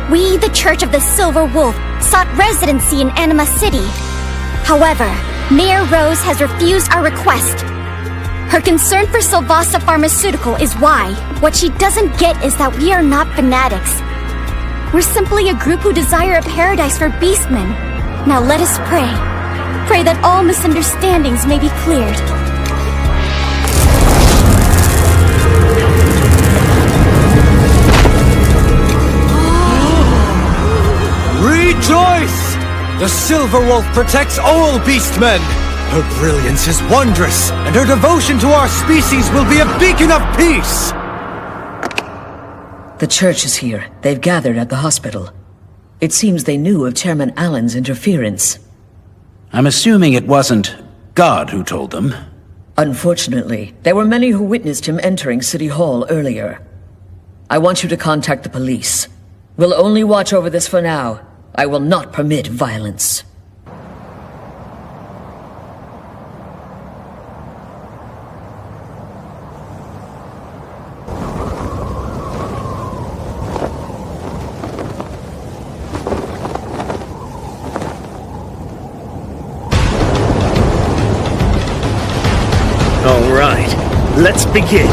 We, the Church of the Silver Wolf, sought residency in Anima City. However, Mayor Rose has refused our request. Her concern for Sylvasta Pharmaceutical is why. What she doesn't get is that we are not fanatics. We're simply a group who desire a paradise for Beastmen. Now let us pray. Pray that all misunderstandings may be cleared. Rejoice! The Silver Wolf protects all Beastmen! Her brilliance is wondrous, and her devotion to our species will be a beacon of peace! The church is here. They've gathered at the hospital. It seems they knew of Chairman Allen's interference. I'm assuming it wasn't God who told them. Unfortunately, there were many who witnessed him entering City Hall earlier. I want you to contact the police. We'll only watch over this for now. I will not permit violence. All right, let's begin.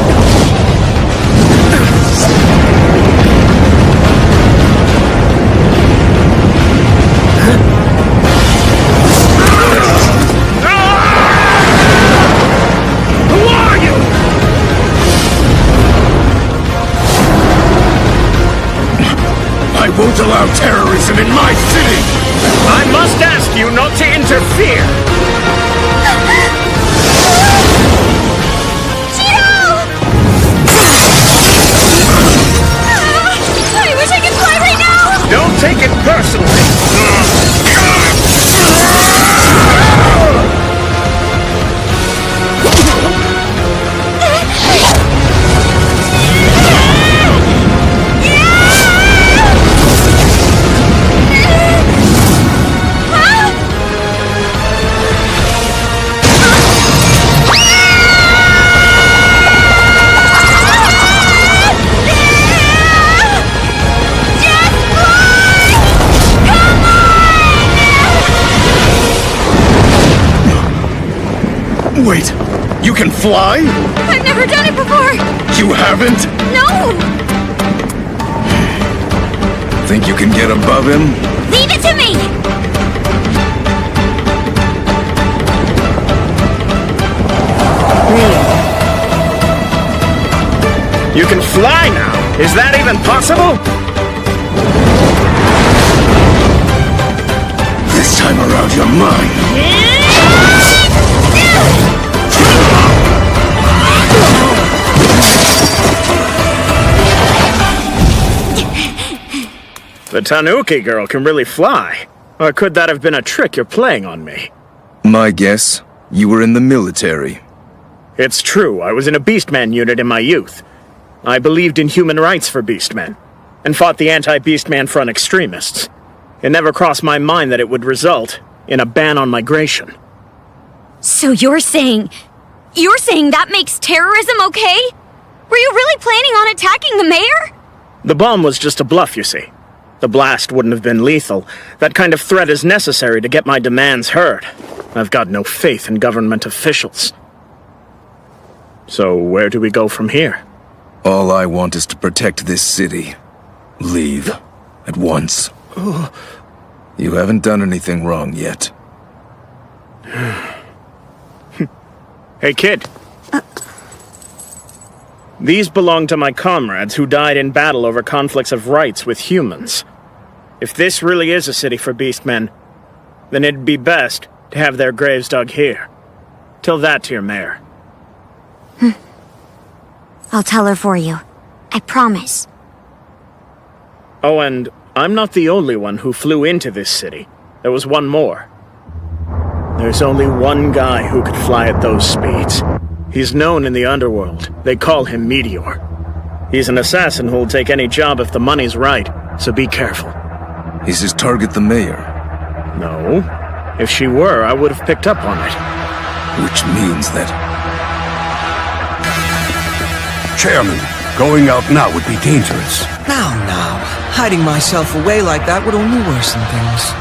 I won't allow terrorism in my city! I must ask you not to interfere! I wish I could fly right now! Don't take it personally! Wait, you can fly? I've never done it before! You haven't? No! Think you can get above him? Leave it to me! You can fly now! Is that even possible? This time around, you're mine! The Tanuki girl can really fly. Or could that have been a trick you're playing on me? My guess, you were in the military. It's true, I was in a Beastman unit in my youth. I believed in human rights for Beastmen, and fought the anti-Beastman Front extremists. It never crossed my mind that it would result in a ban on migration. So you're saying that makes terrorism okay? Were you really planning on attacking the mayor? The bomb was just a bluff, you see. The blast wouldn't have been lethal. That kind of threat is necessary to get my demands heard. I've got no faith in government officials. So where do we go from here? All I want is to protect this city. Leave. At once. You haven't done anything wrong yet. Hey, kid. These belong to my comrades who died in battle over conflicts of rights with humans. If this really is a city for Beastmen, then it'd be best to have their graves dug here. Tell that to your mayor. I'll tell her for you. I promise. Oh, and I'm not the only one who flew into this city. There was one more. There's only one guy who could fly at those speeds. He's known in the underworld. They call him Meteor. He's an assassin who'll take any job if the money's right, so be careful. Is his target the mayor? No. If she were, I would have picked up on it. Which means that... Chairman, going out now would be dangerous. Now. Hiding myself away like that would only worsen things.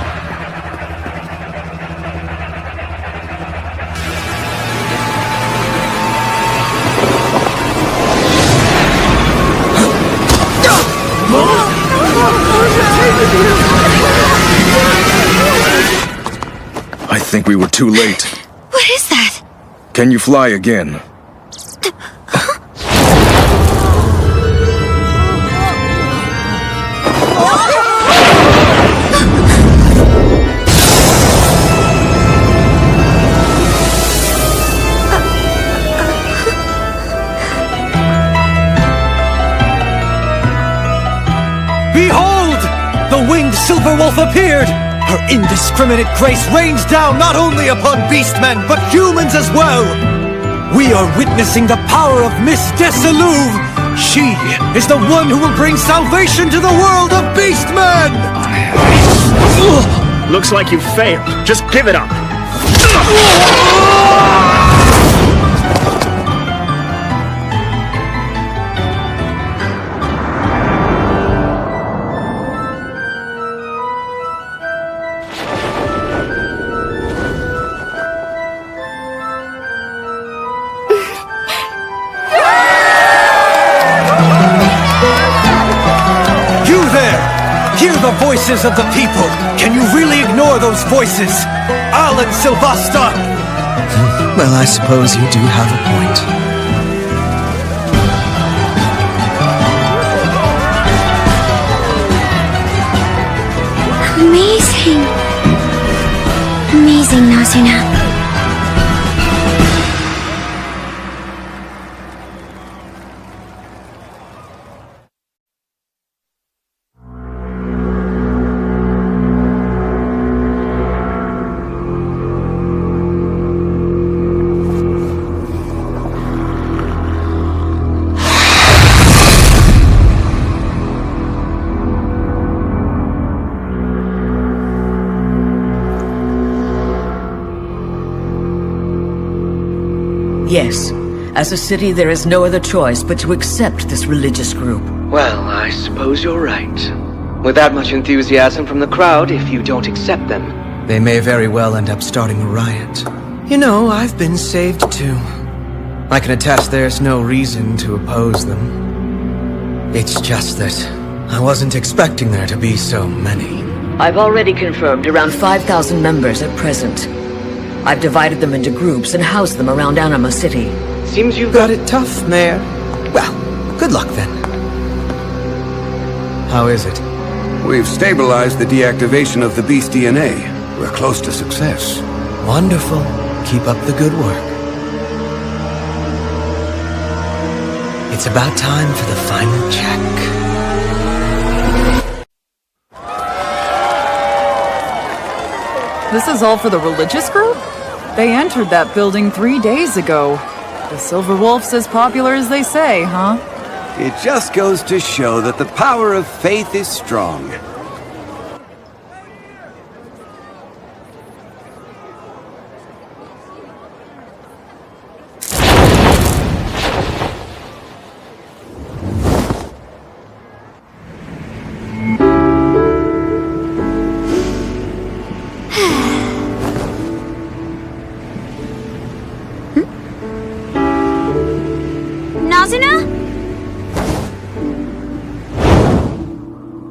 I think we were too late. What is that? Can you fly again? Behold! The winged silver wolf appeared! Her indiscriminate grace rains down not only upon beastmen, but humans as well! We are witnessing the power of Miss Desalouve! She is the one who will bring salvation to the world of beastmen! Looks like you failed. Just give it up. Hear the voices of the people! Can you really ignore those voices? Alan Silvasta! Well, I suppose you do have a point. Amazing. Amazing, Nazuna. Yes. As a city, there is no other choice but to accept this religious group. Well, I suppose you're right. With that much enthusiasm from the crowd, if you don't accept them, they may very well end up starting a riot. You know, I've been saved too. I can attest there's no reason to oppose them. It's just that I wasn't expecting there to be so many. I've already confirmed around 5,000 members at present. I've divided them into groups and housed them around Anima City. Seems you've got it tough, Mayor. Well, good luck then. How is it? We've stabilized the deactivation of the beast DNA. We're close to success. Wonderful. Keep up the good work. It's about time for the final check. This is all for the religious group? They entered that building 3 days ago. The Silver Wolf's as popular as they say, huh? It just goes to show that the power of faith is strong. Nazuna?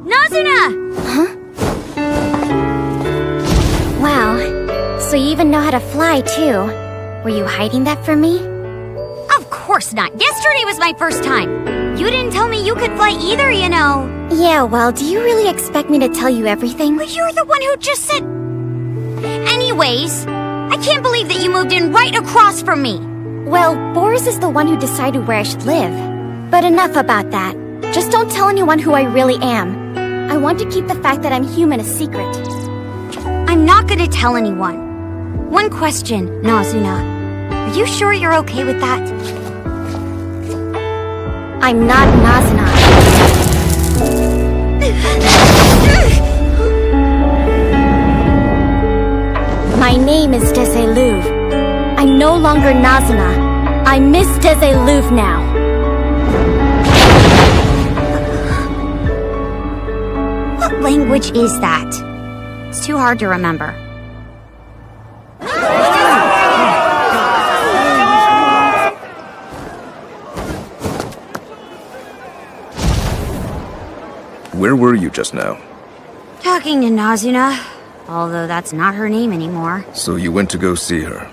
Nazuna! Huh? Wow. So you even know how to fly, too. Were you hiding that from me? Of course not. Yesterday was my first time. You didn't tell me you could fly either, you know. Yeah, well, do you really expect me to tell you everything? But you're the one who just said... Anyways, I can't believe that you moved in right across from me. Well, Boris is the one who decided where I should live. But enough about that. Just don't tell anyone who I really am. I want to keep the fact that I'm human a secret. I'm not gonna tell anyone. One question, Nazuna. Are you sure you're okay with that? I'm not Nazuna. My name is Deseluv. I'm no longer Nazuna. I'm Miss Deseluv now. What language is that? It's too hard to remember. Where were you just now? Talking to Nazuna. Although that's not her name anymore. So you went to go see her?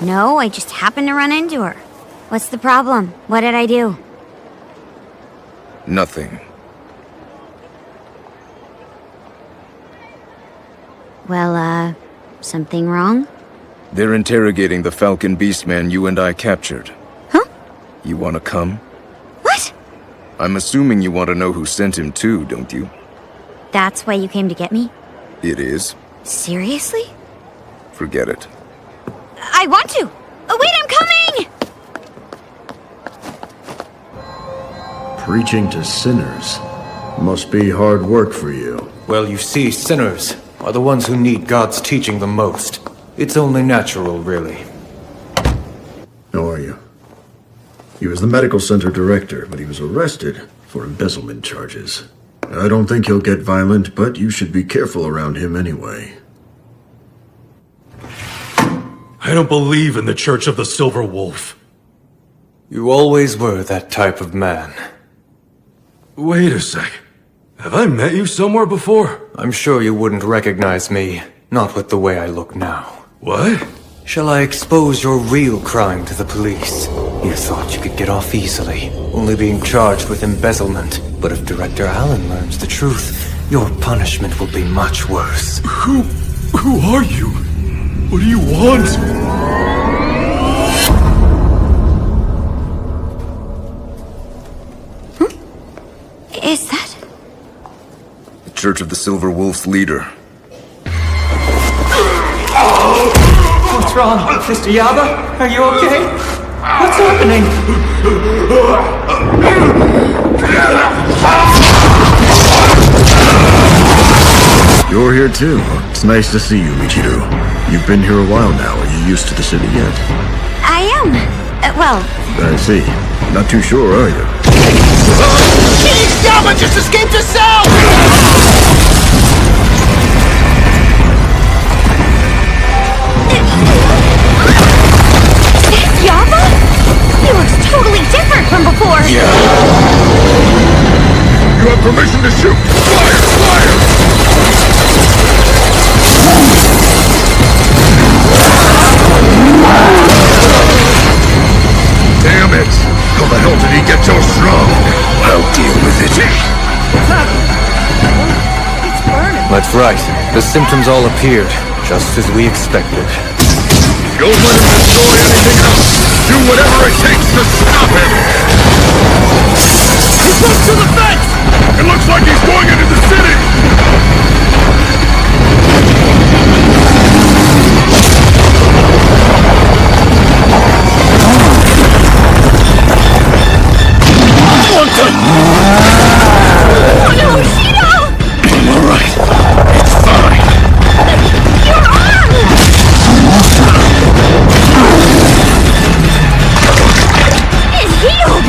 No, I just happened to run into her. What's the problem? What did I do? Nothing. Well, something wrong? They're interrogating the Falcon Beastman you and I captured. Huh? You wanna come? What? I'm assuming you want to know who sent him too, don't you? That's why you came to get me? It is. Seriously? Forget it. I want to! Oh, wait, I'm coming! Preaching to sinners must be hard work for you. Well, you see, sinners are the ones who need God's teaching the most. It's only natural, really. How are you? He was the medical center director, but he was arrested for embezzlement charges. I don't think he'll get violent, but you should be careful around him anyway. I don't believe in the Church of the Silver Wolf. You always were that type of man. Wait a sec. Have I met you somewhere before? I'm sure you wouldn't recognize me, not with the way I look now. What? Shall I expose your real crime to the police? You thought you could get off easily, only being charged with embezzlement. But if Director Allen learns the truth, your punishment will be much worse. Who are you? What do you want? Is that... The Church of the Silver Wolf's leader. What's wrong, Mr. Yaba? Are you okay? What's happening? You're here too. It's nice to see you, Michiru. You've been here a while now. Are you used to the city yet? I am. Well... I see. Not too sure, are you? Yaba just escaped a cell! Permission to shoot! Fire! Fire! Damn it! How the hell did he get so strong? I'll deal with it. That's right. The symptoms all appeared, just as we expected. Don't let him destroy anything else! Do whatever it takes to stop him! He's close to the fence! It looks like he's going into the city! Oh no, Shido! I'm alright. It's fine. Your arm! It's healed!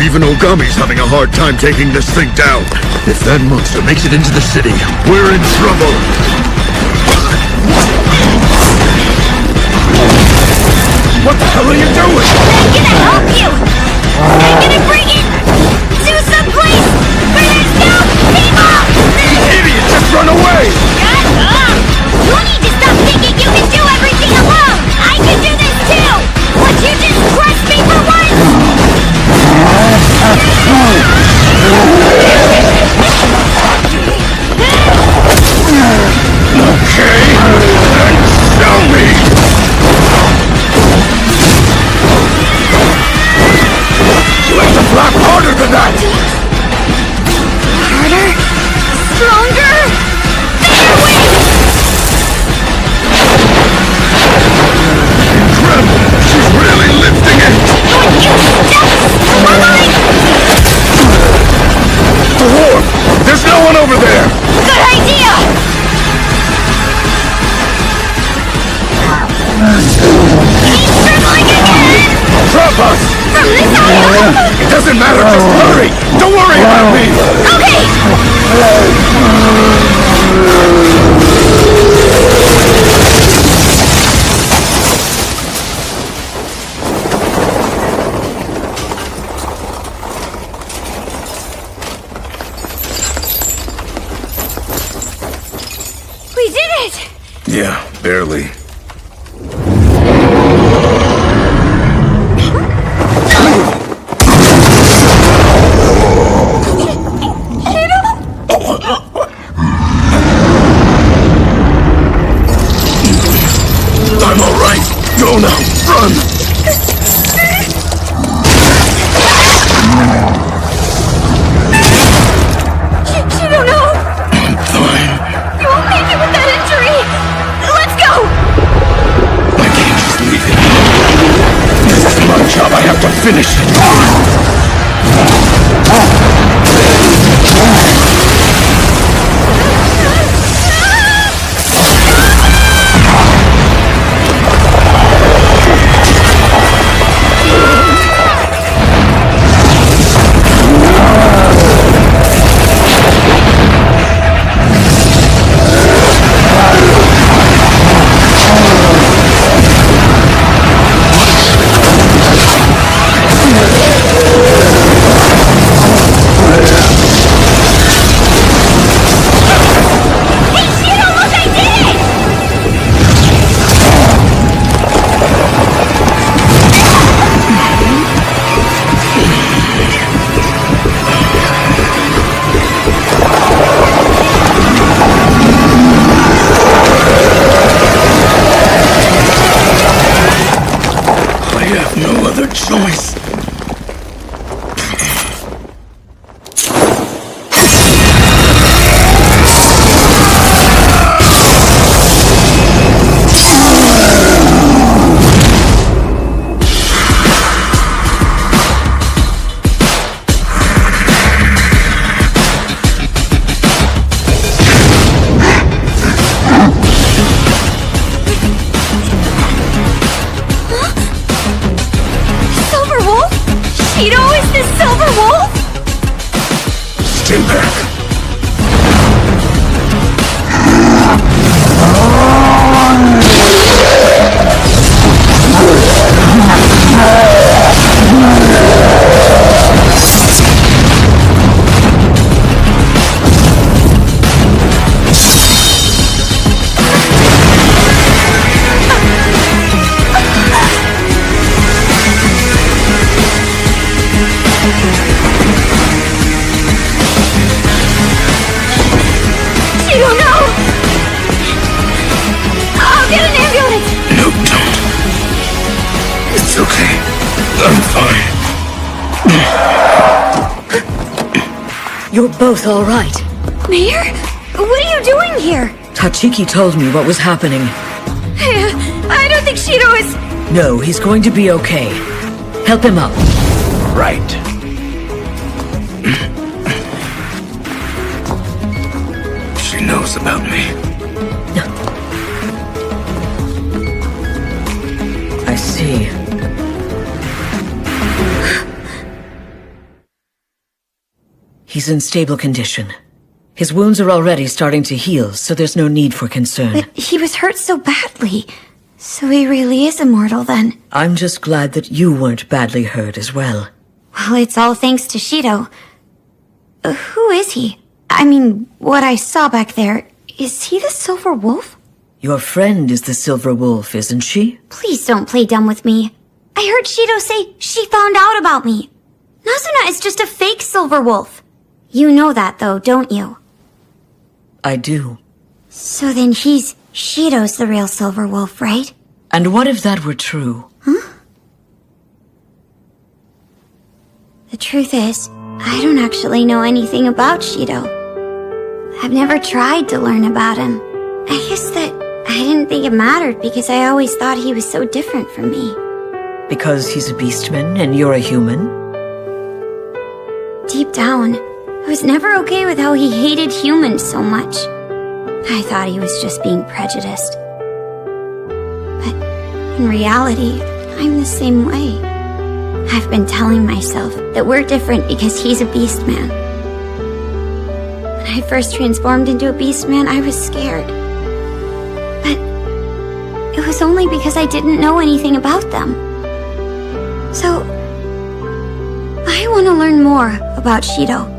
Even Ogami's having a hard time taking this thing down. If that monster makes it into the city, we're in trouble. What the hell are you doing? I'm gonna help you! I'm gonna bring it to some place where there's no people! Idiot, just run away! Shut up! You need to stop thinking you can do everything alone! I can do this too! Would you just trust me for once? Okay, then show me! You have to flap harder than that! Harder? Stronger? Bigger wings! Incredible! She's really lifting it! The wharf! There's no one over there! Good idea! He's trembling again! Drop us! From this side! It doesn't matter, just hurry! Don't worry about me! Okay! We did it! Yeah, barely. I'm alright! Go now! Run! Shido, no! I'm fine. You won't make it with that injury! Let's go! I can't just leave it. This is my job. I have to finish it. Choice. Stay back. You're both all right. Mayor? What are you doing here? Tachiki told me what was happening. I don't think Shido is... No, he's going to be okay. Help him up. Right. She knows about me. I see. He's in stable condition. His wounds are already starting to heal, so there's no need for concern. But he was hurt so badly. So he really is immortal then. I'm just glad that you weren't badly hurt as well. Well, it's all thanks to Shido. Who is he? I mean, what I saw back there, is he the Silver Wolf? Your friend is the Silver Wolf, isn't she? Please don't play dumb with me. I heard Shido say she found out about me. Nazuna is just a fake Silver Wolf. You know that though, don't you? I do. So then Shido's the real Silver Wolf, right? And what if that were true? Huh? The truth is, I don't actually know anything about Shido. I've never tried to learn about him. I guess that I didn't think it mattered because I always thought he was so different from me. Because he's a beastman and you're a human? Deep down, I was never okay with how he hated humans so much. I thought he was just being prejudiced. But in reality, I'm the same way. I've been telling myself that we're different because he's a beastman. When I first transformed into a beastman, I was scared. But it was only because I didn't know anything about them. So, I want to learn more about Shido.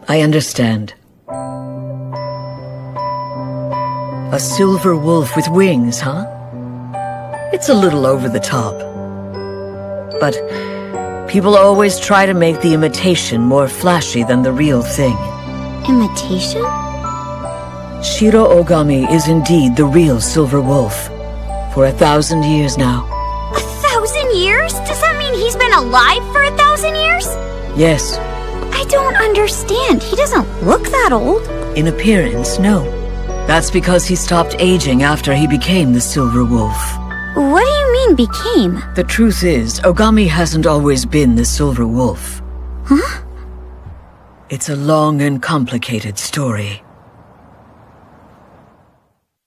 I understand. A silver wolf with wings, huh? It's a little over the top. But people always try to make the imitation more flashy than the real thing. Imitation? Shiro Ogami is indeed the real Silver Wolf. For 1,000 years now. 1,000 years? Does that mean he's been alive for 1,000 years? Yes. I don't understand. He doesn't look that old. In appearance, no. That's because he stopped aging after he became the Silver Wolf. What do you mean, became? The truth is, Ogami hasn't always been the Silver Wolf. Huh? It's a long and complicated story.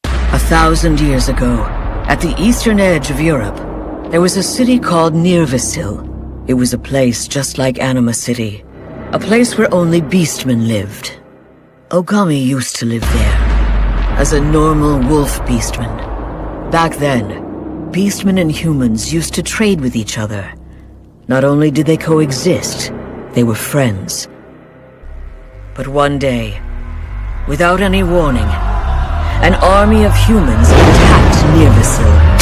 1,000 years ago, at the eastern edge of Europe, there was a city called Nirvasil. It was a place just like Anima City. A place where only beastmen lived. Ogami used to live there, as a normal wolf beastman. Back then, beastmen and humans used to trade with each other. Not only did they coexist, they were friends. But one day, without any warning, an army of humans attacked Nirvasil.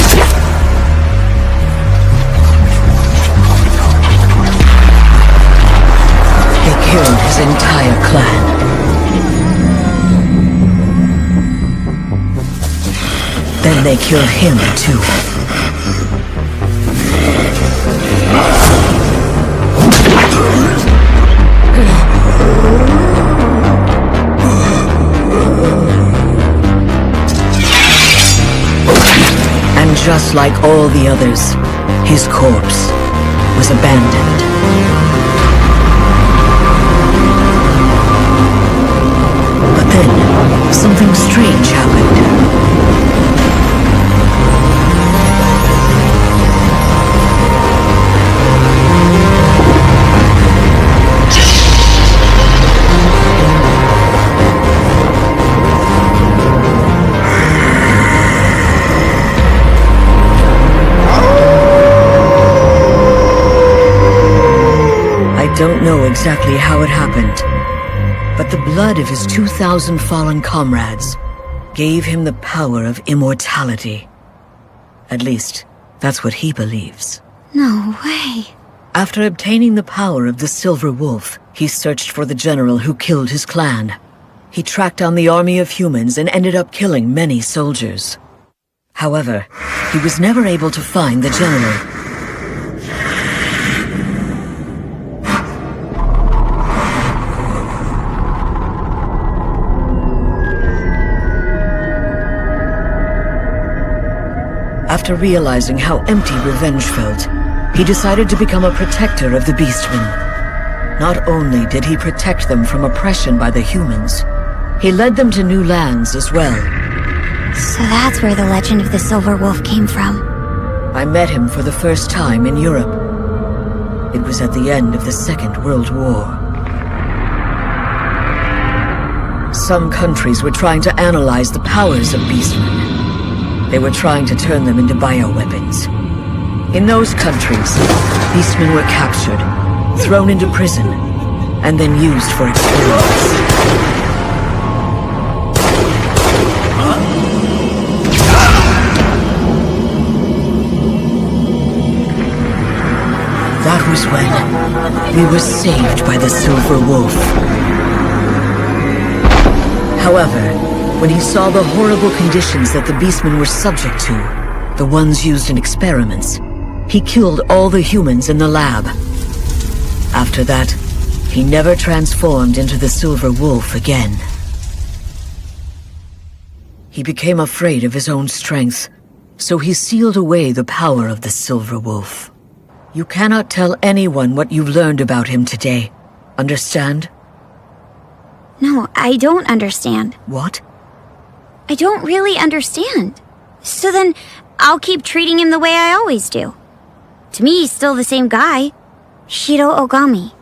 They killed his entire clan. Then they killed him too. And just like all the others, his corpse was abandoned. But then, something strange happened. I don't know exactly how it happened, but the blood of his 2,000 fallen comrades gave him the power of immortality. At least, that's what he believes. No way. After obtaining the power of the Silver Wolf, he searched for the general who killed his clan. He tracked down the army of humans and ended up killing many soldiers. However, he was never able to find the general. After realizing how empty revenge felt, he decided to become a protector of the Beastmen. Not only did he protect them from oppression by the humans, he led them to new lands as well. So that's where the legend of the Silver Wolf came from. I met him for the first time in Europe. It was at the end of the Second World War. Some countries were trying to analyze the powers of Beastmen. They were trying to turn them into bioweapons. In those countries, Beastmen were captured, thrown into prison, and then used for experiments. That was when we were saved by the Silver Wolf. However, when he saw the horrible conditions that the Beastmen were subject to, the ones used in experiments, he killed all the humans in the lab. After that, he never transformed into the Silver Wolf again. He became afraid of his own strength, so he sealed away the power of the Silver Wolf. You cannot tell anyone what you've learned about him today. Understand? No, I don't understand. What? I don't really understand. So then, I'll keep treating him the way I always do. To me, he's still the same guy. Shiro Ogami.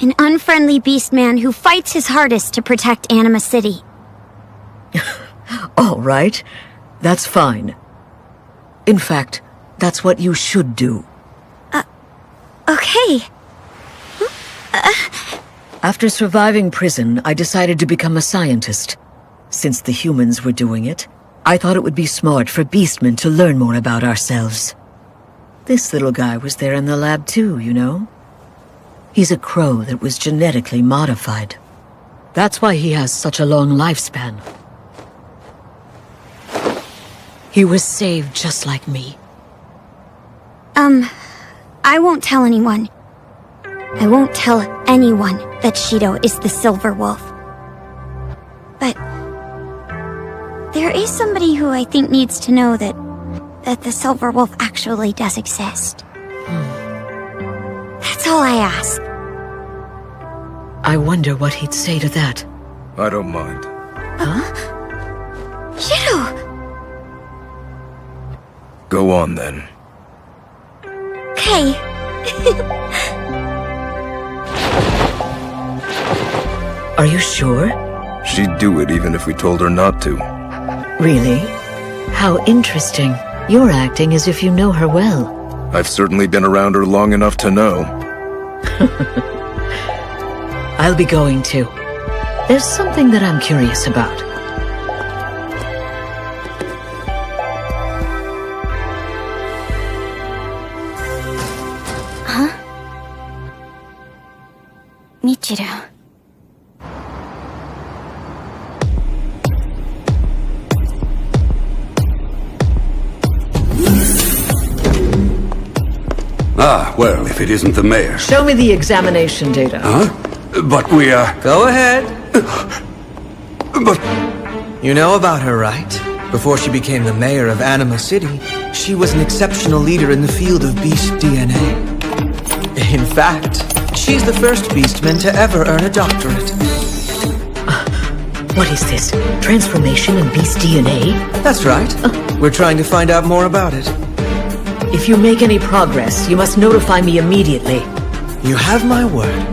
An unfriendly beast man who fights his hardest to protect Anima City. All right. That's fine. In fact, that's what you should do. Okay. After surviving prison, I decided to become a scientist. Since the humans were doing it, I thought it would be smart for Beastmen to learn more about ourselves. This little guy was there in the lab too, you know? He's a crow that was genetically modified. That's why he has such a long lifespan. He was saved just like me. I won't tell anyone. I won't tell anyone that Shido is the Silver Wolf. But there is somebody who I think needs to know that the Silver Wolf actually does exist. That's all I ask. I wonder what he'd say to that. I don't mind. Huh? Shido! Go on then. Okay. Are you sure? She'd do it even if we told her not to. Really? How interesting. You're acting as if you know her well. I've certainly been around her long enough to know. I'll be going too. There's something that I'm curious about. Huh? Michiru. Ah, well, if it isn't the mayor. Show me the examination data. Huh? But we, Go ahead. But... You know about her, right? Before she became the mayor of Anima City, she was an exceptional leader in the field of beast DNA. In fact, she's the first Beastman to ever earn a doctorate. What is this? Transformation in beast DNA? That's right. We're trying to find out more about it. If you make any progress, you must notify me immediately. You have my word.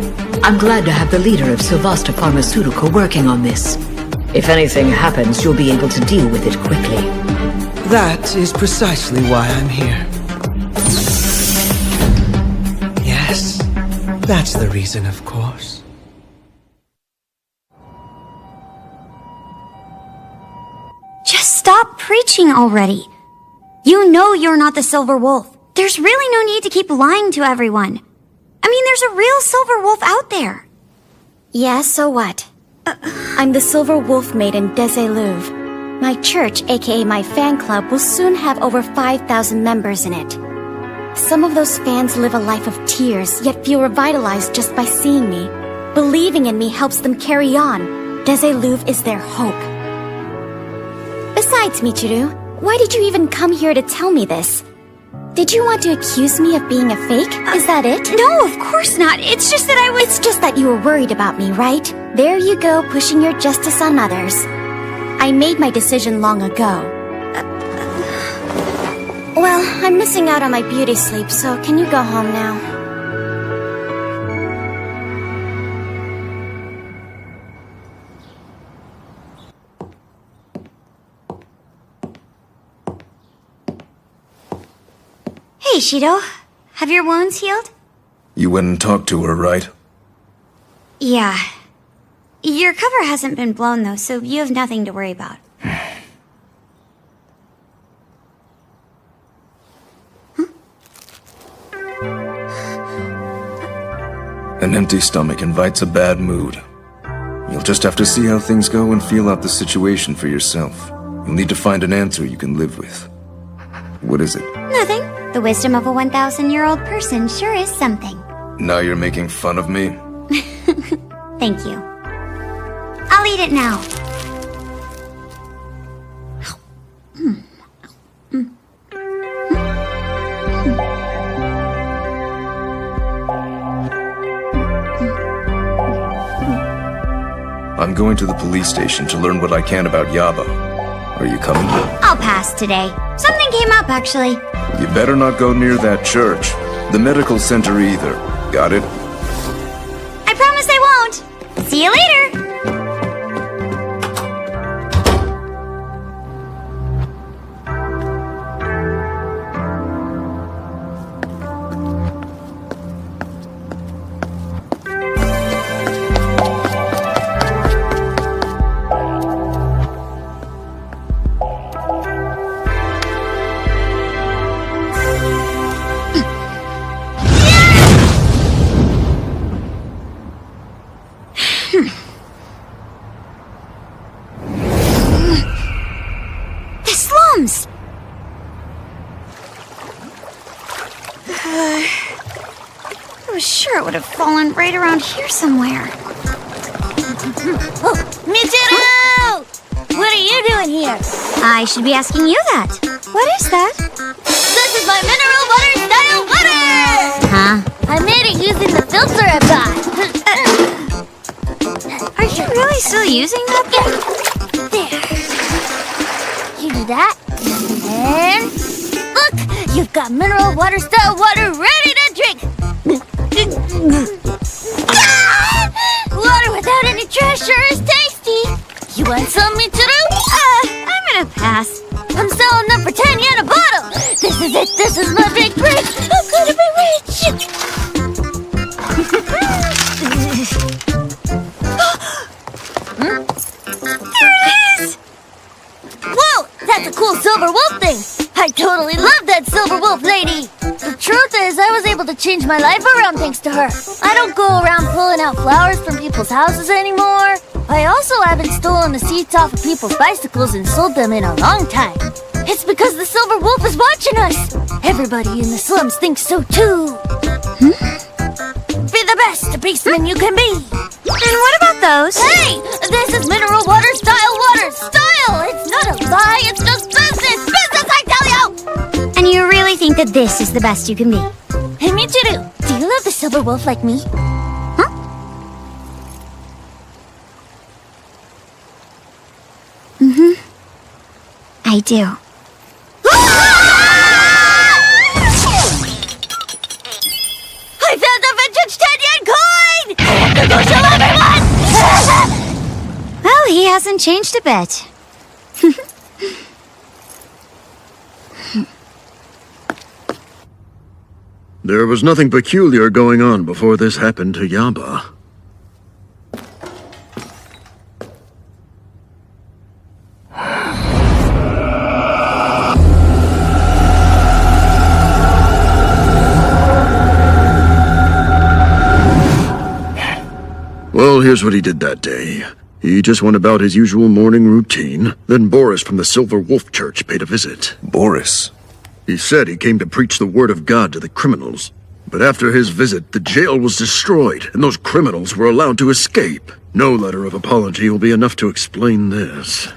I'm glad to have the leader of Silvasta Pharmaceutical working on this. If anything happens, you'll be able to deal with it quickly. That is precisely why I'm here. Yes, that's the reason, of course. Just stop preaching already. You know you're not the Silver Wolf. There's really no need to keep lying to everyone. I mean, there's a real Silver Wolf out there. Yeah, so what? I'm the Silver Wolf Maiden Desiluve. My church, aka my fan club, will soon have over 5,000 members in it. Some of those fans live a life of tears, yet feel revitalized just by seeing me. Believing in me helps them carry on. Desiluve is their hope. Besides, Michiru, Why did you even come here to tell me this? Did you want to accuse me of being a fake? Is that it? No, of course not. It's just that It's just that you were worried about me, right? There you go, pushing your justice on others. I made my decision long ago. Well, I'm missing out on my beauty sleep, so can you go home now? Hey, Shido. Have your wounds healed? You went and talked to her, right? Yeah. Your cover hasn't been blown, though, so you have nothing to worry about. An empty stomach invites a bad mood. You'll just have to see how things go and feel out the situation for yourself. You'll need to find an answer you can live with. What is it? Nothing. The wisdom of a 1,000-year-old person sure is something. Now you're making fun of me? Thank you. I'll eat it now. I'm going to the police station to learn what I can about Yaba. Are you coming? I'll pass today. Something came up, actually. You better not go near that church. The medical center either. Got it? I promise I won't. See you later. I was sure it would have fallen right around here somewhere. Oh, Michiru! What are you doing here? I should be asking you that. What is that? This is my mineral water style water! Huh? I made it using the filter I bought. Are you really still using that thing? There. You do that. And look! You've got mineral water style water ready to drink! Water without any trash sure is tasty! You want some, Michiru? I'm gonna pass. I'm selling them for 10 yen a bottle! This is it! This is my big break! I'm gonna be rich! There it is! Whoa! That's a cool silver wolf thing! I totally love that silver wolf lady! The truth is, I was able to change my life around thanks to her. I don't go around pulling out flowers from people's houses anymore. I also haven't stolen the seats off of people's bicycles and sold them in a long time. It's because the silver wolf is watching us. Everybody in the slums thinks so too. Be the best Beastman you can be. And what about those? Hey! This is mineral water style water! Style! It's not a lie, it's just business! Business, I tell you! And you really think that this is the best you can be? Hey, Michiru, do you love the silver wolf like me? Huh? Mm-hmm. I do. I found a vintage 10-yen coin! I have to go show everyone! Well, he hasn't changed a bit. There was nothing peculiar going on before this happened to Yaba. Well, here's what he did that day. He just went about his usual morning routine. Then Boris from the Silver Wolf Church paid a visit. Boris? He said he came to preach the word of God to the criminals. But after his visit, the jail was destroyed, and those criminals were allowed to escape. No letter of apology will be enough to explain this.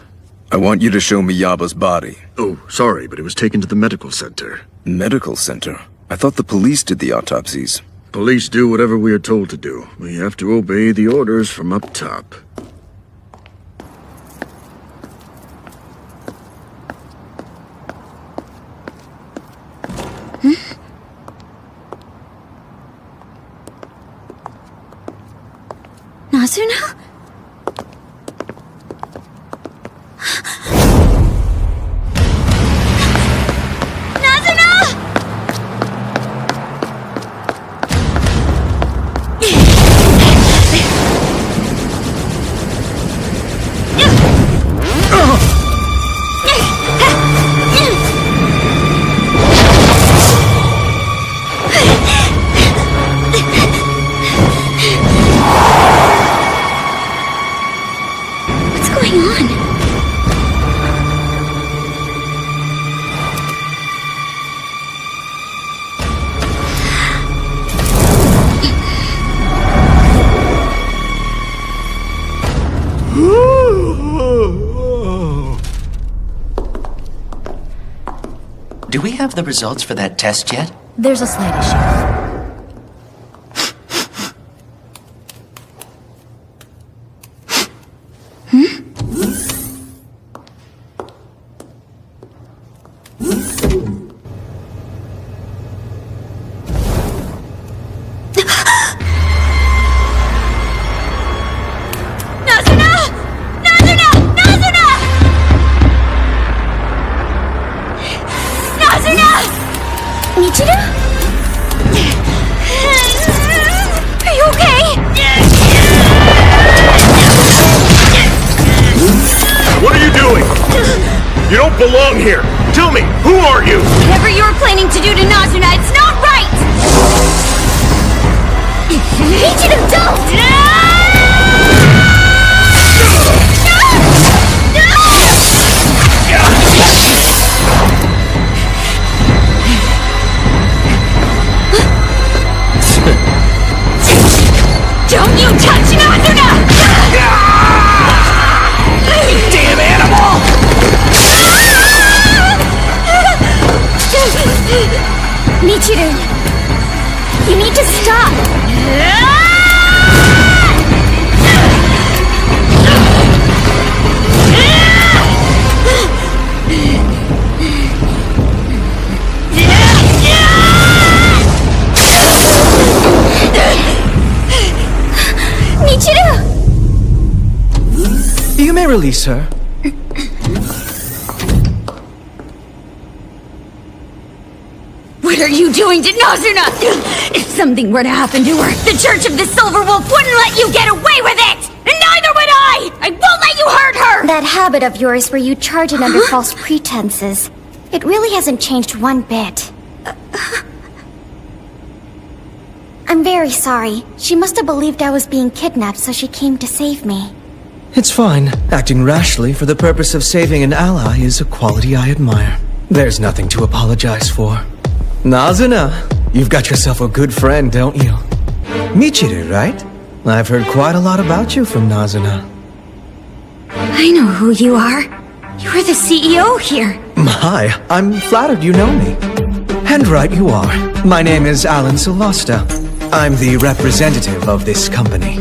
I want you to show me Yaba's body. Oh, sorry, but it was taken to the medical center. Medical center? I thought the police did the autopsies. Police do whatever we are told to do. We have to obey the orders from up top. Nazuna? Do we have the results for that test yet? There's a slight issue. Belong here. Tell me, who are you? Whatever you're planning to do to Nazuna, it's not right! Michiru, don't! Don't you touch Nazuna! Damn animal! Michiru, you need to stop! Michiru! You may release her. What are you doing to Nazuna? If something were to happen to her, the Church of the Silver Wolf wouldn't let you get away with it! And neither would I! I won't let you hurt her! That habit of yours where you charge it under false pretenses, it really hasn't changed one bit. I'm very sorry. She must have believed I was being kidnapped, so she came to save me. It's fine. Acting rashly for the purpose of saving an ally is a quality I admire. There's nothing to apologize for. Nazuna, you've got yourself a good friend, don't you? Michiru, right? I've heard quite a lot about you from Nazuna. I know who you are. You're the CEO here. My, I'm flattered you know me. And right you are. My name is Alan Silvasta. I'm the representative of this company.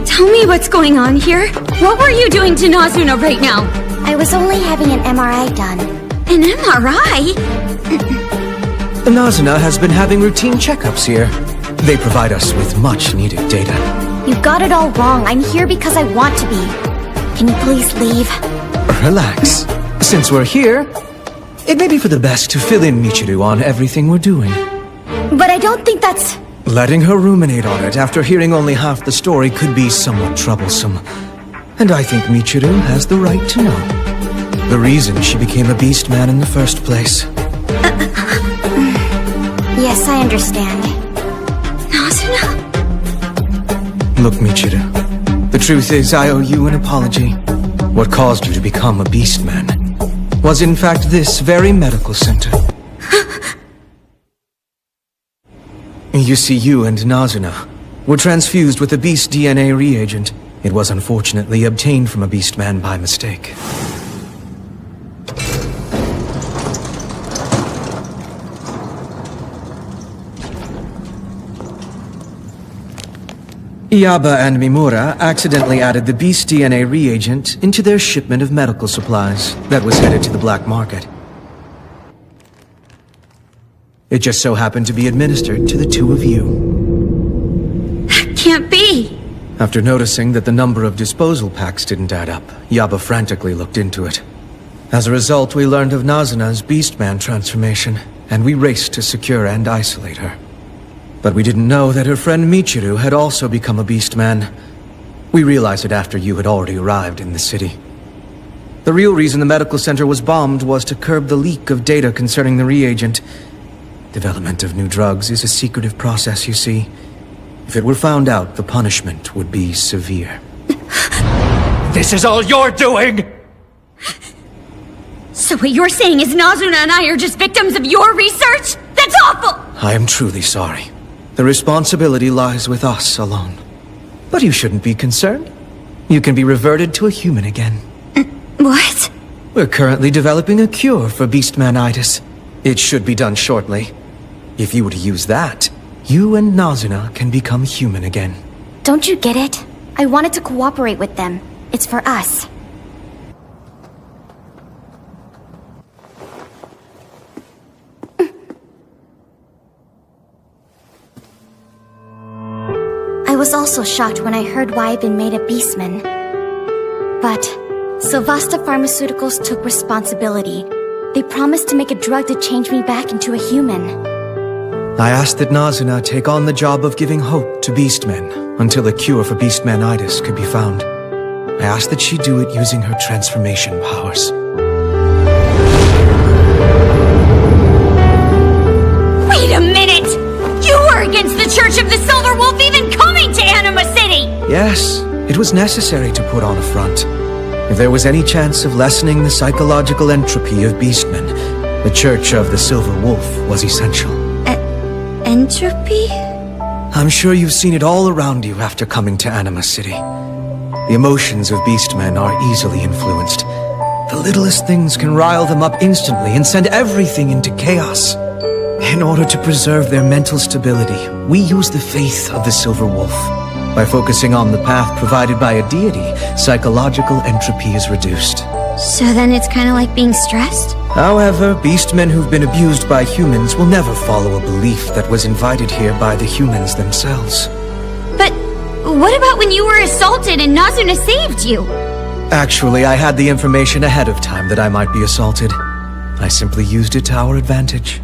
Tell me what's going on here. What were you doing to Nazuna right now? I was only having an MRI done. An MRI? Nazuna has been having routine checkups here. They provide us with much-needed data. You got it all wrong. I'm here because I want to be. Can you please leave? Relax. Since we're here, it may be for the best to fill in Michiru on everything we're doing. But I don't think that's... Letting her ruminate on it after hearing only half the story could be somewhat troublesome. And I think Michiru has the right to know. The reason she became a Beastman in the first place. Yes, I understand. Nazuna? Look, Michiru. The truth is, I owe you an apology. What caused you to become a Beastman was in fact this very medical center. You see, you and Nazuna were transfused with a beast DNA reagent It was unfortunately obtained from a Beastman by mistake. Iaba and Mimura accidentally added the beast DNA reagent into their shipment of medical supplies that was headed to the black market. It just so happened to be administered to the two of you. That can't be! After noticing that the number of disposal packs didn't add up, Iaba frantically looked into it. As a result, we learned of Nazuna's Beastman transformation, and we raced to secure and isolate her. But we didn't know that her friend Michiru had also become a Beastman. We realized it after you had already arrived in the city. The real reason the medical center was bombed was to curb the leak of data concerning the reagent. Development of new drugs is a secretive process, you see. If it were found out, the punishment would be severe. This is all you're doing! So what you're saying is Nazuna and I are just victims of your research? That's awful! I am truly sorry. The responsibility lies with us alone. But you shouldn't be concerned. You can be reverted to a human again. What? We're currently developing a cure for Beastmanitis. It should be done shortly. If you were to use that, you and Nazuna can become human again. Don't you get it? I wanted to cooperate with them. It's for us. I was also shocked when I heard why I'd been made a Beastman. But Sylvasta Pharmaceuticals took responsibility. They promised to make a drug to change me back into a human. I asked that Nazuna take on the job of giving hope to Beastmen until a cure for Beastmanitis could be found. I asked that she do it using her transformation powers. Wait a minute! You were against the Church of the Silver Wolf even coming to Anima City! Yes, it was necessary to put on a front. If there was any chance of lessening the psychological entropy of Beastmen, the Church of the Silver Wolf was essential. Entropy? I'm sure you've seen it all around you after coming to Anima City. The emotions of Beastmen are easily influenced. The littlest things can rile them up instantly and send everything into chaos. In order to preserve their mental stability, we use the faith of the Silver Wolf. By focusing on the path provided by a deity, psychological entropy is reduced. So then it's kind of like being stressed? However, Beastmen who've been abused by humans will never follow a belief that was invited here by the humans themselves. But what about when you were assaulted and Nazuna saved you? Actually, I had the information ahead of time that I might be assaulted. I simply used it to our advantage.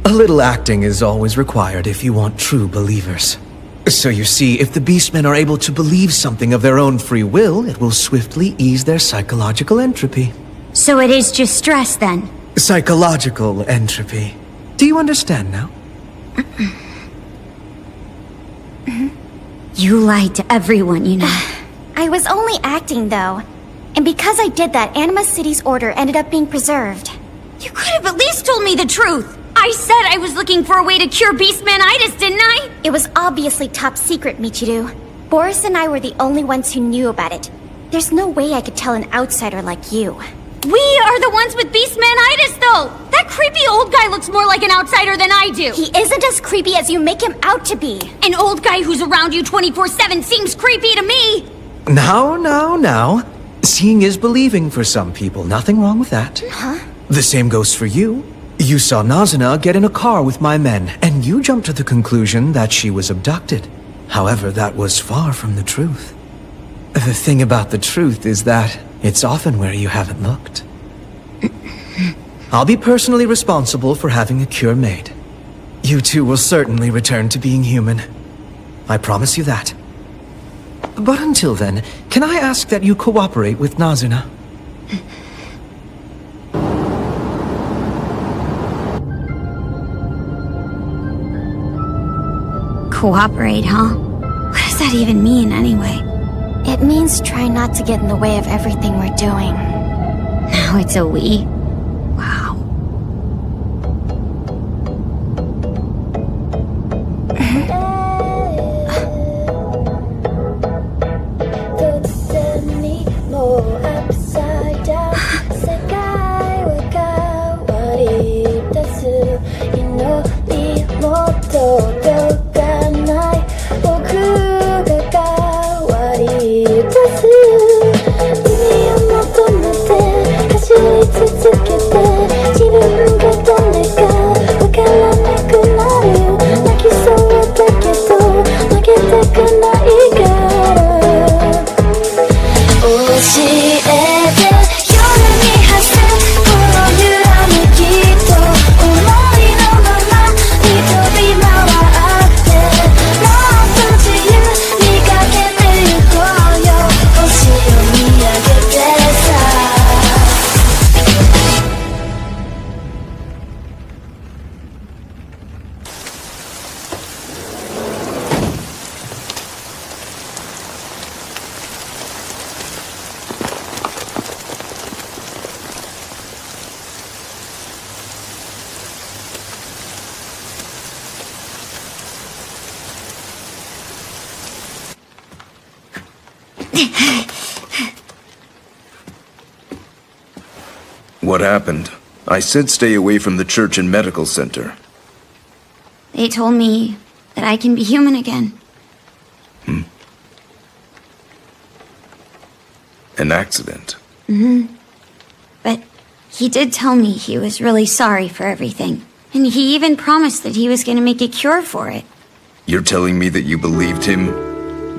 A little acting is always required if you want true believers. So you see, if the Beastmen are able to believe something of their own free will, it will swiftly ease their psychological entropy. So it is just stress then? Psychological entropy. Do you understand now? You lied to everyone, you know. I was only acting, though. And because I did that, Anima City's order ended up being preserved. You could have at least told me the truth! I said I was looking for a way to cure Beastmanitis, didn't I? It was obviously top secret, Michiru. Boris and I were the only ones who knew about it. There's no way I could tell an outsider like you. We are the ones with Beastmanitis, though! That creepy old guy looks more like an outsider than I do! He isn't as creepy as you make him out to be! An old guy who's around you 24/7 seems creepy to me! Now. Seeing is believing for some people. Nothing wrong with that. Huh? The same goes for you. You saw Nazuna get in a car with my men, and you jumped to the conclusion that she was abducted. However, that was far from the truth. The thing about the truth is that it's often where you haven't looked. I'll be personally responsible for having a cure made. You two will certainly return to being human. I promise you that. But until then, can I ask that you cooperate with Nazuna? Cooperate, huh? What does that even mean, anyway? It means try not to get in the way of everything we're doing. Now it's a we? Wow. What happened? I said stay away from the church and medical center. They told me that I can be human again. An accident. But he did tell me he was really sorry for everything. And he even promised that he was going to make a cure for it. You're telling me that you believed him?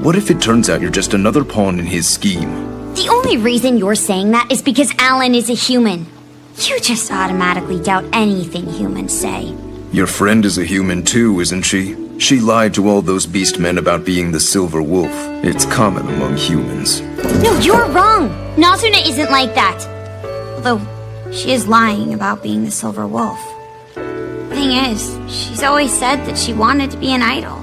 What if it turns out you're just another pawn in his scheme? The only reason you're saying that is because Alan is a human. You just automatically doubt anything humans say. Your friend is a human too, isn't she? She lied to all those Beastmen about being the Silver Wolf. It's common among humans. No, you're wrong! Nazuna isn't like that. Although, she is lying about being the Silver Wolf. Thing is, she's always said that she wanted to be an idol.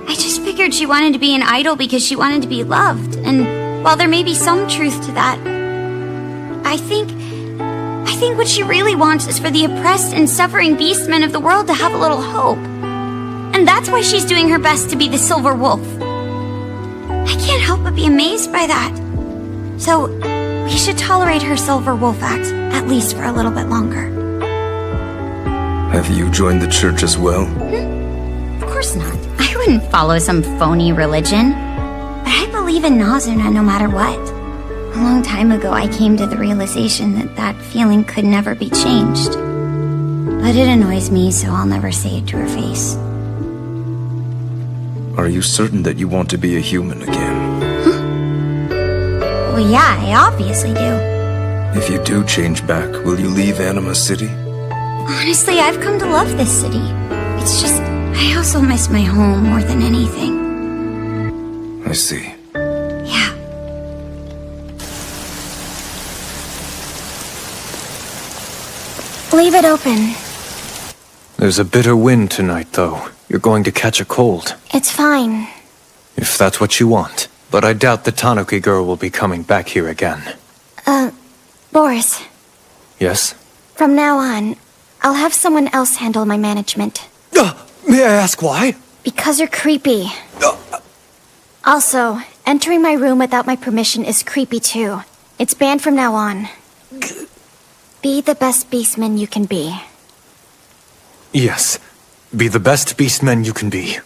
I just figured she wanted to be an idol because she wanted to be loved, and while there may be some truth to that, I think what she really wants is for the oppressed and suffering Beastmen of the world to have a little hope. And that's why she's doing her best to be the Silver Wolf. I can't help but be amazed by that. So, we should tolerate her Silver Wolf act, at least for a little bit longer. Have you joined the church as well? Of course not. I wouldn't follow some phony religion. But I believe in Nazuna no matter what. A long time ago, I came to the realization that that feeling could never be changed. But it annoys me, so I'll never say it to her face. Are you certain that you want to be a human again? Well, yeah, I obviously do. If you do change back, will you leave Anima City? Honestly, I've come to love this city. It's just, I also miss my home more than anything. I see. Yeah. Leave it open. There's a bitter wind tonight, though. You're going to catch a cold. It's fine. If that's what you want. But I doubt the Tanuki girl will be coming back here again. Boris, Yes? from now on, I'll have someone else handle my management. May I ask why? Because you're creepy. Also, entering my room without my permission is creepy too. It's banned from now on. Be the best beastman you can be. Yes. Be the best beastmen you can be.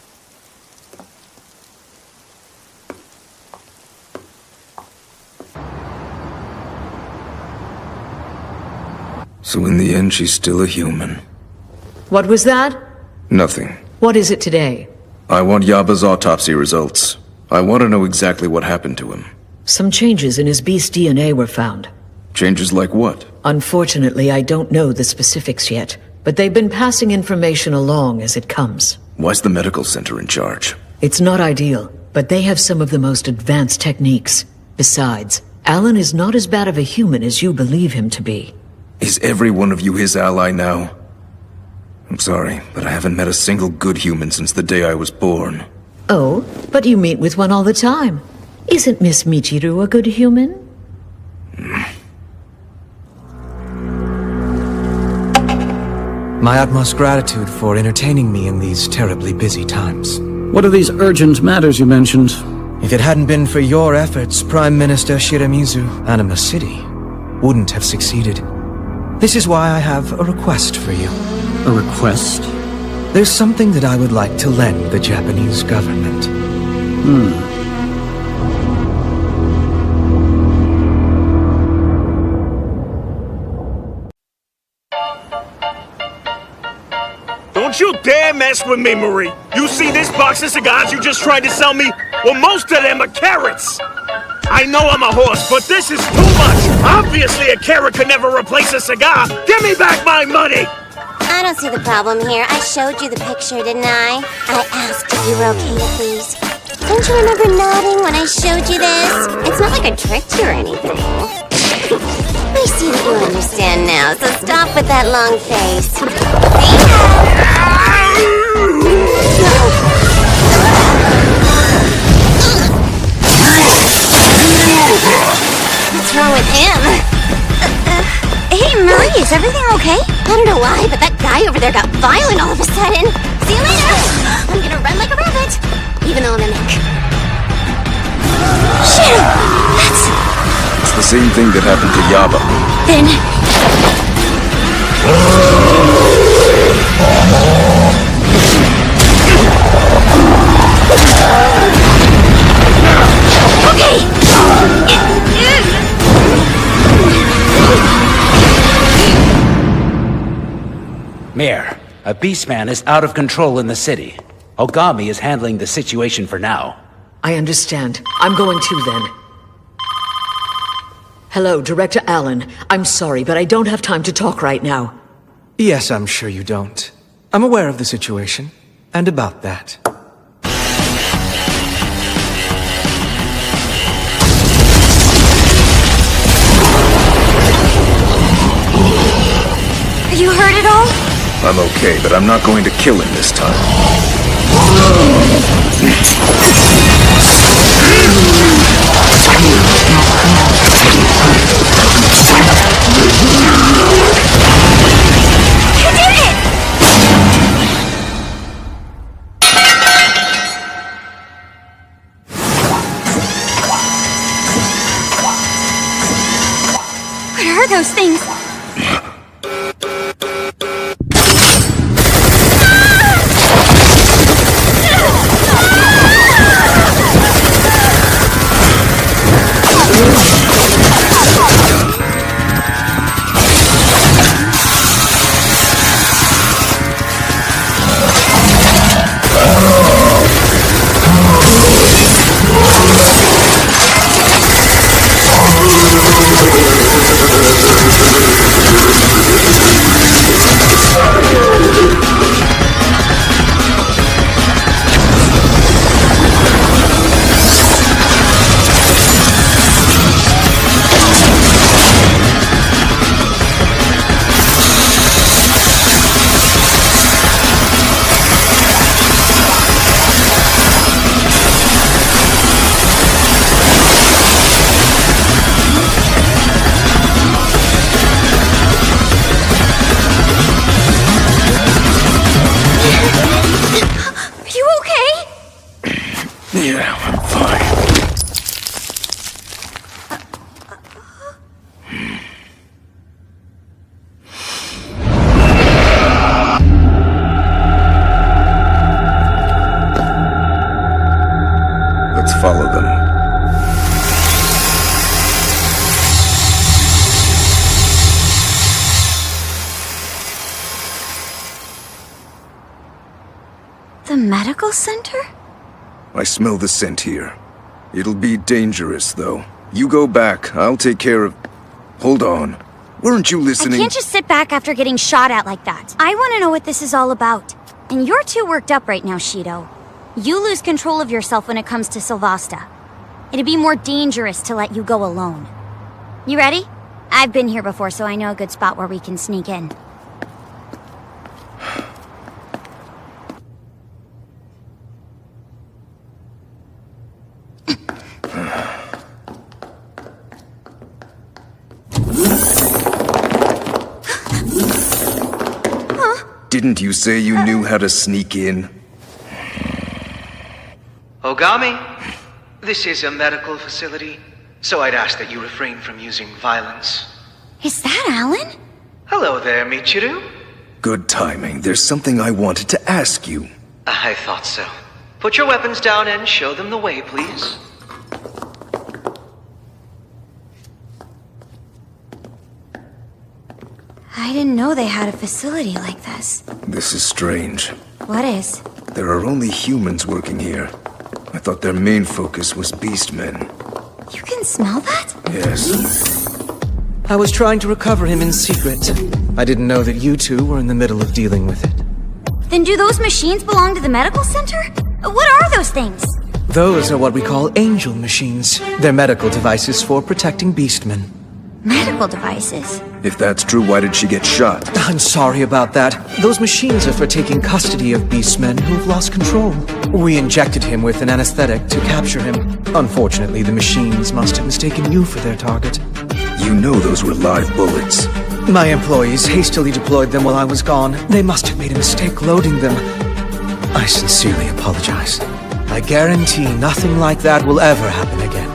So in the end, she's still a human. What was that? Nothing. What is it today? I want Yaba's autopsy results. I want to know exactly what happened to him. Some changes in his beast DNA were found. Changes like what? Unfortunately, I don't know the specifics yet, but they've been passing information along as it comes. Why's the medical center in charge? It's not ideal, but they have some of the most advanced techniques. Besides, Alan is not as bad of a human as you believe him to be. Is every one of you his ally now? I'm sorry, but I haven't met a single good human since the day I was born. Oh, but you meet with one all the time. Isn't Miss Michiru a good human? My utmost gratitude for entertaining me in these terribly busy times. What are these urgent matters you mentioned? If it hadn't been for your efforts, Prime Minister Shiramizu, Anima City wouldn't have succeeded. This is why I have a request for you. A request? There's something that I would like to lend the Japanese government. Don't you dare mess with me, Marie! You see this box of cigars you just tried to sell me? Well, most of them are carrots! I know I'm a horse, but this is too much! Obviously a carrot could never replace a cigar! Give me back my money! I don't see the problem here. I showed you the picture, didn't I? I asked if you were okay to please. Don't you remember nodding when I showed you this? It's not like I tricked you or anything. I see that you understand now, so stop with that long face. What's wrong with him? Hey, Marie, is everything okay? I don't know why, but that guy over there got violent all of a sudden. See you later! I'm gonna run like a rabbit, even though I'm a mech. Shit! same thing that happened to Yaba. Then... Mayor, a Beastman is out of control in the city. Ogami is handling the situation for now. I understand. I'm going too then. Hello, Director Allen. I'm sorry, but I don't have time to talk right now. Yes, I'm sure you don't. I'm aware of the situation, and about that. Are you hurt at all? I'm okay, but I'm not going to kill him this time. You did it! What are those things? Yeah, I'm fine. Let's follow them. The medical center? I smell the scent here. It'll be dangerous, though. You go back. I'll take care of... Hold on. Weren't you listening? I can't just sit back after getting shot at like that. I want to know what this is all about. And you're too worked up right now, Shido. You lose control of yourself when it comes to Sylvasta. It'd be more dangerous to let you go alone. You ready? I've been here before, so I know a good spot where we can sneak in. Didn't you say you knew how to sneak in? Ogami, this is a medical facility, so I'd ask that you refrain from using violence. Is that Alan? Hello there, Michiru. Good timing. There's something I wanted to ask you. I thought so. Put your weapons down and show them the way, please. I didn't know they had a facility like this. This is strange. What is? There are only humans working here. I thought their main focus was Beastmen. You can smell that? Yes. I was trying to recover him in secret. I didn't know that you two were in the middle of dealing with it. Then do those machines belong to the medical center? What are those things? Those are what we call angel machines. They're medical devices for protecting Beastmen. Medical devices? If that's true, why did she get shot? I'm sorry about that. Those machines are for taking custody of Beastmen who've lost control. We injected him with an anesthetic to capture him. Unfortunately, the machines must have mistaken you for their target. You know those were live bullets. My employees hastily deployed them while I was gone. They must have made a mistake loading them. I sincerely apologize. I guarantee nothing like that will ever happen again.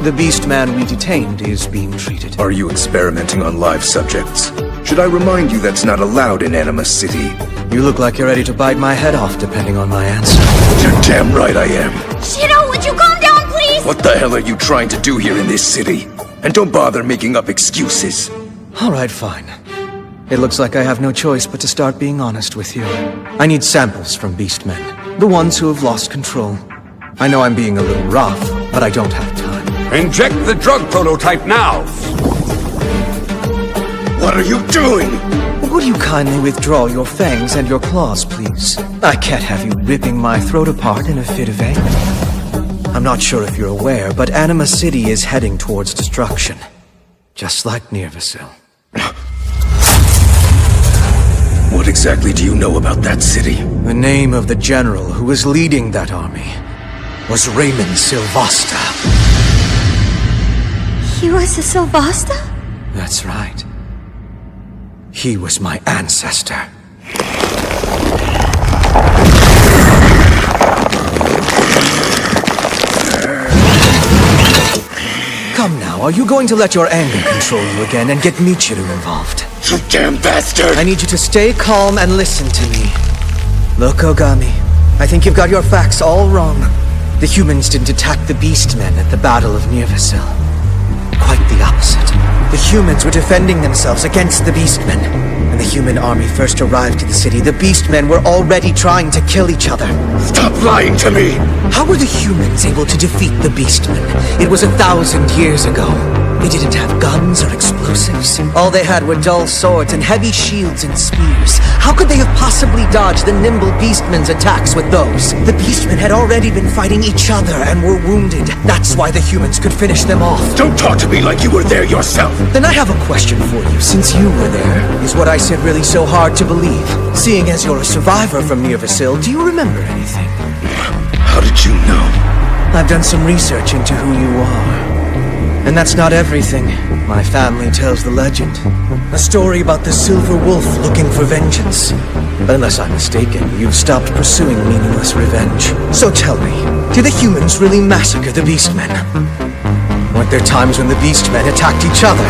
The Beastman we detained is being treated. Are you experimenting on live subjects? Should I remind you that's not allowed in Anima City? You look like you're ready to bite my head off, depending on my answer. You're damn right I am. Shiro, would you calm down, please? What the hell are you trying to do here in this city? And don't bother making up excuses. Alright, fine. It looks like I have no choice but to start being honest with you. I need samples from Beastmen. The ones who have lost control. I know I'm being a little rough, but I don't have time. Inject the drug prototype now! What are you doing? Would you kindly withdraw your fangs and your claws, please? I can't have you ripping my throat apart in a fit of anger. I'm not sure if you're aware, but Anima City is heading towards destruction. Just like Nirvasil. What exactly do you know about that city? The name of the general who was leading that army was Raymond Silvasta. He was a Silvasta? That's right. He was my ancestor. Come now, are you going to let your anger control you again and get Michiru involved? You damn bastard! I need you to stay calm and listen to me. Look, Ogami, I think you've got your facts all wrong. The humans didn't attack the Beastmen at the Battle of Nirvasil. Quite the opposite. The humans were defending themselves against the Beastmen. When the human army first arrived to the city, the Beastmen were already trying to kill each other. Stop lying to me! How were the humans able to defeat the Beastmen? It was 1,000 years ago. They didn't have guns or explosives. All they had were dull swords and heavy shields and spears. How could they have possibly dodged the nimble Beastmen's attacks with those? The Beastmen had already been fighting each other and were wounded. That's why the humans could finish them off. Don't talk to me like you were there yourself! Then I have a question for you. Since you were there, is what I said really so hard to believe? Seeing as you're a survivor from Nirvasil, do you remember anything? How did you know? I've done some research into who you are. And that's not everything. My family tells the legend. A story about the Silver Wolf looking for vengeance. Unless I'm mistaken, you've stopped pursuing meaningless revenge. So tell me, did the humans really massacre the Beastmen? Weren't there times when the Beastmen attacked each other?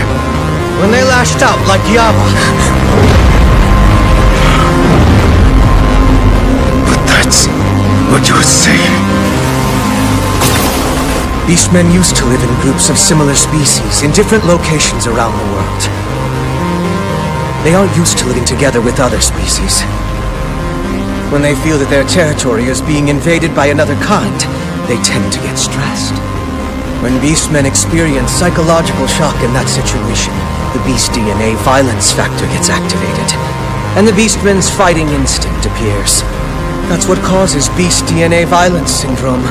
When they lashed out like Yava? But that's what you were saying. Beastmen used to live in groups of similar species in different locations around the world. They aren't used to living together with other species. When they feel that their territory is being invaded by another kind, they tend to get stressed. When Beastmen experience psychological shock in that situation, the Beast DNA violence factor gets activated, and the Beastmen's fighting instinct appears. That's what causes Beast DNA violence syndrome,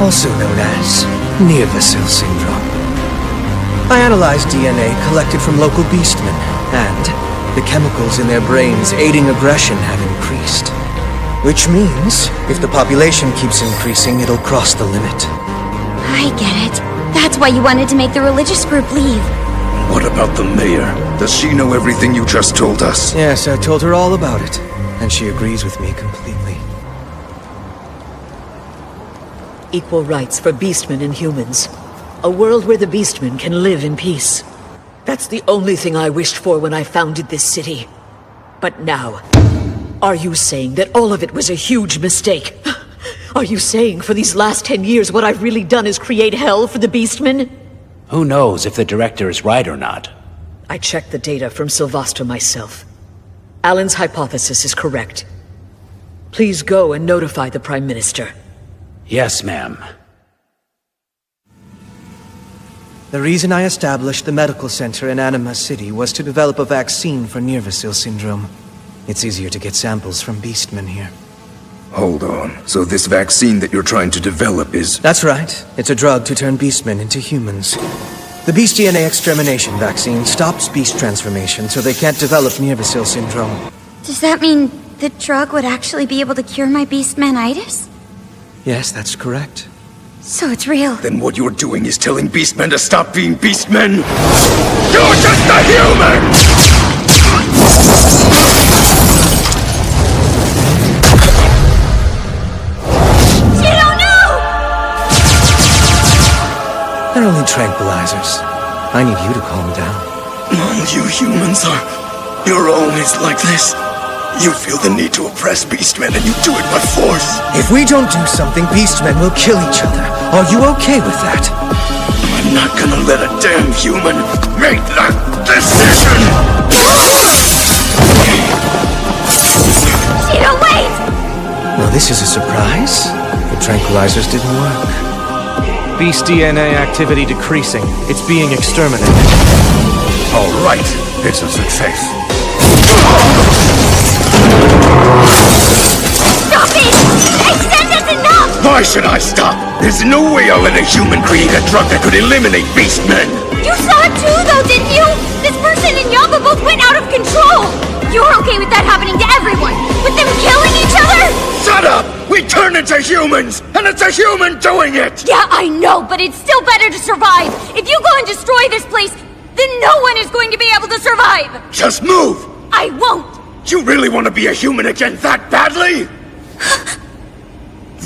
also known as Nirvasil syndrome. I analyzed DNA collected from local Beastmen, and the chemicals in their brains aiding aggression have increased. Which means, if the population keeps increasing, it'll cross the limit. I get it. That's why you wanted to make the religious group leave. What about the mayor? Does she know everything you just told us? Yes, I told her all about it, and she agrees with me completely. Equal rights for Beastmen and humans. A world where the Beastmen can live in peace. That's the only thing I wished for when I founded this city. But now, are you saying that all of it was a huge mistake? Are you saying for these last 10 years what I've really done is create hell for the Beastmen? Who knows if the director is right or not? I checked the data from Silvastra myself. Alan's hypothesis is correct. Please go and notify the Prime Minister. Yes, ma'am. The reason I established the medical center in Anima City was to develop a vaccine for Nirvasil syndrome. It's easier to get samples from Beastmen here. Hold on. So this vaccine that you're trying to develop is... That's right. It's a drug to turn Beastmen into humans. The Beast DNA extermination vaccine stops beast transformation so they can't develop Nirvasil syndrome. Does that mean the drug would actually be able to cure my Beastmanitis? Yes, that's correct. So it's real. Then what you're doing is telling Beastmen to stop being Beastmen? You're just a human! They're only tranquilizers. I need you to calm down. You humans you're always like this. You feel the need to oppress Beastmen and you do it by force. If we don't do something, Beastmen will kill each other. Are you okay with that? I'm not gonna let a damn human make that decision! Shido, wait! Well, this is a surprise. The tranquilizers didn't work. Beast DNA activity decreasing. It's being exterminated. All right, it's a success. Stop it! I said that's enough! Why should I stop? There's no way I'll let a human create a drug that could eliminate Beastmen! You saw it too, though, didn't you? This person and Yamba both went out of control! You're okay with that happening to everyone? With them killing each other? Shut up! We turn into humans! And it's a human doing it! Yeah, I know, but it's still better to survive! If you go and destroy this place, then no one is going to be able to survive! Just move! I won't! You really want to be a human again that badly?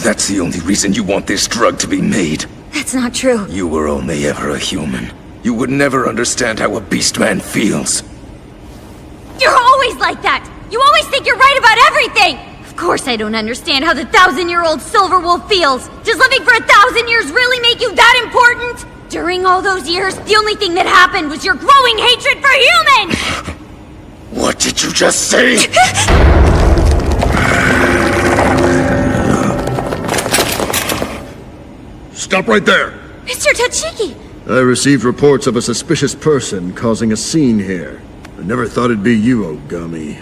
That's the only reason you want this drug to be made. That's not true. You were only ever a human. You would never understand how a Beastman feels. You're always like that! You always think you're right about everything! Of course I don't understand how the 1,000-year-old Silver Wolf feels! Does living for 1,000 years really make you that important? During all those years, the only thing that happened was your growing hatred for humans! What did you just say? Stop right there! Mr. Tachiki! I received reports of a suspicious person causing a scene here. I never thought it'd be you, Ogami.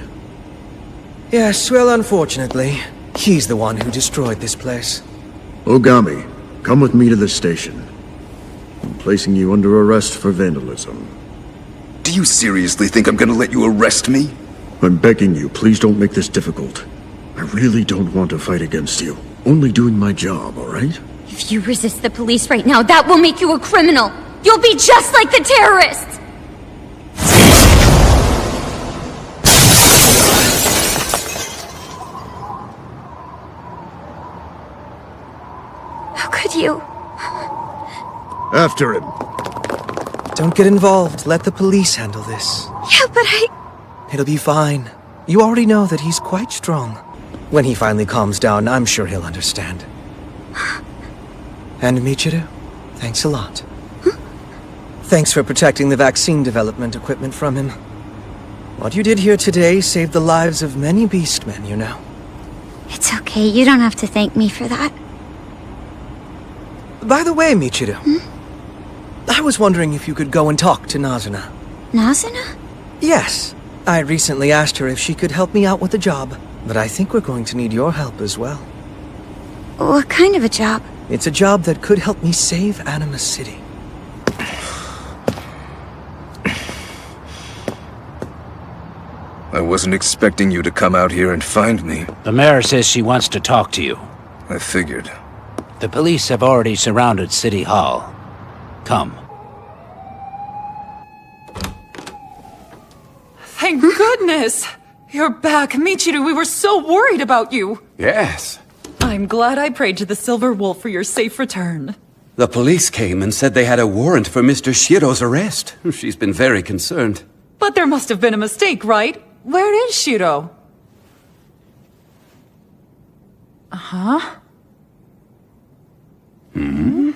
Yes, well, unfortunately, he's the one who destroyed this place. Ogami, come with me to the station. I'm placing you under arrest for vandalism. Do you seriously think I'm gonna let you arrest me? I'm begging you, please don't make this difficult. I really don't want to fight against you. Only doing my job, alright? If you resist the police right now, that will make you a criminal! You'll be just like the terrorists! How could you? After him. Don't get involved. Let the police handle this. Yeah, but It'll be fine. You already know that he's quite strong. When he finally calms down, I'm sure he'll understand. And Michiru, thanks a lot. Thanks for protecting the vaccine development equipment from him. What you did here today saved the lives of many Beastmen, you know. It's okay, you don't have to thank me for that. By the way, Michiru, I was wondering if you could go and talk to Nazuna. Nazuna? Yes. I recently asked her if she could help me out with a job, but I think we're going to need your help as well. What kind of a job? It's a job that could help me save Anima City. I wasn't expecting you to come out here and find me. The mayor says she wants to talk to you. I figured. The police have already surrounded City Hall. Come. Thank goodness! You're back, Michiru. We were so worried about you. Yes. I'm glad I prayed to the Silver Wolf for your safe return. The police came and said they had a warrant for Mr. Shiro's arrest. She's been very concerned. But there must have been a mistake, right? Where is Shiro? Huh? Hmm?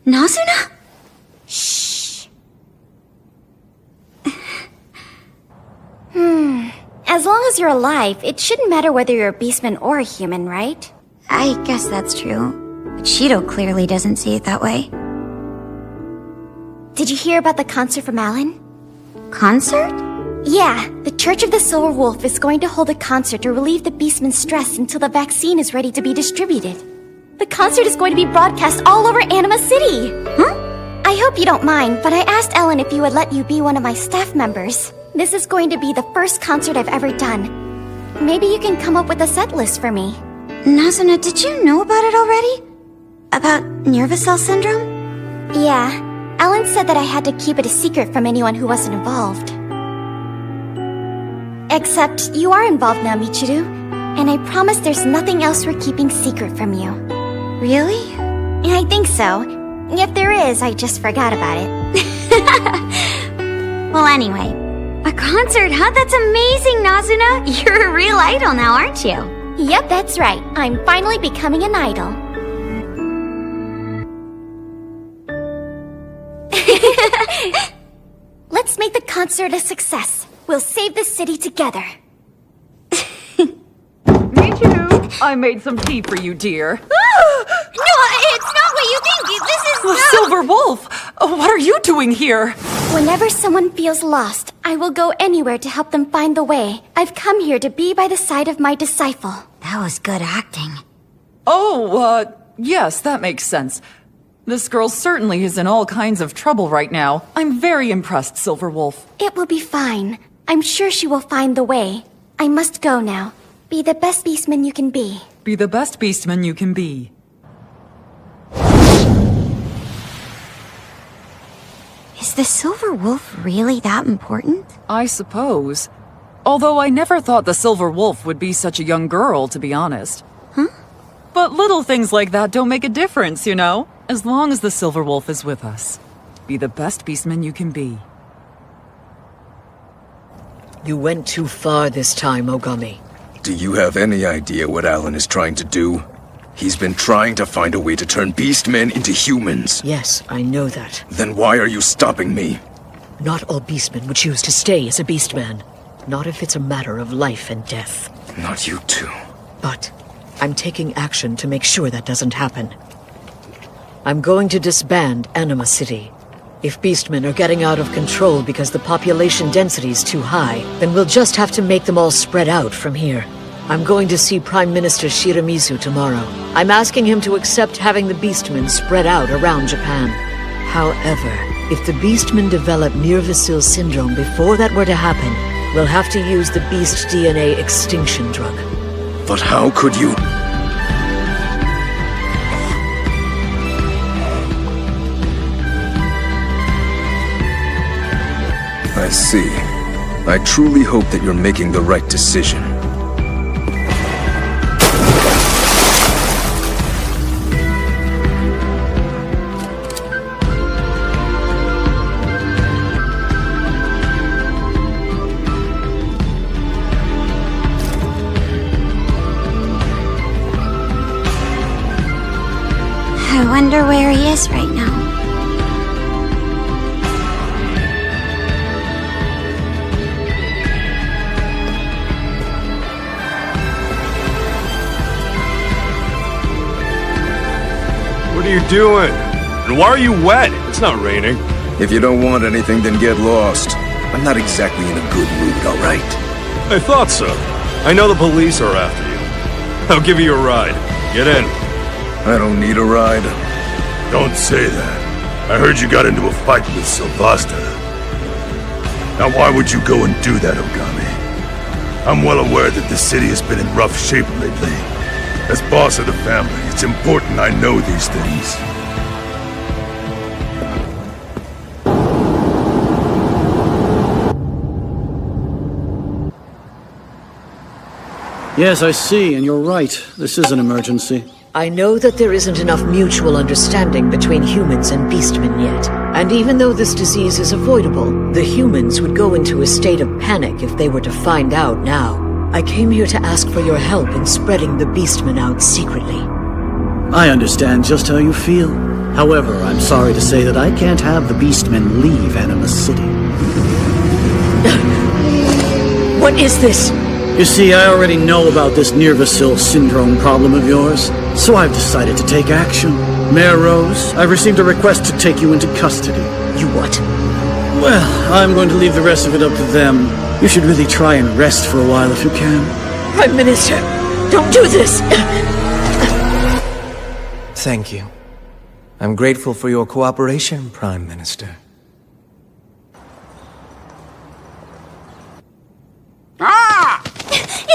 Nazuna? Shh. As long as you're alive, it shouldn't matter whether you're a beastman or a human, right? I guess that's true. But Shido clearly doesn't see it that way. Did you hear about the concert from Alan? Concert? Yeah, the Church of the Silver Wolf is going to hold a concert to relieve the beastman's stress until the vaccine is ready to be distributed. The concert is going to be broadcast all over Anima City! I hope you don't mind, but I asked Ellen if you would let you be one of my staff members. This is going to be the first concert I've ever done. Maybe you can come up with a set list for me. Nazuna, did you know about it already? About nervous cell syndrome? Yeah, Ellen said that I had to keep it a secret from anyone who wasn't involved. Except, you are involved now, Michiru. And I promise there's nothing else we're keeping secret from you. Really? I think so. If there is, I just forgot about it. Well, anyway, a concert, huh? That's amazing, Nazuna. You're a real idol now, aren't you? Yep, that's right. I'm finally becoming an idol. Let's make the concert a success. We'll save the city together. Michiru, I made some tea for you, dear. No, it's not what you think. This is The Silver Wolf! What are you doing here? Whenever someone feels lost, I will go anywhere to help them find the way. I've come here to be by the side of my disciple. That was good acting. Oh, yes, that makes sense. This girl certainly is in all kinds of trouble right now. I'm very impressed, Silver Wolf. It will be fine. I'm sure she will find the way. I must go now. Be the best beastman you can be. Be the best beastman you can be. Is the Silver Wolf really that important? I suppose. Although I never thought the Silver Wolf would be such a young girl, to be honest. Huh? But little things like that don't make a difference, you know? As long as the Silver Wolf is with us. Be the best beastman you can be. You went too far this time, Ogami. Do you have any idea what Alan is trying to do? He's been trying to find a way to turn Beastmen into humans. Yes, I know that. Then why are you stopping me? Not all Beastmen would choose to stay as a Beastman. Not if it's a matter of life and death. Not you too. But I'm taking action to make sure that doesn't happen. I'm going to disband Anima City. If Beastmen are getting out of control because the population density is too high, then we'll just have to make them all spread out from here. I'm going to see Prime Minister Shiramizu tomorrow. I'm asking him to accept having the Beastmen spread out around Japan. However, if the Beastmen develop Mir-Vassil syndrome before that were to happen, we'll have to use the Beast DNA extinction drug. But how could you... I see. I truly hope that you're making the right decision. I wonder where he is right now. What are you doing? And why are you wet? It's not raining. If you don't want anything, then get lost. I'm not exactly in a good mood, all right? I thought so. I know the police are after you. I'll give you a ride. Get in. I don't need a ride. Don't say that. I heard you got into a fight with Sylvester. Now why would you go and do that, Ogami? I'm well aware that the city has been in rough shape lately. As boss of the family, it's important I know these things. Yes, I see, and you're right. This is an emergency. I know that there isn't enough mutual understanding between humans and Beastmen yet. And even though this disease is avoidable, the humans would go into a state of panic if they were to find out now. I came here to ask for your help in spreading the Beastmen out secretly. I understand just how you feel. However, I'm sorry to say that I can't have the Beastmen leave Anima City. What is this? You see, I already know about this Mir-Vassil syndrome problem of yours, so I've decided to take action. Mayor Rose, I've received a request to take you into custody. You what? Well, I'm going to leave the rest of it up to them. You should really try and rest for a while if you can. Prime Minister, don't do this! Thank you. I'm grateful for your cooperation, Prime Minister.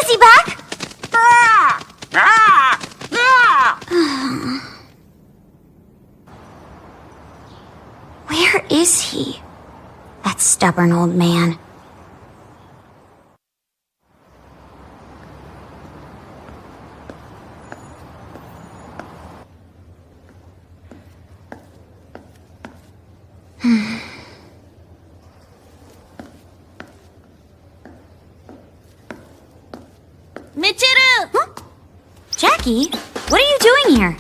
Is he back? Where is he? That stubborn old man. Saki, what are you doing here?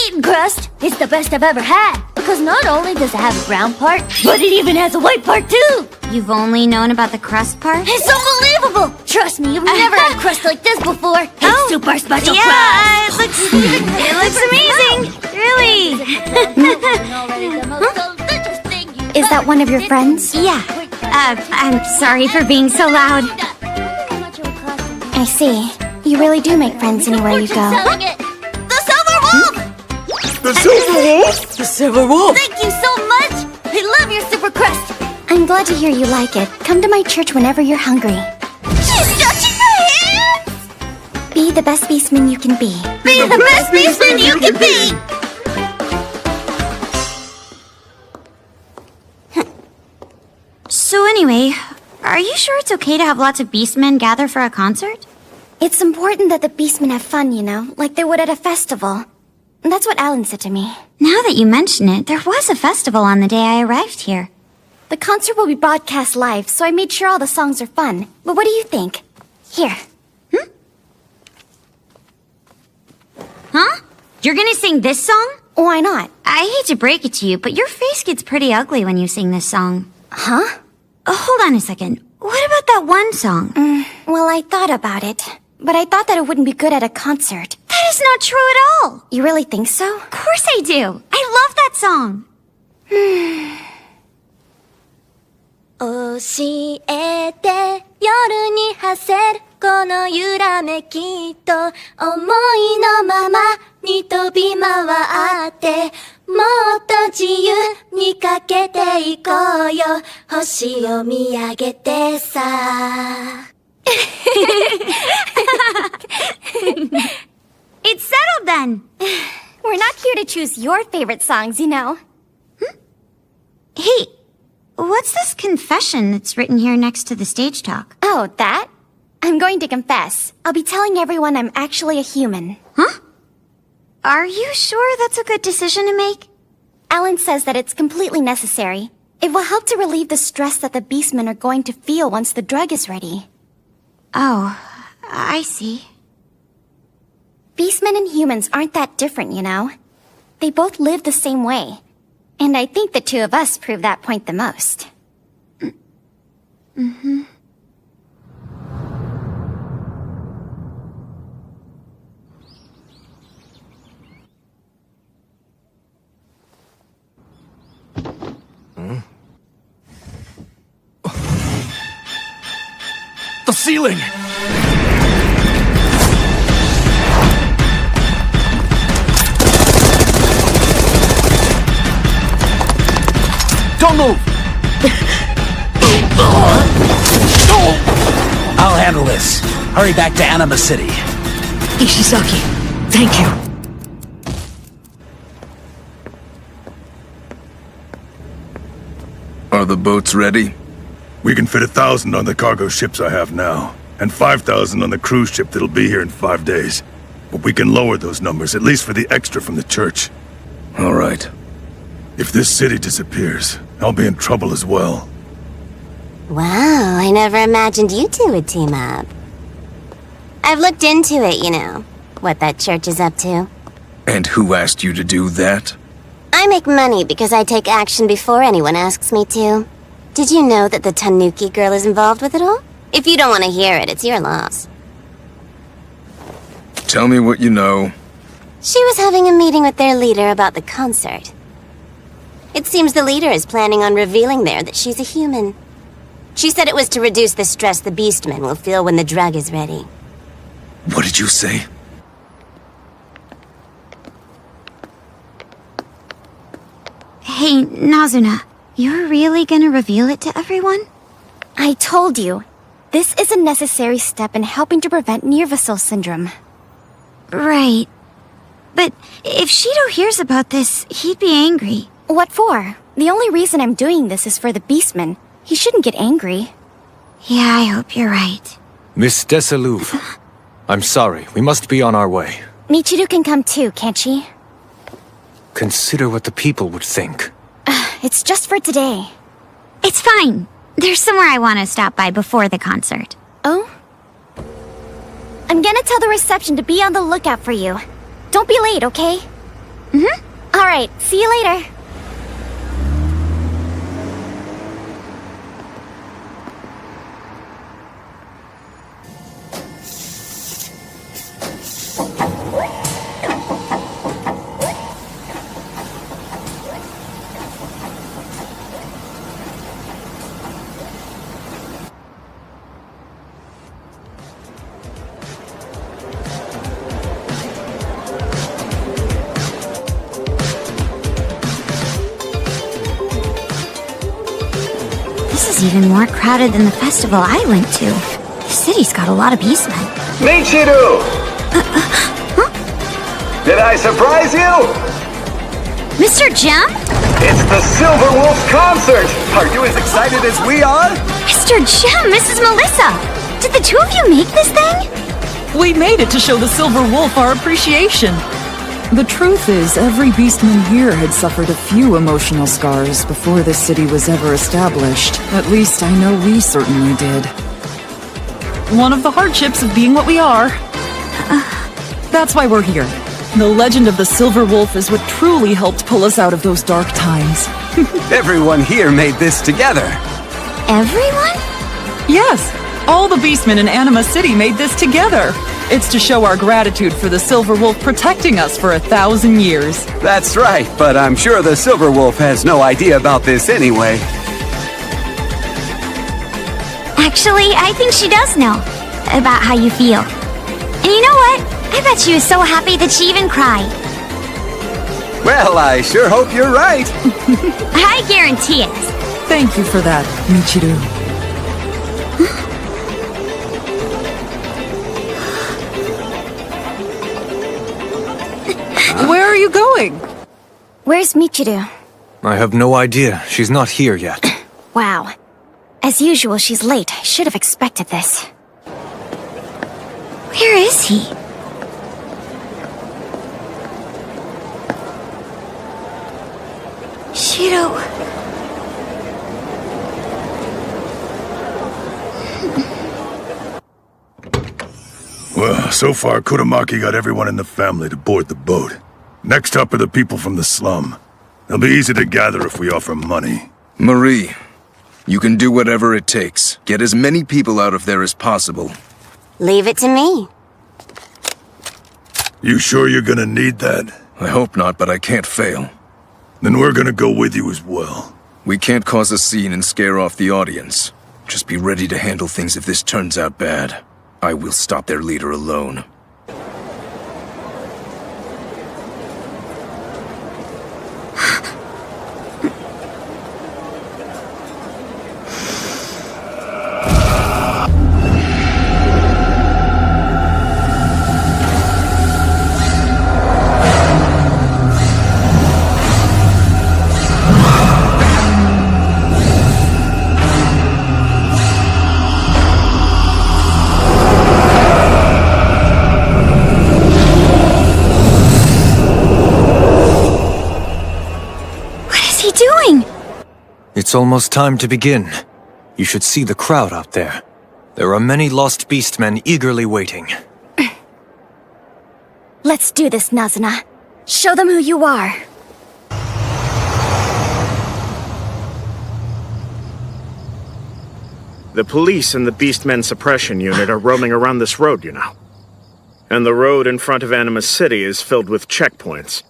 Eating crust. It's the best I've ever had. Because not only does it have a brown part, but it even has a white part too. You've only known about the crust part? It's unbelievable. Trust me, you've never had crust like this before. It's super special crust. It looks amazing. Really. Is that one of your friends? Yeah. I'm sorry for being so loud. I see. You really do make friends anywhere you go. The Silver Wolf! The Silver Wolf? The Silver Wolf! Thank you so much! I love your super crust! I'm glad to hear you like it. Come to my church whenever you're hungry. She's touching my hands! Be the best beastman you can be. Be the best beastman you can be! So anyway, are you sure it's okay to have lots of Beastmen gather for a concert? It's important that the beastmen have fun, you know, like they would at a festival. That's what Alan said to me. Now that you mention it, there was a festival on the day I arrived here. The concert will be broadcast live, so I made sure all the songs are fun. But what do you think? Here. Huh? You're gonna sing this song? Why not? I hate to break it to you, but your face gets pretty ugly when you sing this song. Huh? Hold on a second. What about that one song? Well, I thought about it. But I thought that it wouldn't be good at a concert. That is not true at all. You really think so? Of course I do. I love that song. 教えて夜に馳せるこの揺らめきと思いのままに飛び回ってもっと自由にかけていこうよ星を見上げてさ It's settled then. We're not here to choose your favorite songs, you know. Hey, what's this confession that's written here next to the stage talk? Oh, that? I'm going to confess. I'll be telling everyone I'm actually a human. Huh? Are you sure that's a good decision to make? Alan says that it's completely necessary. It will help to relieve the stress that the Beastmen are going to feel once the drug is ready. Oh, I see. Beastmen and humans aren't that different, you know. They both live the same way. And I think the two of us prove that point the most. Mm-hmm. The ceiling! Don't move! I'll handle this. Hurry back to Anima City. Ishisaki, thank you. Are the boats ready? We can fit 1,000 on the cargo ships I have now, and 5,000 on the cruise ship that'll be here in 5 days. But we can lower those numbers, at least for the extra from the church. All right. If this city disappears, I'll be in trouble as well. Wow, I never imagined you two would team up. I've looked into it, you know, what that church is up to. And who asked you to do that? I make money because I take action before anyone asks me to. Did you know that the Tanuki girl is involved with it all? If you don't want to hear it, it's your loss. Tell me what you know. She was having a meeting with their leader about the concert. It seems the leader is planning on revealing there that she's a human. She said it was to reduce the stress the Beastmen will feel when the drug is ready. What did you say? Hey, Nazuna, you're really gonna reveal it to everyone? I told you. This is a necessary step in helping to prevent Nervous syndrome. Right. But if Shido hears about this, he'd be angry. What for? The only reason I'm doing this is for the Beastman. He shouldn't get angry. Yeah, I hope you're right. Miss Desalouve, I'm sorry. We must be on our way. Michiru can come too, can't she? Consider what the people would think. It's just for today. It's fine. There's somewhere I want to stop by before the concert. Oh? I'm gonna tell the reception to be on the lookout for you. Don't be late, okay? Alright, see you later. This is even more crowded than the festival I went to. The city's got a lot of beastmen. Michiru! Did I surprise you? Mr. Jem? It's the Silver Wolf concert! Are you as excited as we are? Mr. Jem, Mrs. Melissa! Did the two of you make this thing? We made it to show the Silver Wolf our appreciation. The truth is, every beastman here had suffered a few emotional scars before this city was ever established. At least I know we certainly did. One of the hardships of being what we are. That's why we're here. The legend of the Silver Wolf is what truly helped pull us out of those dark times. Everyone here made this together. Everyone? Yes, all the beastmen in Anima City made this together. It's to show our gratitude for the Silver Wolf protecting us for 1,000 years. That's right, but I'm sure the Silver Wolf has no idea about this anyway. Actually, I think she does know about how you feel. And you know what? I bet she was so happy that she even cried. Well, I sure hope you're right. I guarantee it. Thank you for that, Michiru. Where are you going? Where's Michiru? I have no idea. She's not here yet. Wow. As usual, she's late. I should have expected this. Where is he? Shiro. Well, so far, Kuramaki got everyone in the family to board the boat. Next up are the people from the slum. They'll be easy to gather if we offer money. Marie, you can do whatever it takes. Get as many people out of there as possible. Leave it to me. You sure you're gonna need that? I hope not, but I can't fail. Then we're gonna go with you as well. We can't cause a scene and scare off the audience. Just be ready to handle things if this turns out bad. I will stop their leader alone. It's almost time to begin. You should see the crowd out there. There are many lost beastmen eagerly waiting. Let's do this, Nazuna. Show them who you are. The police and the Beastmen suppression unit are roaming around this road, you know. And the road in front of Anima City is filled with checkpoints.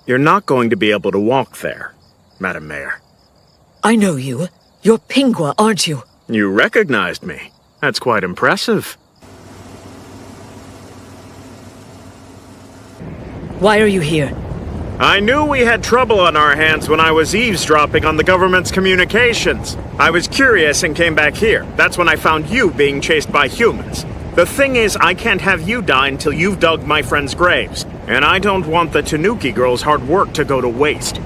You're not going to be able to walk there, Madam Mayor. I know you. You're Pingua, aren't you? You recognized me. That's quite impressive. Why are you here? I knew we had trouble on our hands when I was eavesdropping on the government's communications. I was curious and came back here. That's when I found you being chased by humans. The thing is, I can't have you die until you've dug my friends' graves. And I don't want the Tanuki girls' hard work to go to waste.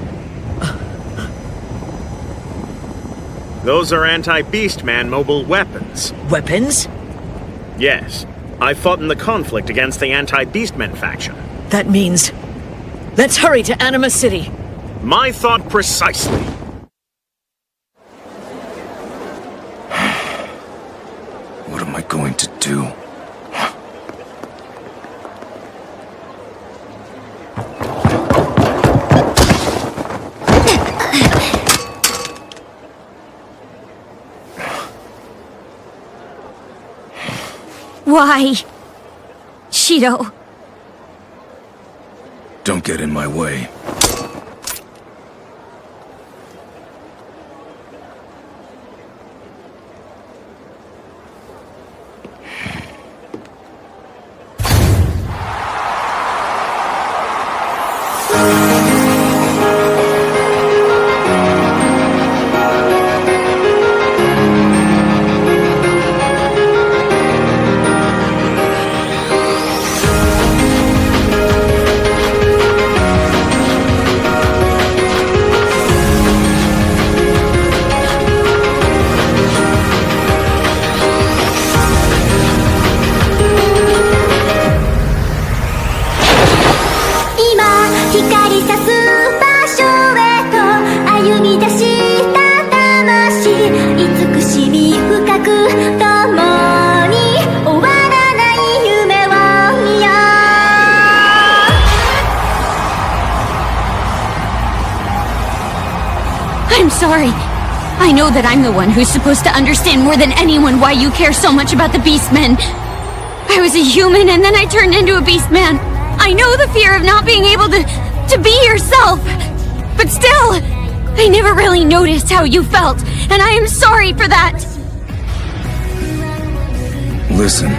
Those are anti-Beastman mobile weapons. Weapons? Yes. I fought in the conflict against the anti-Beastmen faction. That means... Let's hurry to Anima City. My thought precisely. What am I going to do? Why? Shido. Don't get in my way. I'm sorry. I know that I'm the one who's supposed to understand more than anyone why you care so much about the Beastmen. I was a human and then I turned into a Beastman. I know the fear of not being able to be yourself. But still, I never really noticed how you felt, and I am sorry for that. Listen.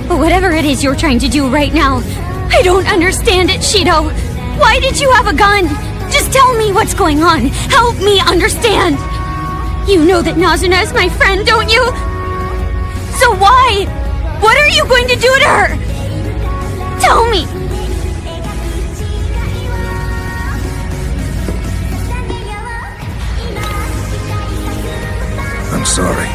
But whatever it is you're trying to do right now, I don't understand it, Shido. Why did you have a gun? Just tell me what's going on. Help me understand. You know that Nazuna is my friend, don't you? So why? What are you going to do to her? Tell me. I'm sorry.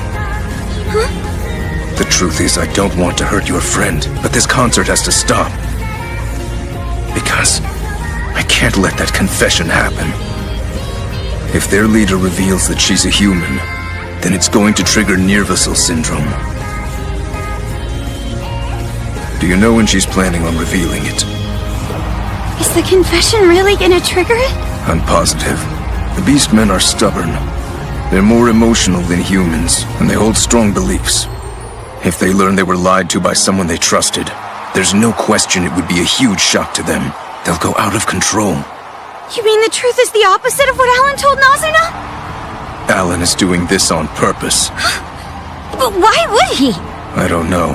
Huh? The truth is, I don't want to hurt your friend, but this concert has to stop. Because I can't let that confession happen. If their leader reveals that she's a human, then it's going to trigger Nervusal syndrome. Do you know when she's planning on revealing it? Is the confession really gonna trigger it? I'm positive. The Beastmen are stubborn. They're more emotional than humans, and they hold strong beliefs. If they learn they were lied to by someone they trusted, there's no question it would be a huge shock to them. They'll go out of control. You mean the truth is the opposite of what Alan told Nazuna? Alan is doing this on purpose. But why would he? I don't know.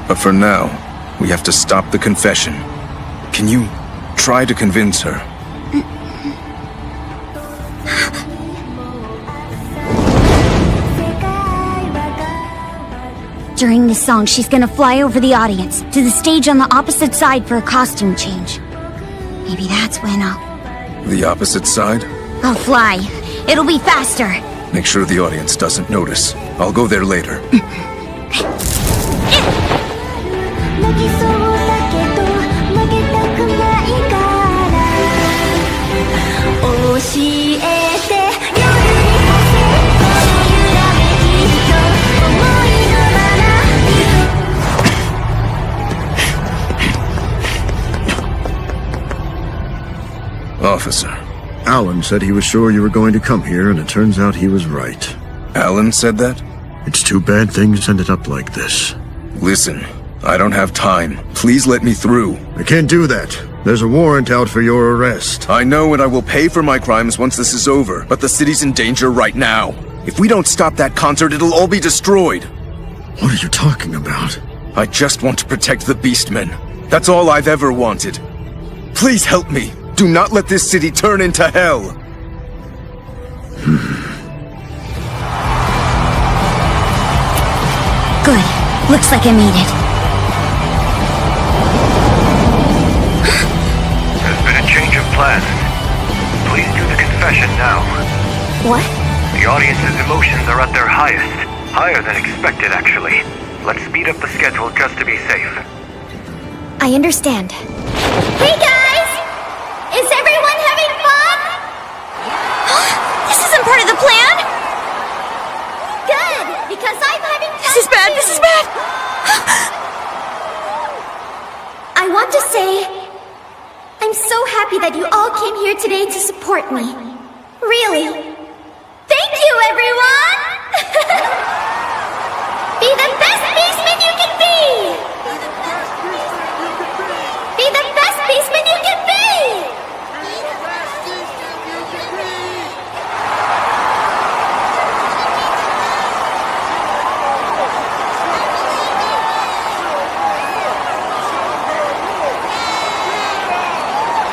But for now, we have to stop the confession. Can you try to convince her? During this song, she's gonna fly over the audience to the stage on the opposite side for a costume change. Maybe that's when The opposite side? I'll fly. It'll be faster. Make sure the audience doesn't notice. I'll go there later. Officer. Alan said he was sure you were going to come here, and it turns out he was right. Alan said that? It's too bad things ended up like this. Listen, I don't have time. Please let me through. I can't do that. There's a warrant out for your arrest. I know, and I will pay for my crimes once this is over, but the city's in danger right now. If we don't stop that concert, it'll all be destroyed. What are you talking about? I just want to protect the Beastmen. That's all I've ever wanted. Please help me. Do not let this city turn into hell! Good. Looks like I made it. There's been a change of plans. Please do the confession now. What? The audience's emotions are at their highest. Higher than expected, actually. Let's speed up the schedule just to be safe. I understand. Hey guys! Is everyone having fun? This isn't part of the plan! Good, because I'm having fun. This is bad, this is bad! I want to say, I'm so happy that you all came here today to support me. Really. Thank you, everyone! Be the best Beastman you can be! Be the best Beastman you can be!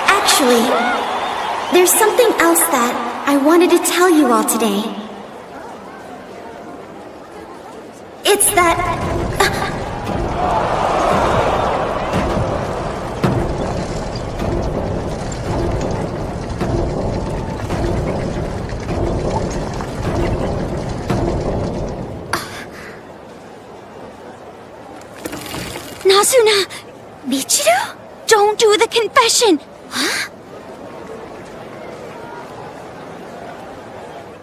Actually, there's something else that I wanted to tell you all today. It's that... Nazuna! Michiru? Don't do the confession! Huh?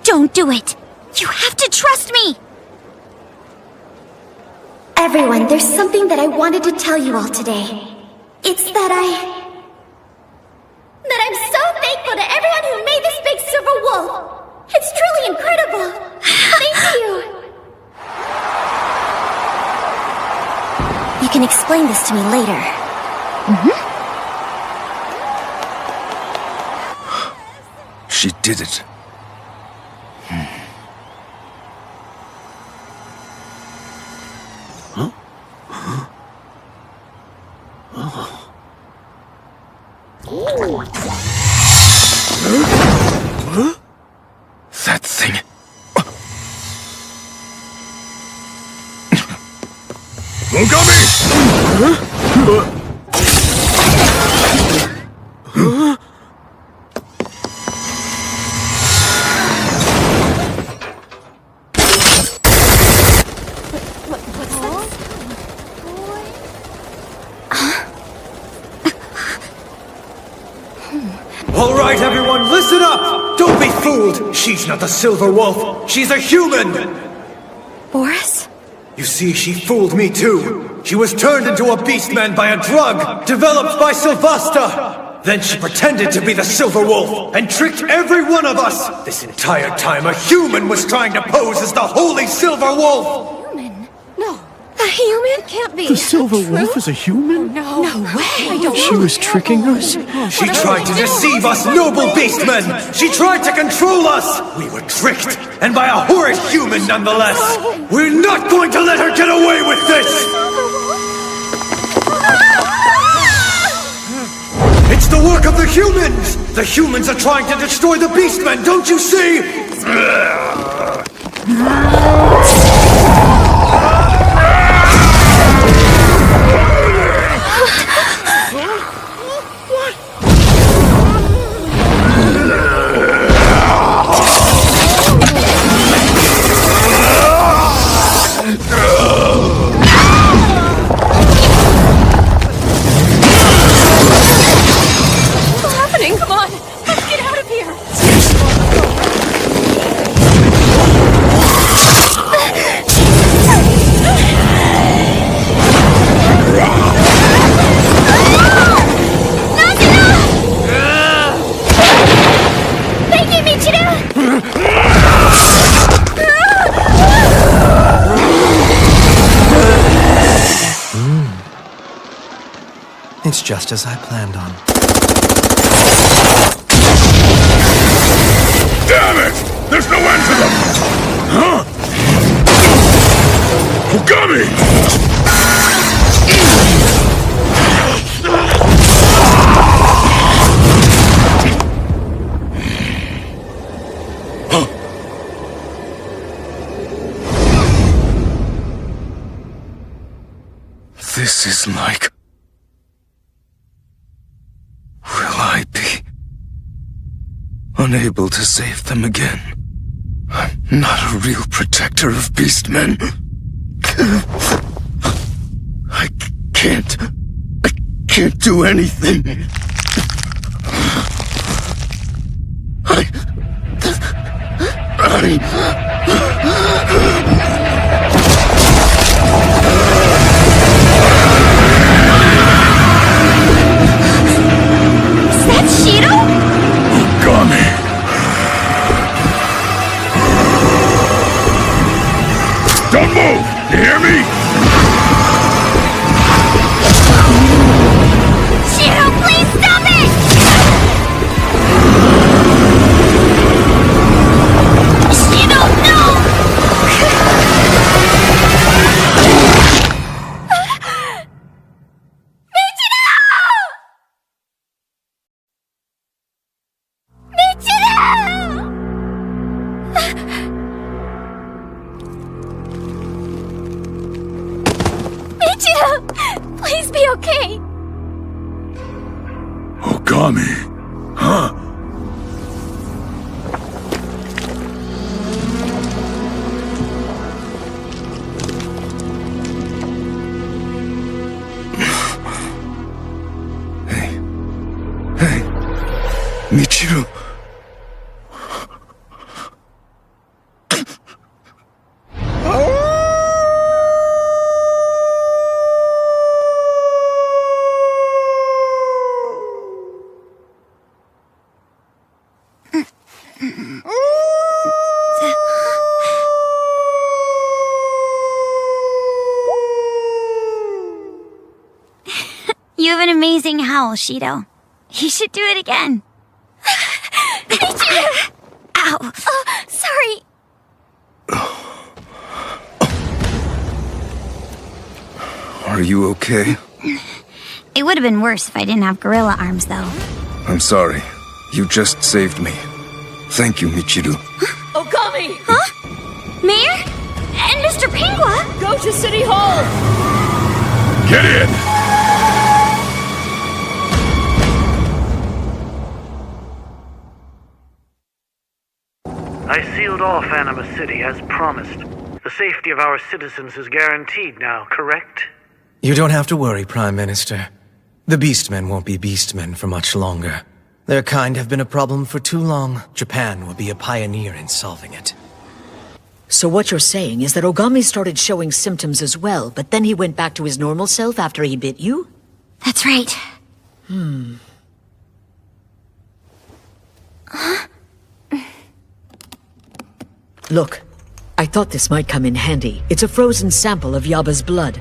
Don't do it! You have to trust me! Everyone, there's something that I wanted to tell you all today. It's that I'm so thankful to everyone who made this big silver wolf! It's truly incredible! Thank you! You can explain this to me later. She did it. That thing. Ogami! All right, everyone, listen up! Don't be fooled! She's not the Silver Wolf. She's a human! Boris? You see, she fooled me too. She was turned into a Beastman by a drug developed by Sylvasta. Then she pretended to be the Silver Wolf and tricked every one of us. This entire time, a human was trying to pose as the Holy Silver Wolf. A human? Can't be. The Silver Wolf is a human? No way! She was tricking us? She tried to deceive us noble Beastmen! She tried to control us! We were tricked, and by a horrid human nonetheless! We're not going to let her get away with this! It's the work of the humans! The humans are trying to destroy the Beastmen, don't you see? What's happening? Come on! Let's get out of here! Thank you, Michiru! It's just as I planned on. Damn it! There's no end to them! Huh? Ogami! This is like... Will I be unable to save them again? I'm not a real protector of Beastmen. I can't do anything. Don't move! You hear me? Please be okay. Ogami. Huh? Hey, Michiru. You have an amazing howl, Shido. You should do it again. Ow. Oh, sorry. Are you okay? It would have been worse if I didn't have gorilla arms, though. I'm sorry. You just saved me. Thank you, Michiru. Ogami! Huh? Mayor? And Mr. Pingua? Go to City Hall! Get in! I sealed off Anima City as promised. The safety of our citizens is guaranteed now, correct? You don't have to worry, Prime Minister. The Beastmen won't be Beastmen for much longer. Their kind have been a problem for too long. Japan will be a pioneer in solving it. So what you're saying is that Ogami started showing symptoms as well, but then he went back to his normal self after he bit you? That's right. Huh? Look, I thought this might come in handy. It's a frozen sample of Yaba's blood.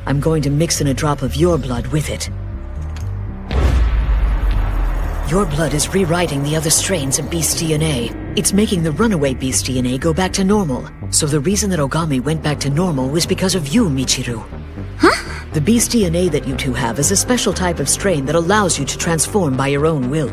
I'm going to mix in a drop of your blood with it. Your blood is rewriting the other strains of Beast DNA. It's making the runaway Beast DNA go back to normal. So the reason that Ogami went back to normal was because of you, Michiru. Huh? The Beast DNA that you two have is a special type of strain that allows you to transform by your own will.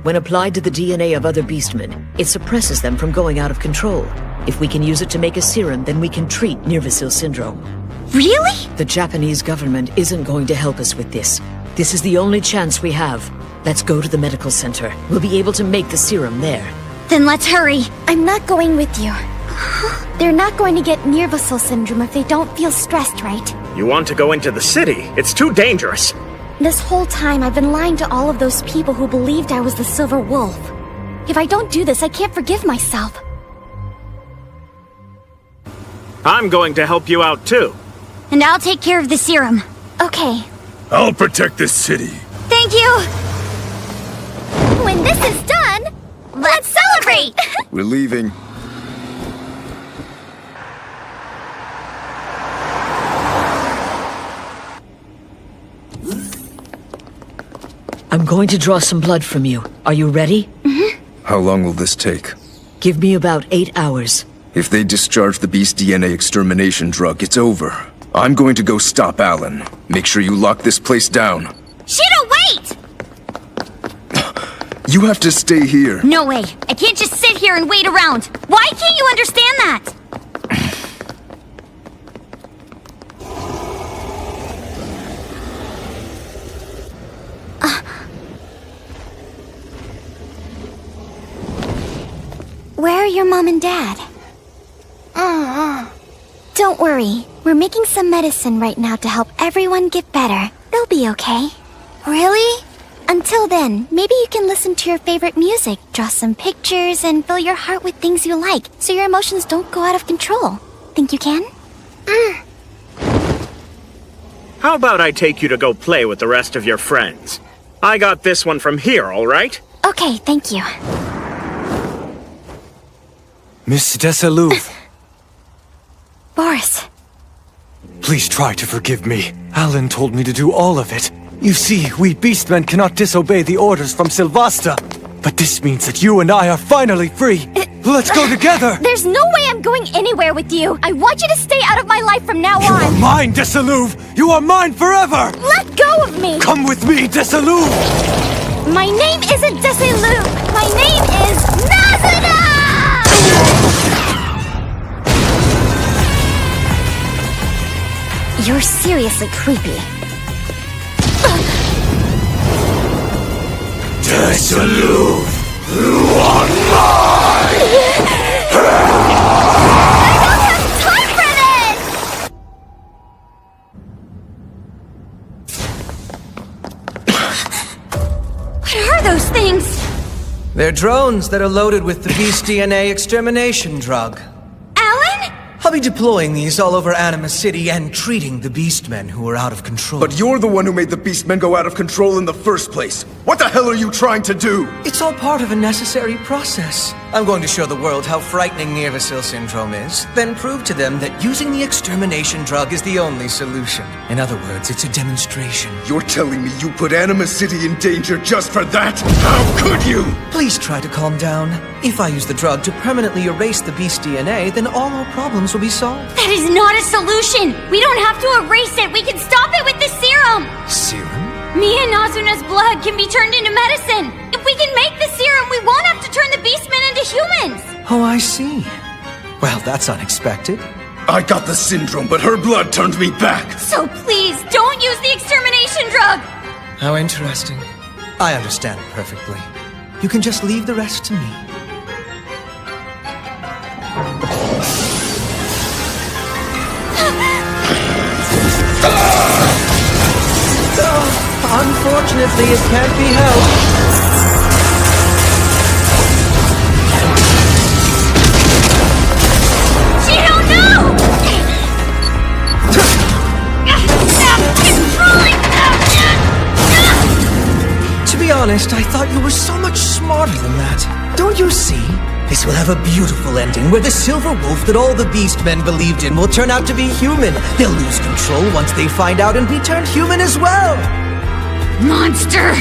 When applied to the DNA of other Beastmen, it suppresses them from going out of control. If we can use it to make a serum, then we can treat Nervicil syndrome. Really? The Japanese government isn't going to help us with this. This is the only chance we have. Let's go to the medical center. We'll be able to make the serum there. Then let's hurry. I'm not going with you. They're not going to get Nervicil syndrome if they don't feel stressed, right? You want to go into the city? It's too dangerous. This whole time I've been lying to all of those people who believed I was the Silver Wolf. If I don't do this, I can't forgive myself. I'm going to help you out too. And I'll take care of the serum. Okay. I'll protect this city. Thank you! When this is done, let's celebrate! We're leaving. I'm going to draw some blood from you. Are you ready? How long will this take? Give me about 8 hours. If they discharge the Beast DNA extermination drug, it's over. I'm going to go stop Alan. Make sure you lock this place down. Shido, wait! You have to stay here. No way. I can't just sit here and wait around. Why can't you understand that? Where are your mom and dad? Don't worry. We're making some medicine right now to help everyone get better. They'll be okay. Really? Until then, maybe you can listen to your favorite music, draw some pictures, and fill your heart with things you like, so your emotions don't go out of control. Think you can? How about I take you to go play with the rest of your friends? I got this one from here, all right? Okay, thank you. Miss Desalouv, Boris. please try to forgive me. Alan told me to do all of it. You see, we Beastmen cannot disobey the orders from Sylvasta. But this means that you and I are finally free. Let's go together! There's no way I'm going anywhere with you. I want you to stay out of my life from now You on. are mine, Desalouv! You are mine forever! Let go of me! Come with me, Desalouv! My name isn't Desalouv. My name is Nazuna! You're seriously creepy. What are those things? They're drones that are loaded with the beast DNA extermination drug. Alan? I'll be deploying these all over Anima City and treating the Beastmen who are out of control. But you're the one who made the Beastmen go out of control in the first place. What the hell are you trying to do? It's all part of a necessary process. I'm going to show the world how frightening Nervacil syndrome is, then prove to them that using the extermination drug is the only solution. In other words, it's a demonstration. You're telling me you put Anima City in danger just for that? How could you? Please try to calm down. If I use the drug to permanently erase the beast DNA, then all our problems will be solved. That is not a solution! We don't have to erase it! We can stop it with the serum! Serum? Me and Nazuna's blood can be turned into medicine! If we can make the serum, we won't have to turn the Beastmen into humans! Oh, I see. Well, that's unexpected. I got the syndrome, but her blood turned me back! So please, don't use the extermination drug! How interesting. I understand perfectly. You can just leave the rest to me. Unfortunately, it can't be helped. Shiro, no! To be honest, I thought you were so much smarter than that. Don't you see? This will have a beautiful ending where the Silver Wolf that all the Beastmen believed in will turn out to be human. They'll lose control once they find out and be turned human as well. Monster!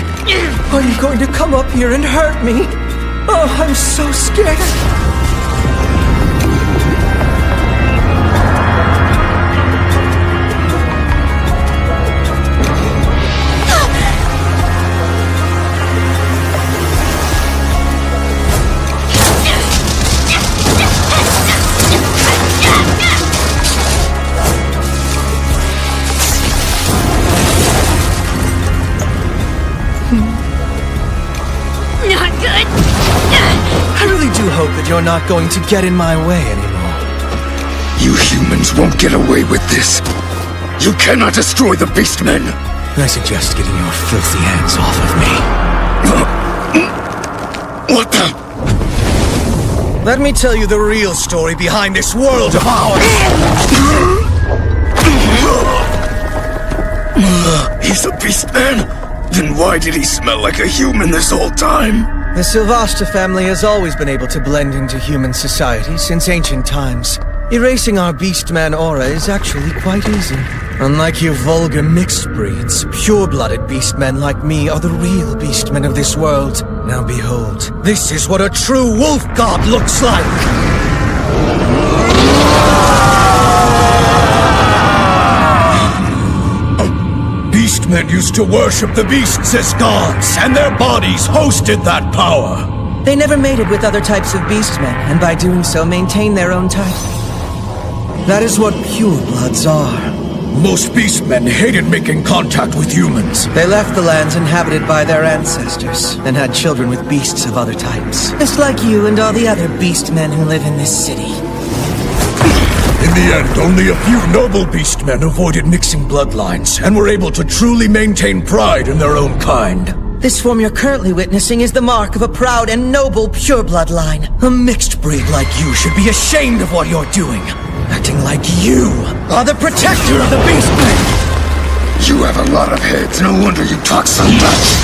Are you going to come up here and hurt me? Oh, I'm so scared. Hope that you're not going to get in my way anymore. You humans won't get away with this. You cannot destroy the Beastmen. I suggest getting your filthy hands off of me. What the? Let me tell you the real story behind this world of ours. He's a Beastman? Then why did he smell like a human this whole time? The Sylvasta family has always been able to blend into human society since ancient times. Erasing our Beastman aura is actually quite easy. Unlike your vulgar mixed breeds, pure-blooded Beastmen like me are the real Beastmen of this world. Now behold, this is what a true wolf god looks like! Beastmen used to worship the beasts as gods, and their bodies hosted that power. They never mated with other types of Beastmen, and by doing so maintained their own type. That is what purebloods are. Most Beastmen hated making contact with humans. They left the lands inhabited by their ancestors, and had children with beasts of other types. Just like you and all the other Beastmen who live in this city. In the end, only a few noble Beastmen avoided mixing bloodlines, and were able to truly maintain pride in their own kind. This form you're currently witnessing is the mark of a proud and noble pure bloodline. A mixed breed like you should be ashamed of what you're doing. Acting like you are the protector of the Beastmen! You have a lot of heads, no wonder you talk so much!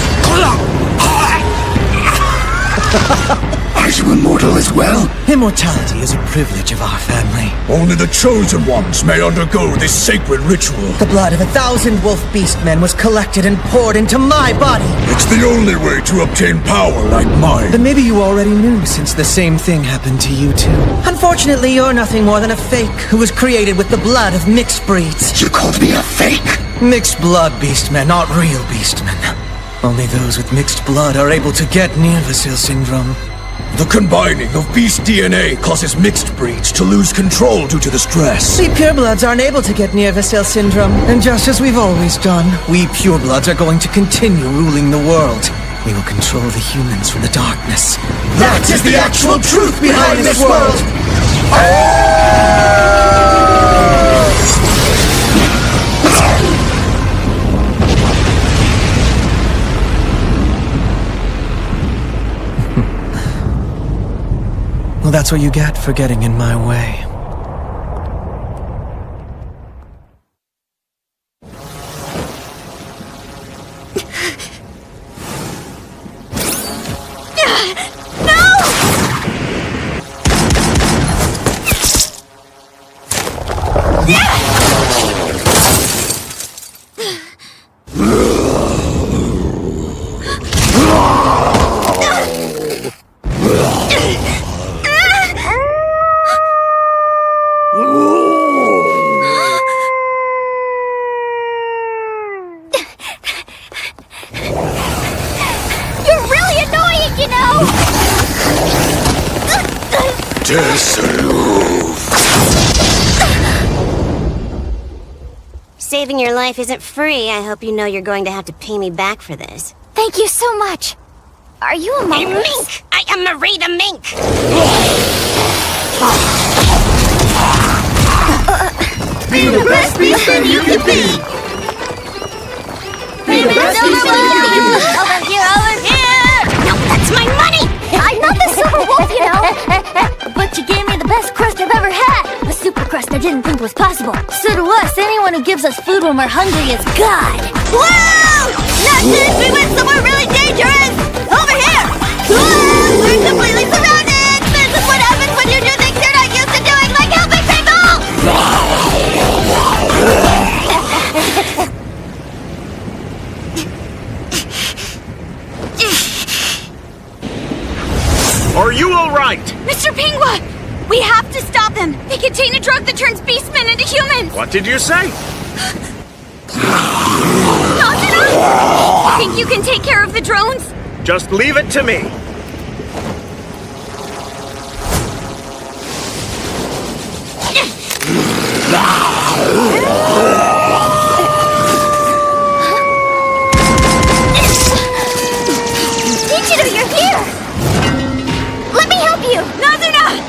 Are you immortal as well? Immortality is a privilege of our family. Only the chosen ones may undergo this sacred ritual. The blood of 1,000 wolf beastmen was collected and poured into my body. It's the only way to obtain power like mine. But maybe you already knew, since the same thing happened to you too. Unfortunately, you're nothing more than a fake who was created with the blood of mixed breeds. You called me a fake? Mixed blood beastmen, not real beastmen. Only those with mixed blood are able to get Nervacil syndrome. The combining of beast DNA causes mixed breeds to lose control due to the stress. We purebloods aren't able to get Nervacil syndrome, and just as we've always done, we purebloods are going to continue ruling the world. We will control the humans from the darkness. That is the actual truth behind this world! Well, that's what you get for getting in my way. Saving your life isn't free. I hope you know you're going to have to pay me back for this. Thank you so much. Are you a monk? A mink! I am Marie the Mink! Be the best beastman you can be! Be the best beastman you can be! Over here! No, that's my money! I'm not the silver wolf, you know! But you gave me the best crust I've ever had! A super crust I didn't think was possible. So to us, anyone who gives us food when we're hungry is God! Whoa! Not this! We went somewhere really dangerous! Over here! Whoa! We're completely surrounded! This is what happens when you do things you're not used to doing, like helping people! Are you alright? Mr. Pingua! We have to stop them! They contain a drug that turns beastmen into humans! What did you say? Nazuna! Think you can take care of the drones? Just leave it to me. Michiru, you're here! Let me help you! Nazuna!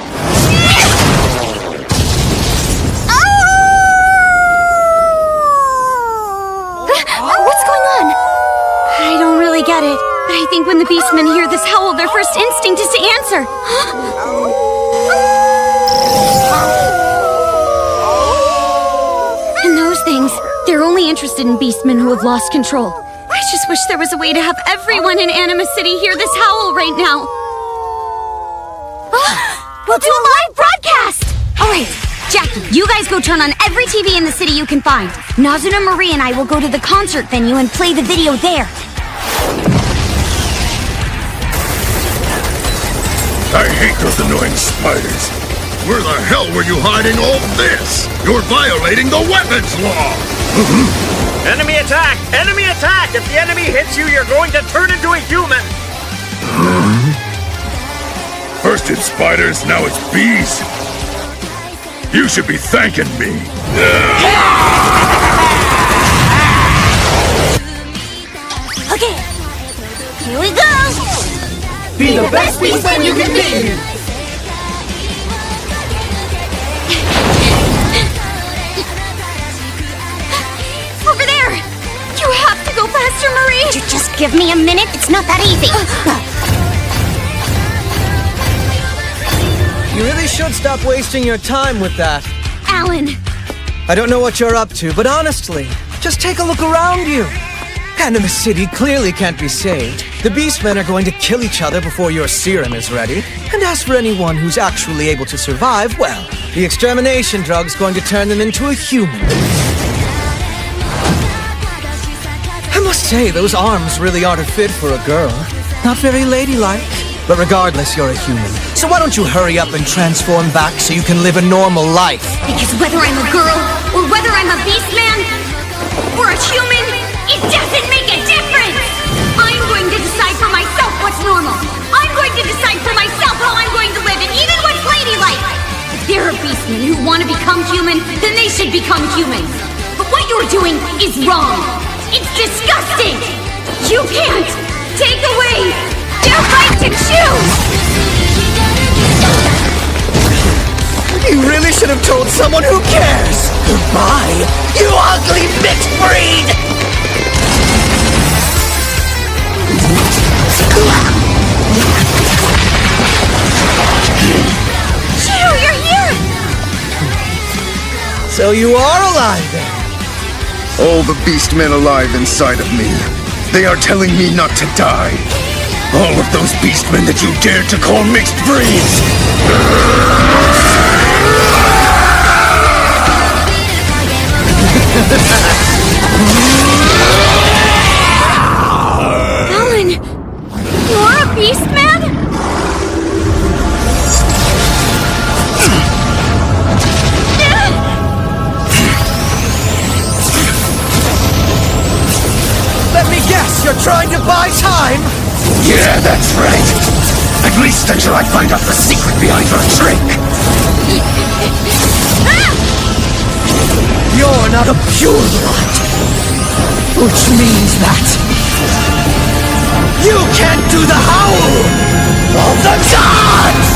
What's going on? I don't really get it, but I think when the Beastmen hear this howl, their first instinct is to answer. And those things, they're only interested in Beastmen who have lost control. I just wish there was a way to have everyone in Anima City hear this howl right now. We'll do a live broadcast! Alright, Jackie, you guys go turn on every TV in the city you can find. Nazuna, Marie, and I will go to the concert venue and play the video there. I hate those annoying spiders. Where the hell were you hiding all this? You're violating the weapons law! Enemy attack! Enemy attack! If the enemy hits you, you're going to turn into a human! First it's spiders, now it's bees. You should be thanking me. Okay, here we go! Be the best beastman you can be! Over there! You have to go faster, Marie! Could you just give me a minute? It's not that easy. You really should stop wasting your time with that. Alan! I don't know what you're up to, but honestly, just take a look around you. Anima City clearly can't be saved. The Beastmen are going to kill each other before your serum is ready. And as for anyone who's actually able to survive, well, the extermination drug's going to turn them into a human. I must say, those arms really aren't a fit for a girl. Not very ladylike. But regardless, you're a human. So why don't you hurry up and transform back so you can live a normal life? Because whether I'm a girl, or whether I'm a beastman, or a human, it doesn't make a difference! I'm going to decide for myself what's normal. I'm going to decide for myself how I'm going to live, and even what's ladylike. If there are beastmen who want to become human, then they should become human. But what you're doing is wrong. It's disgusting! You can't take away should have told someone who cares! Goodbye, you ugly mixed breed! Shiro, you're here! So you are alive then? All the Beastmen alive inside of me. They are telling me not to die. All of those Beastmen that you dared to call mixed breeds! Alan, you're a Beastman? Let me guess, you're trying to buy time? Yeah, that's right. At least until I find out the secret behind your trick. You're not a pureblood. Which means that you can't do the howl of the gods!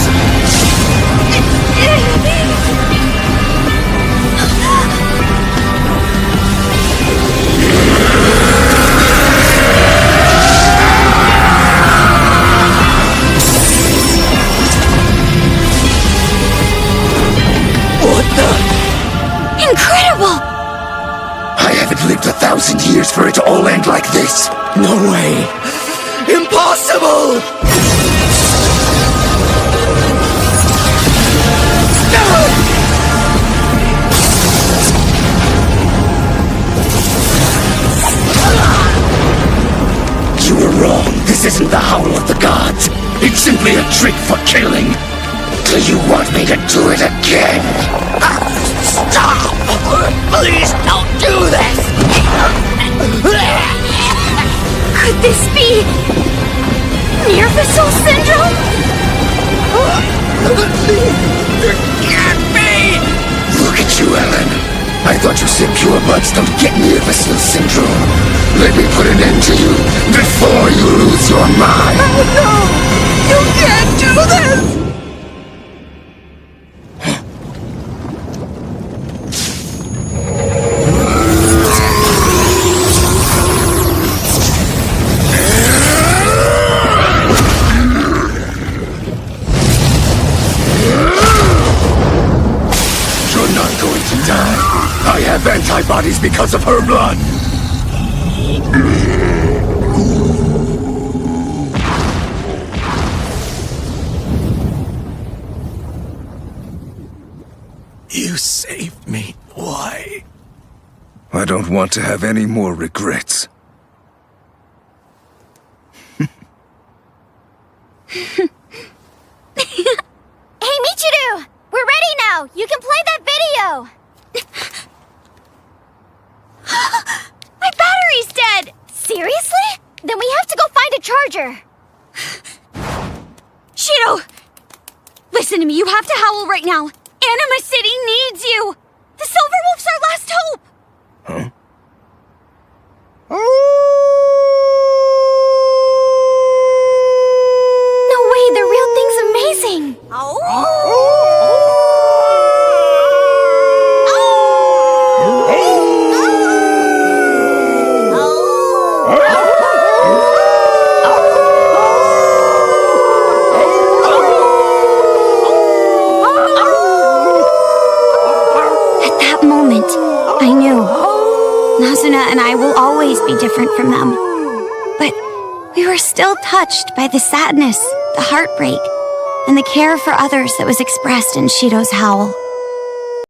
What the? Incredible! I haven't lived 1,000 years for it to all end like this. No way. Impossible! You were wrong. This isn't the howl of the gods. It's simply a trick for killing. Do you want me to do it again? Stop! Please don't do this! Could this be Nervous syndrome? There can't be! Look at you, Ellen. I thought you said pure bloods don't get nervous syndrome. Let me put an end to you before you lose your mind. Oh no! You can't do this! I have antibodies because of her blood! You saved me. Why? I don't want to have any more regrets. Hey, Michiru! We're ready now! You can play that video! My battery's dead! Seriously? Then we have to go find a charger. Shiro! Listen to me, you have to howl right now. Anima City needs you! The Silver Wolf's our last hope! Huh? No way, the real thing's amazing! At that moment, I knew Nazuna and I will always be different from them. But we were still touched by the sadness, the heartbreak, and the care for others that was expressed in Shiro's howl.